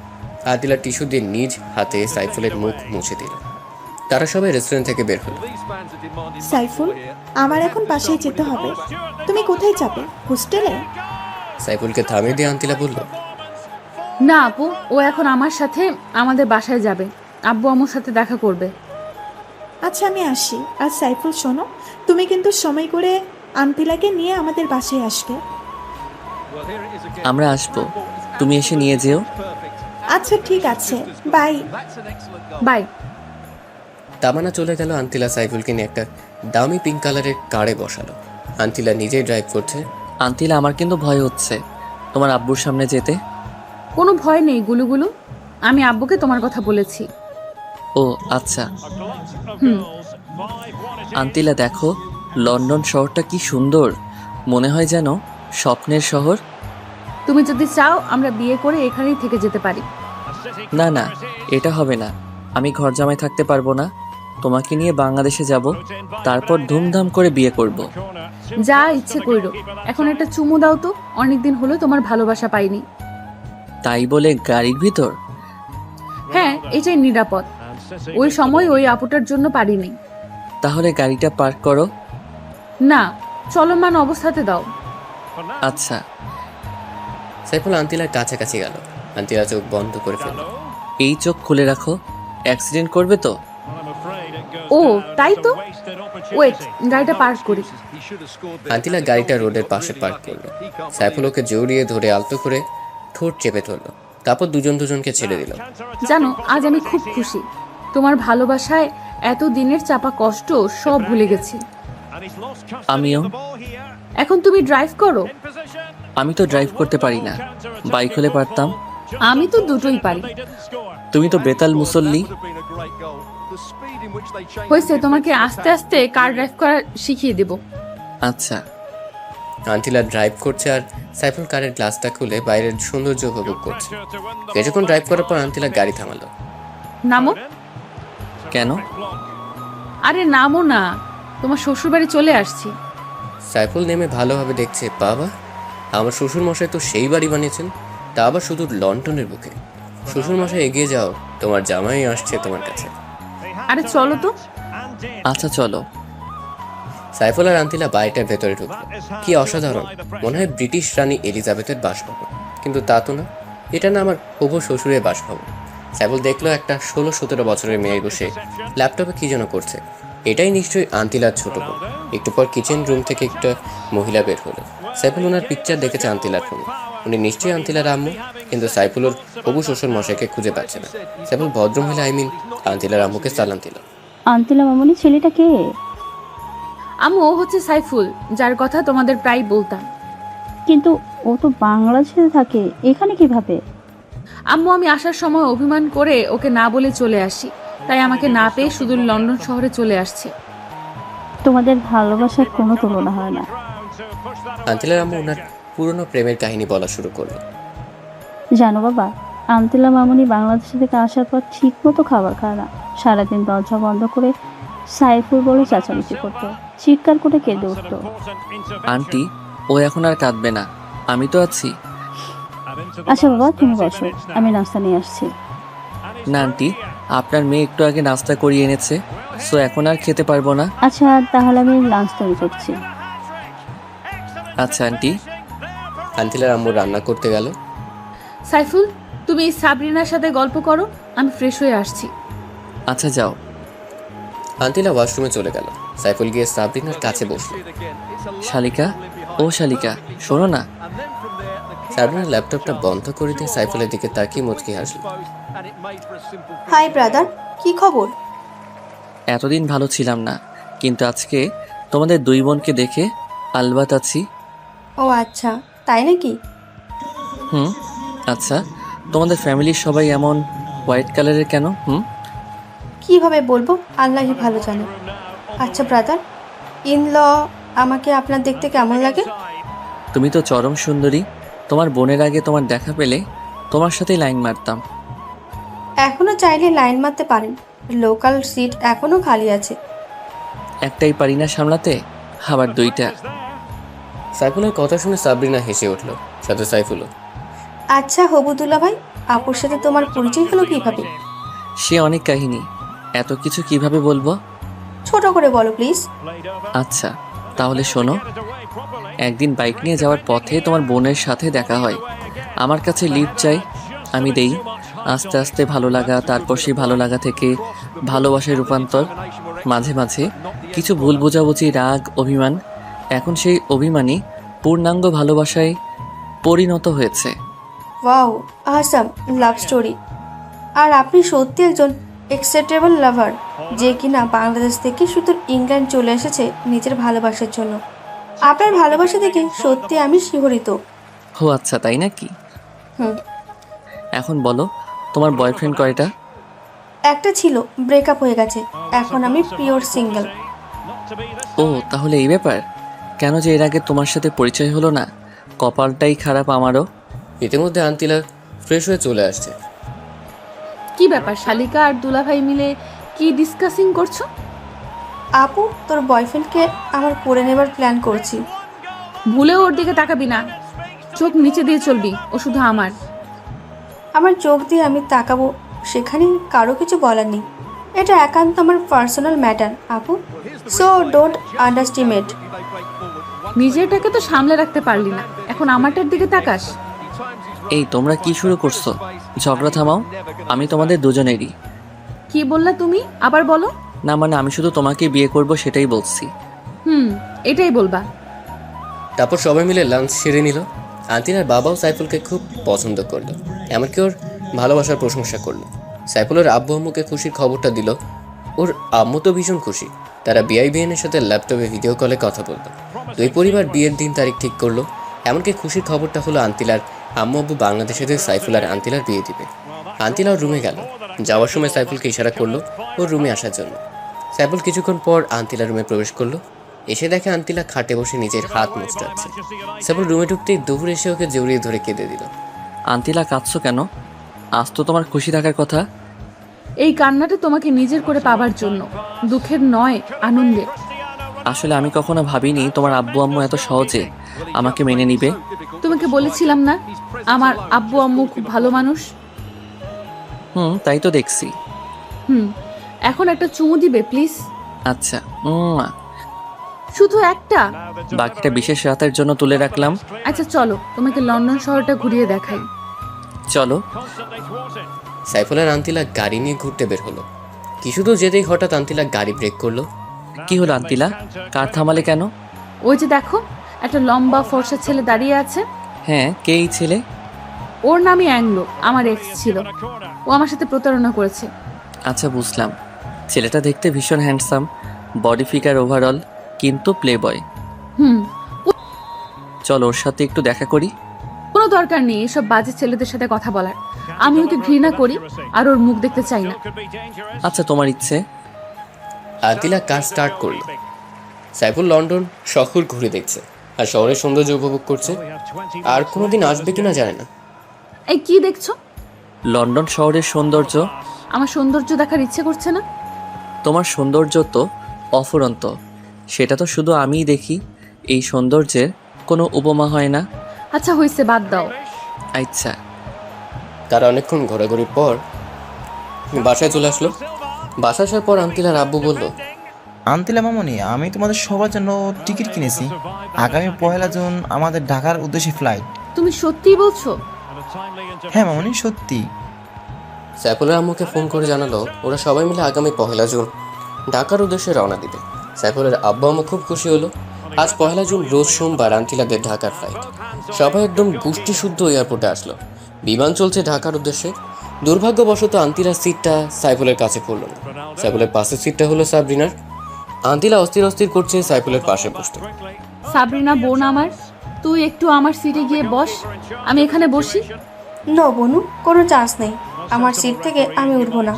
আন্তিলা টিস্যু দিয়ে নিজ হাতে সাইফুলের মুখ মুছে দিল। তারা সবাই রেস্টুরেন্ট থেকে বের হলো। সাইফুল, আমার এখন বাসায় যেতে হবে। তুমি কোথায় যাবে? হোস্টেলে? সাইফুলকে থামিয়ে দিয়ে আন্তিলা বলল, না আপু, ও এখন আমার সাথে আমাদের বাসায় যাবে। আব্বু আম্মুর সাথে দেখা করবে। আচ্ছা আমি আসি। আর সাইফুল শোনো, তুমি কিন্তু সময় করে আন্তিলাকে নিয়ে আমাদের বাসায় আসবে। আমরা আসবো, তুমি এসে নিয়ে যেও। আচ্ছা ঠিক আছে, বাই। বাই। তামান্না চলে গেল। আন্তিলা সাইফুলকে নিয়ে একটা দামি পিঙ্ক কালারের কারে বসালো। আন্তিলা নিজেই ড্রাইভ করছে। আন্তিলা, আমার কিন্তু ভয় হচ্ছে তোমার আব্বুর সামনে যেতে। কোনো ভয় নেই গুলুগুলু, আমি আব্বুকে তোমার কথা বলেছি। ও আচ্ছা। আন্তিলা দেখো, লন্ডন শহরটা কি সুন্দর, মনে হয় যেন স্বপ্নের শহর। তুমি যদি চাও আমরা বিয়ে করে এখানেই থেকে যেতে পারি। না না, এটা হবে না। আমি ঘর জামাই থাকতে পারবো না। তোমাকে নিয়ে বাংলাদেশে যাব, তারপর ধুমধাম করে বিয়ে করব। যা ইচ্ছে কইরো। এখন একটা চুমু দাও তো, অনেকদিন হলো তোমার ভালোবাসা পাইনি। তাই বলে গাড়ির ভিতর? হ্যাঁ, এটাই নিরাপদ। ওই সময় ওই আপুটার জন্য পারিনি। তাহলে গাড়িটা পার্ক করো। না, চলমান অবস্থাতে দাও। আচ্ছা। সাইফুল আন্তিলার কাছাকাছি গেল। আন্তিলা চোখ বন্ধ করে ফেলল। এই চোখ খুলে রাখো, অ্যাক্সিডেন্ট করবে তো। ও তাই তো, ওয়েট, গাড়িটা পার্ক করি। আন্তিলা গাড়িটা রোডের পাশে পার্ক করলো। সাইফুল ওকে জড়িয়ে ধরে আলতো করে ঠোঁট চেপে ধরলো। তারপর দুজন দুজনকে ছেড়ে দিল। জানো, আজ আমি খুব খুশি। তোমার ভালোবাসায় এত দিনের চাপা কষ্ট সব ভুলে গেছি। আমিও। এখন তুমি ড্রাইভ করো। আমি তো ড্রাইভ করতে পারি না, বাইক হলে পারতাম। আমি তো দুটোই পারি। তুমি তো বেতাল মুসল্লি। হয়েছে, তোমাকে আস্তে আস্তে কার ড্রাইভ করা শিখিয়ে দেব। আচ্ছা। আন্তিলা ড্রাইভ করছে আর সাইফুল কারের গ্লাসটা খুলে বাইরের সৌন্দর্য উপভোগ করছে। কিছুক্ষণ ড্রাইভ করার পর আন্তিলা গাড়ি থামালো। নামো। কেন? আরে নামো না, তোমার শ্বশুর বাড়ি চলে আসছি। সাইফুল নেমে ভালোভাবে দেখছে, বাবা, আমার শ্বশুর মশাই তো সেই বাড়ি বানিয়েছেন, তা আবার শুধু লন্ডনের বুকে। শ্বশুরমশাই এগিয়ে যাও, তোমার জামাই আসছে তোমার কাছে। আরে চলো তো। আচ্ছা চলো। সাইফুল আর আন্তিলা বাড়িটার ভেতরে ঢুকলো। কি অসাধারণ, মনে হয় ব্রিটিশ রানী এলিজাবেথের বাসভবন, কিন্তু তা তো না, এটা না আমার হবু শ্বশুরের বাসভবন। সাইফুল দেখলো একটা 16-17 বছরের মেয়ে বসে ল্যাপটপে কি যেন করছে। এটাই নিশ্চয়ই আন্তিলার ছোট বোন। একটু পর কিচেন রুম থেকে একটা মহিলা বের হলো। সাইফুল ওনার পিকচার দেখেছে আন্তিলার ফোনে। উনি নিশ্চয়ই আন্তিলার আম্মু, কিন্তু সাইফুল ওর হবু শ্বশুর মশাইকে খুঁজে পাচ্ছে না। সাইফুল ভদ্রমহিলা আন্তিলার আম্মুকে সালাম দিল। আন্তিলা মামুনি, ছেলেটা কে? আম্মু, ও হচ্ছে সাইফুল, যার কথা তোমাদের প্রায় বলতাম। কিন্তু ও তো বাংলাদেশে থাকে, এখানে কিভাবে? আম্মু, আমি আসার সময় অভিমান করে ওকে না বলে চলে আসি, তাই আমাকে না পেয়ে শুধু লন্ডন শহরে চলে আসছে। তোমাদের ভালোবাসার কোনো তুলনা হয় না। আন্তিলার আম্মু ওনার পুরনো প্রেমের কাহিনী বলা শুরু করলো। জানো বাবা, আন্তিলা মামুনি বাংলাদেশ থেকে আসার পর ঠিক মতো খাবার খায় না। সারাদিন দরজা বন্ধ করে সাইফুল বলে চেঁচামেচি করতো, চিৎকার করে কেঁদে উঠতো। আন্টি, ও এখন আর কাঁদবে না, আমি তো আছি। আচ্ছা বাবা, তুমি বসো, আমি নাস্তা নিয়ে আসছি। না আন্টি, আপনার মেয়ে একটু আগে নাস্তা করিয়ে এনেছে, সো এখন আর খেতে পারবো না। আচ্ছা, তাহলে আমি লাঞ্চ তৈরি করছি। আচ্ছা আন্টি। আন্তিলার আম্মু রান্না করতে গেল। সাইফুল, তুমি সাবরিনার সাথে গল্প করো, আমি ফ্রেশ হয়ে আসছি। আচ্ছা যাও। আন্তিলা ওয়াশরুমে চলে গেল। সাইফুল গিয়ে সাবরিনার কাছে বসল। শালিকা, ও শালিকা, শোনো না। সাবরিনার ল্যাপটপটা বন্ধ করে দিয়ে সাইফুলের দিকে তাকিয়ে মুচকি হাসল। হাই ব্রাদার, কি খবর? এতদিন ভালো ছিলাম না, কিন্তু আজকে তোমাদের দুই বোনকে দেখে আলবাত আছি। ও আচ্ছা, তাই নাকি? আচ্ছা, তোমাদের ফ্যামিলির সবাই এমন হোয়াইট কালারের কেন? কিভাবে বলবো, আল্লাহই ভালো জানে। আচ্ছা ব্রাদার, ইন ল আমাকে আপনার দেখতে কেমন লাগে? তুমি তো চরম সুন্দরী। তোমার বোনের আগে তোমার দেখা পেলে তোমার সাথেই লাইন মারতাম। এখনো চাইলে লাইন মারতে পারেন, লোকাল সিট এখনো খালি আছে। একটাই পারি না সামলাতে, আবার দুইটা। সাইফুলের কথা শুনে সাবরিনা হেসে উঠল, সাথে সাইফুলও। আচ্ছা হবুদুল্লা ভাই, আপুর সাথে তোমার পরিচয় হলো কিভাবে? সে অনেক কাহিনী, এত কিছু কিভাবে বলবো? ছোট করে বলো প্লিজ। আচ্ছা তাহলে শোনো। একদিন বাইক নিয়ে যাওয়ার পথে তোমার বোনের সাথে দেখা হয়। আমার কাছে লিফট চাই, আমি দেই। আস্তে আস্তে ভালো লাগা, তারপর সেই ভালো লাগা থেকে ভালোবাসায় রূপান্তর। মাঝে মাঝে কিছু ভুল বোঝাবুঝি, রাগ, অভিমান। এখন সেই অভিমানই পূর্ণাঙ্গ ভালোবাসায় পরিণত হয়েছে। Wow, Assam love story. আর আপনি সত্যি একজন অ্যাকসেপ্টেবল লাভার, যে কিনা বাংলাদেশ থেকে শুধু ইংল্যান্ড চলে এসেছে নিজের ভালোবাসার জন্য। আপনার ভালোবাসা দেখে সত্যি আমি শিহরিত। ও আচ্ছা, তাই নাকি? হুম। এখন বলো, তোমার বয়ফ্রেন্ড কয়টা? একটা ছিল, ব্রেকআপ হয়ে গেছে, এখন আমি পিওর সিঙ্গেল। ও তাহলে এই ব্যাপার। কেন যে এর আগে তোমার সাথে পরিচয় হলো না, কপালটাই খারাপ আমারও। ইতিমধ্যে আন্তিলা ফ্রেশ হয়ে চলে আসছে। কি ব্যাপার, শালিকা আর দুলাভাই মিলে কি ডিসকাসিং করছো? আপু, তোর বয়ফ্রেন্ডকে আমার করে নেবার প্ল্যান করছি। ভুলেও ওর দিকে তাকাবি না, চোখ নিচে দিয়ে চলবি, ও শুধু আমার। আমার চোখ দিয়ে আমি তাকাবো, সেখানে কারো কিছু বলার নেই। এটা একান্ত আমার পার্সোনাল ম্যাটার আপু, সো ডোন্ট আন্ডারস্টিমেট। নিজেরটাকে তো সামলে রাখতে পারলি না, এখন আমারটার দিকে তাকাস। এই তোমরা কি শুরু করছো? ঝগড়া থামাও, আমি তোমাদের দুজনেরই। কি বললা তুমি? আবার বলো। না মানে আমি শুধু তোমাকে বিয়ে করব সেটাই বলছি। এটাই বলবা। তারপর সবাই মিলে লাঞ্চ সেরে নিল। আন্তিলার বাবাও সাইফুলকে খুব পছন্দ করলো, এমনকি ওর ভালোবাসার প্রশংসা করলো। সাইফুলের আব্বু আম্মুকে খুশির খবরটা দিল। ওর আম্মু তো ভীষণ খুশি। তারা বিআইবিএনের সাথে ল্যাপটপে ভিডিও কলে কথা বলতো। দুই পরিবার বিয়ের দিন তারিখ ঠিক করলো। এমনকি খুশির খবরটা হলো আন্তিলার আম্মু আব্বু বাংলাদেশে সাইফুল আর আন্তিলার বিয়ে দিবে। আন্তিলা ওর রুমে গেল। যাওয়ার সময় সাইফুলকে ইশারা করলো ওর রুমে আসার জন্য। সাইফুল কিছুক্ষণ পর আন্তিলার রুমে প্রবেশ করলো। এসে দেখে আন্তিলা খাটে বসে নিজের হাত মুচড়াচ্ছে। সাইফুল রুমে ঢুকতেই দুপুর এসে ওকে জড়িয়ে ধরে কেঁদে দিল। আন্তিলা, কাঁদছো কেন? আজ তো তোমার খুশি থাকার কথা। এই কান্নাটা তোমাকে নিজের করে পাবার জন্য, দুঃখের নয়, আনন্দের। আসলে আমি কখনো ভাবিনি তোমার আব্বু আম্মু এত সহজে আমাকে মেনে নিবে। তোমাকে বলেছিলাম না আমার আব্বু আম্মু খুব ভালো মানুষ। তাই তো দেখছি। এখন একটা চুমু দিবে প্লিজ? আচ্ছা, শুধু একটা? বাকিটা বিশেষ রাতের জন্য তুলে রাখলাম। আচ্ছা চলো, তোমাকে লন্ডন শহরটা ঘুরিয়ে দেখাই। চলো। সাইফুল আর আন্তিলা গাড়ি নিয়ে ঘুরতে বের হলো। কিছু দূর যেতেই হঠাৎ আন্তিলা গাড়ি ব্রেক করলো। কি হলো আন্তিলা, কার থামালে কেন? ওই যে দেখো, একটা লম্বা ফর্সা ছেলে দাঁড়িয়ে আছে। হ্যাঁ, কে এই ছেলে? ওর নামই অ্যাংলো, আমার এক্স ছিল। ও আমার সাথে প্রতারণা করেছে। আচ্ছা বুঝলাম। ছেলেটা দেখতে ভীষণ হ্যান্ডসাম, বডি ফিগার ওভারঅল, কিন্তু প্লে বয়। চল ওর সাথে একটু দেখা করি। কোনো দরকার নেই এসব বাজে ছেলেদের সাথে কথা বলার। আমি ওকে ঘৃণা করি আর ওর মুখ দেখতে চাই না। আচ্ছা তোমার ইচ্ছে। আন্তিলা কার স্টার্ট করলো। সাইফুল লন্ডন শহর ঘুরে দেখছে আর শহরের সৌন্দর্য উপভোগ করছে। আর কোনোদিন আসবে কিনা জানে না। এই কি দেখছো? লন্ডন শহরের সৌন্দর্য। আমার সৌন্দর্য দেখার ইচ্ছে করছে না? তোমার সৌন্দর্য তো অফুরন্ত, সেটা তো শুধু আমিই দেখি। এই সৌন্দর্যের কোনো উপমা হয় না। আচ্ছা হয়েছে, বাদ দাও। আচ্ছা। তারা অনেকক্ষণ ঘোরাঘুরির পর বাসায় চলে আসলো। বাসা আসার পর আন্তিলার আব্বু বলল, আন্তিলা মামনি, আমি তোমাদের সবার জন্য টিকিট কিনেছি। আগামী 1 জুন আমাদের ঢাকার উদ্দেশ্যে ফ্লাইট। তুমি সত্যি বলছো? হ্যাঁ মামনি, সত্যি। সাইফুলের আম্মুকে ফোন করে জানালো ওরা সবাই মিলে আগামী 1 জুন ঢাকার উদ্দেশ্যে রওনা দিবে। সাইফুলের আব্বু আম্মু খুব খুশি হলো। আজ 1 জুন রোজ সোমবার আন্তিলাদের ঢাকার ফ্লাইট। সবাই একদম গোষ্ঠী শুদ্ধ এয়ারপোর্টে আসলো। বিমান চলছে ঢাকার উদ্দেশ্যে। দুর্ভাগ্যবশত আন্তিলার সিটটা সাইফুলের কাছে পড়ল না। সাইফুলের পাশের সিটটা হলো সাবরিনার। আন্তিলা অস্থির অস্থির করছে সাইফুলের পাশে বসতে। সাবরিনা বোন আমার, তুই একটু আমার সিটে গিয়ে বস, আমি এখানে বসি। নো বনু, কোনো চান্স নেই। আমার সিট থেকে আমি উঠবো না।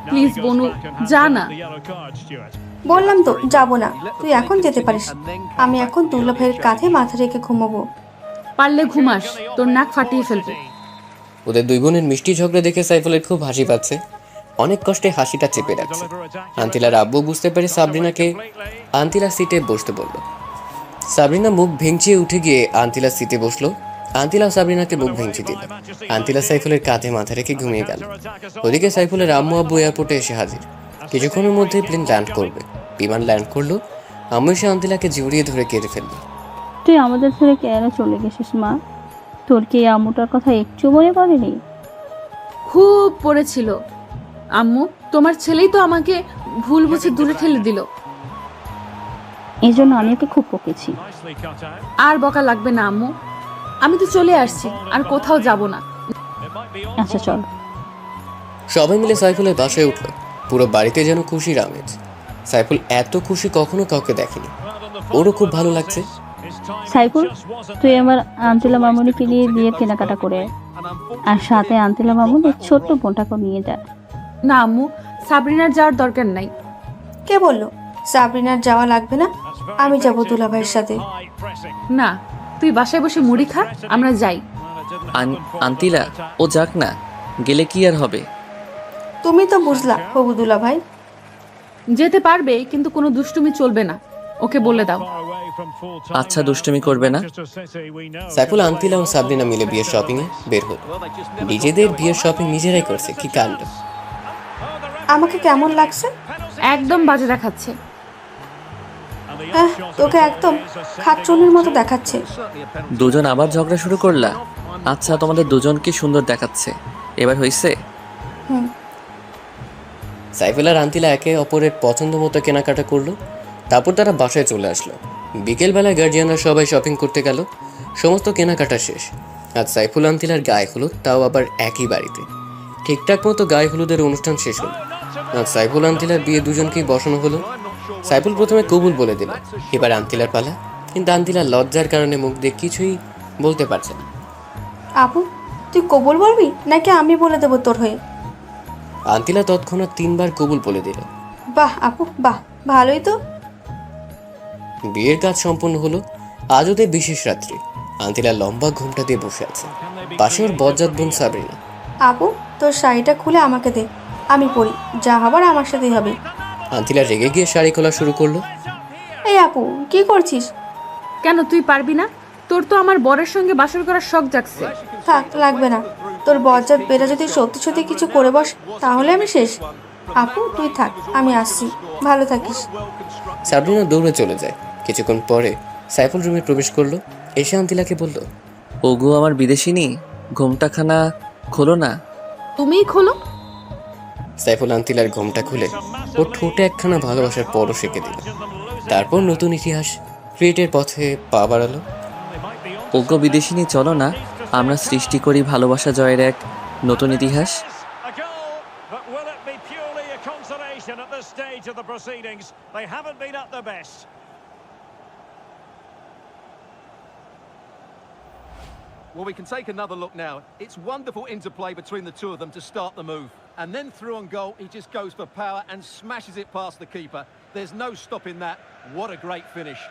প্লিজ বনু, যা না। বললাম তো যাবো না। তুই এখন যেতে পারিস। আমি এখন দুলা ভাইয়ের কাঁধে মাথা রেখে ঘুমাবো। পারলে ঘুমাস, তোর নাক ফাটিয়ে ফেলবে। ওদের দুই বোনের মিষ্টি ঝগড়া দেখে সাইফুলের খুব হাসি পাচ্ছে। অনেক কষ্টে হাসিটা চেপে রাখছে। আন্তিলার আব্বু বুঝতে পেরে সাবরিনাকে আন্তিলার সিটে বসতে বলল। সাবরিনা মুখ ভেঙচিয়ে উঠে গিয়ে আন্তিলার সিটে বসলো। আন্তিলা সাবরিনাকে মুখ ভেঙচি দিল। আন্তিলা সাইফুলের কাঁধে মাথা রেখে ঘুমিয়ে গেল। ওদিকে সাইফুলের আম্মু আব্বু এয়ারপোর্টে এসে হাজির। কিছুক্ষণের মধ্যেই প্লেন ল্যান্ড করবে। বিমান ল্যান্ড করলো। আম্মু এসে আন্তিলাকে জড়িয়ে ধরে কেঁদে ফেলল। তুই আমাদের ছেড়ে কেন চলে গেছিস মা? তোর কি আম্মুটার কথা একটু মনে পড়েনি? খুব পড়েছিল আম্মু। তোমার ছেলেই তো আমাকে ভুল বুঝে দূরে ঠেলে দিল। এই জন্য আমি ওকে খুব বকেছি। আর বকা লাগবে না আম্মু, আমি তো চলে আসছি, আর কোথাও যাব না। আচ্ছা চল। সবাই মিলে সাইফুলের বাসায় উঠল। পুরো বাড়িতে যেন খুশির আমেজ। সাইফুল এত খুশি কখনো কাউকে দেখেনি। ওরও খুব ভালো লাগছে। সাইফুল, তুই আমার আন্তিলা মামুনিকে নিয়ে বিয়ের কেনাকাটা করে আর সাথে আন্তিলা মামুনির ছোট্ট বোনটাকে নিয়ে যা। না আম্মু, সাবরিনার যাওয়ার দরকার নাই। কে বললো সাবরিনার যাওয়া লাগবে না? আমি যাবো দুলা ভাইয়ের সাথে। না, তুই বাসায় বসে মুড়ি খা, আমরা যাই। আন্তিলা, ও যাক না, গেলে কি আর হবে? তুমি তো বুঝলা হবু দুলা ভাই। যেতে পারবে, কিন্তু কোনো দুষ্টুমি চলবে না, ওকে বলে দাও। আচ্ছা, দুষ্টুমি করবে না। সাইফুল, আন্তিলা ও সাবরিনা মিলে বিয়ের শপিং এ বের হলো। নিজেদের বিয়ের শপিং নিজেরাই করছে। কি কাণ্ড! আমাকে কেমন লাগছে? একদম বাজে দেখাচ্ছে। হ্যাঁ, তোকে একদম খাচ্চনির মতো দেখাচ্ছে। দুজন আবার ঝগড়া শুরু করলা? আচ্ছা, তোমাদের দুজনকে সুন্দর দেখাচ্ছে। এবার হইছে? সাইফুল আর আন্তিলা একে অপরের পছন্দ মতো কেনাকাটা করলো। তারপর তারা বাসায় চলে আসলো। বিকেলবেলায় গার্জিয়ানরা সবাই শপিং করতে গেল। সমস্ত কেনাকাটা শেষ। আজ সাইফুল আন্তিলার গায়ে হলুদ, তাও আবার একই বাড়িতে। ঠিকঠাক মতো গায়ে হলুদের অনুষ্ঠান শেষ হলো। আজ সাইফুল আন্তিলার বিয়ে দুজনকেই বসানো হলো। সাইফুল প্রথমে কবুল বলে দিল। এবার আন্তিলার পালা। কিন্তু আন্তিলা লজ্জার কারণে মুখ দিয়ে কিছুই বলতে পারছে না। আপু, তুই কবুল বলবি নাকি আমি বলে দেবো তোর হয়ে? আন্তিলা তৎক্ষণাৎ 3 বার কবুল বলে দিল। বাহ আপু, বাহ, ভালোই তো। বিয়ের কাজ সম্পন্ন হলো। আজ ওদের বিশেষ রাত্রি। আন্তিলা লম্বা ঘুমটা দিয়ে বসে আছে। পাশে ওর বজ্জাত বোন সাবরিনা। আপু, তোর শাড়িটা খুলে আমাকে দে, আমি পরি। যা হবার আমার সাথেই হবে। আন্তিলা রেগে গিয়ে শাড়ি খোলা শুরু করলো। এই আপু, কি করছিস? কেন, তুই পারবি না? তোর তো আমার বরের সঙ্গে বাসর করার শখ জাগছে। থাক, লাগবে না। তোর বজ্জাত বেটা যদি সত্যি সত্যি কিছু করে বস তাহলে আমি শেষ। আপু তুই থাক, আমি আসছি, ভালো থাকিস। সাবরিনা দৌড়ে চলে যায়। কিছুক্ষণ পরে সাইফুল রুমে প্রবেশ করলো, এসে আন্তিলাকে বলল, ওগো আমার বিদেশিনী, ঘুমটাখানা খোলো না। তুমিই খোলো। সাইফুল আন্তিলার ঘোমটা খুলে ওর ঠোঁটে একখানা ভালোবাসার পরশ এঁকে দিল। তারপর নতুন ইতিহাস ক্রিয়েটের পথে পা বাড়ালো। ওগো বিদেশিনী, চলো না আমরা সৃষ্টি করি ভালোবাসা জয়ের এক নতুন ইতিহাস। A goal, but will it be purely a consolation at this stage of the proceedings? They haven't been at their best. Well, we can take another look now. It's wonderful interplay between the two of them to start the move. And then through on goal, he just goes for power and smashes it past the keeper. There's no stopping that. What a great finish.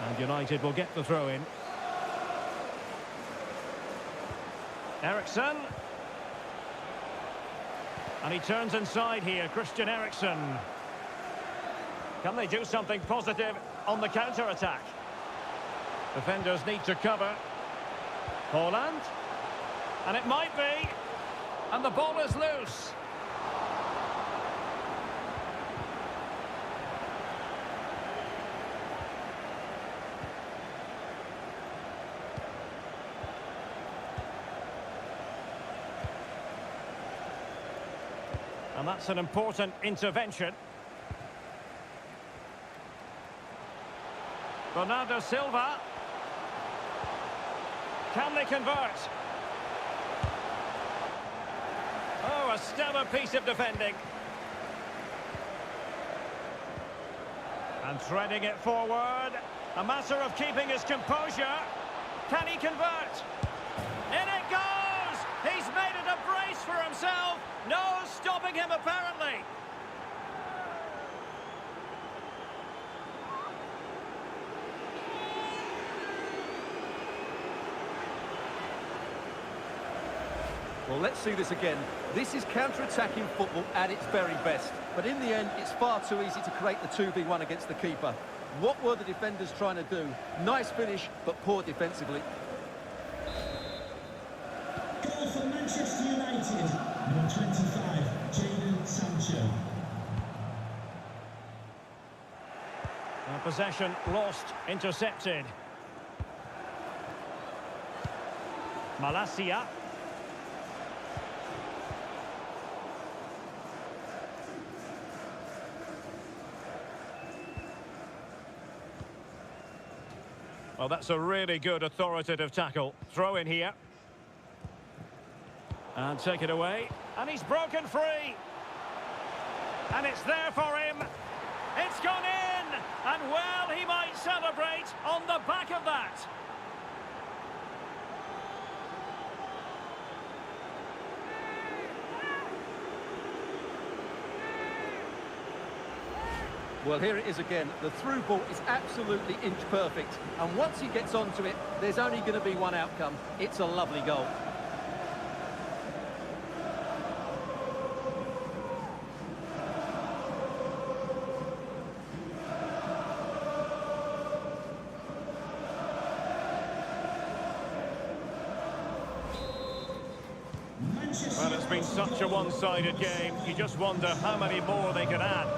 And United will get the throw in. Ericsson. And he turns inside here, Christian Eriksen. Can they do something positive on the counter-attack? Defenders need to cover. Haaland. And it might be. And the ball is loose. And that's an important intervention. Bernardo Silva. Can they convert? Oh, a stellar piece of defending. And threading it forward. A matter of keeping his composure. Can he convert? In it goes! He's made it a brace for himself. No stopping him, apparently. Well, let's see this again. This is counter-attacking football at its very best. But in the end, it's far too easy to create the 2v1 against the keeper. What were the defenders trying to do? Nice finish, but poor defensively. Goal for Manchester United, number 25, Jadon Sancho. Possession lost, intercepted. Malacia. Well, that's a really good authoritative tackle. Throw in here. And take it away. And he's broken free. And it's there for him. It's gone in. And well, he might celebrate on the back of that. Well, here it is again. The through ball is absolutely inch perfect. And once he gets onto it, there's only going to be one outcome. It's a lovely goal. Well, it's been such a one-sided game. You just wonder how many more they can add.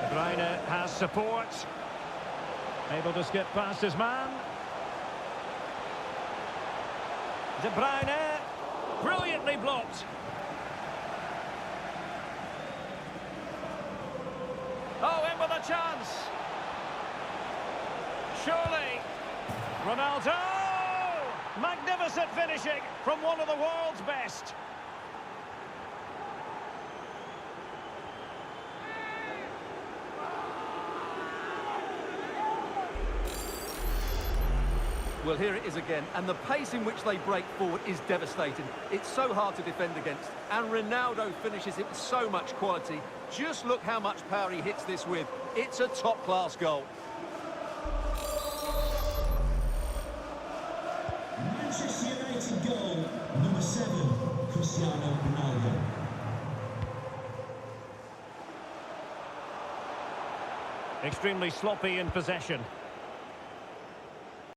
De Bruyne has support. Able to skip past his man. De Bruyne, brilliantly blocked. Oh, in with a chance. Surely. Ronaldo! Magnificent finishing from one of the world's best. Well, here it is again, and the pace in which they break forward is devastating. It's so hard to defend against, and Ronaldo finishes it with so much quality. Just look how much power he hits this with. It's a top-class goal. Manchester United goal, number 7, Cristiano Ronaldo. Extremely sloppy in possession.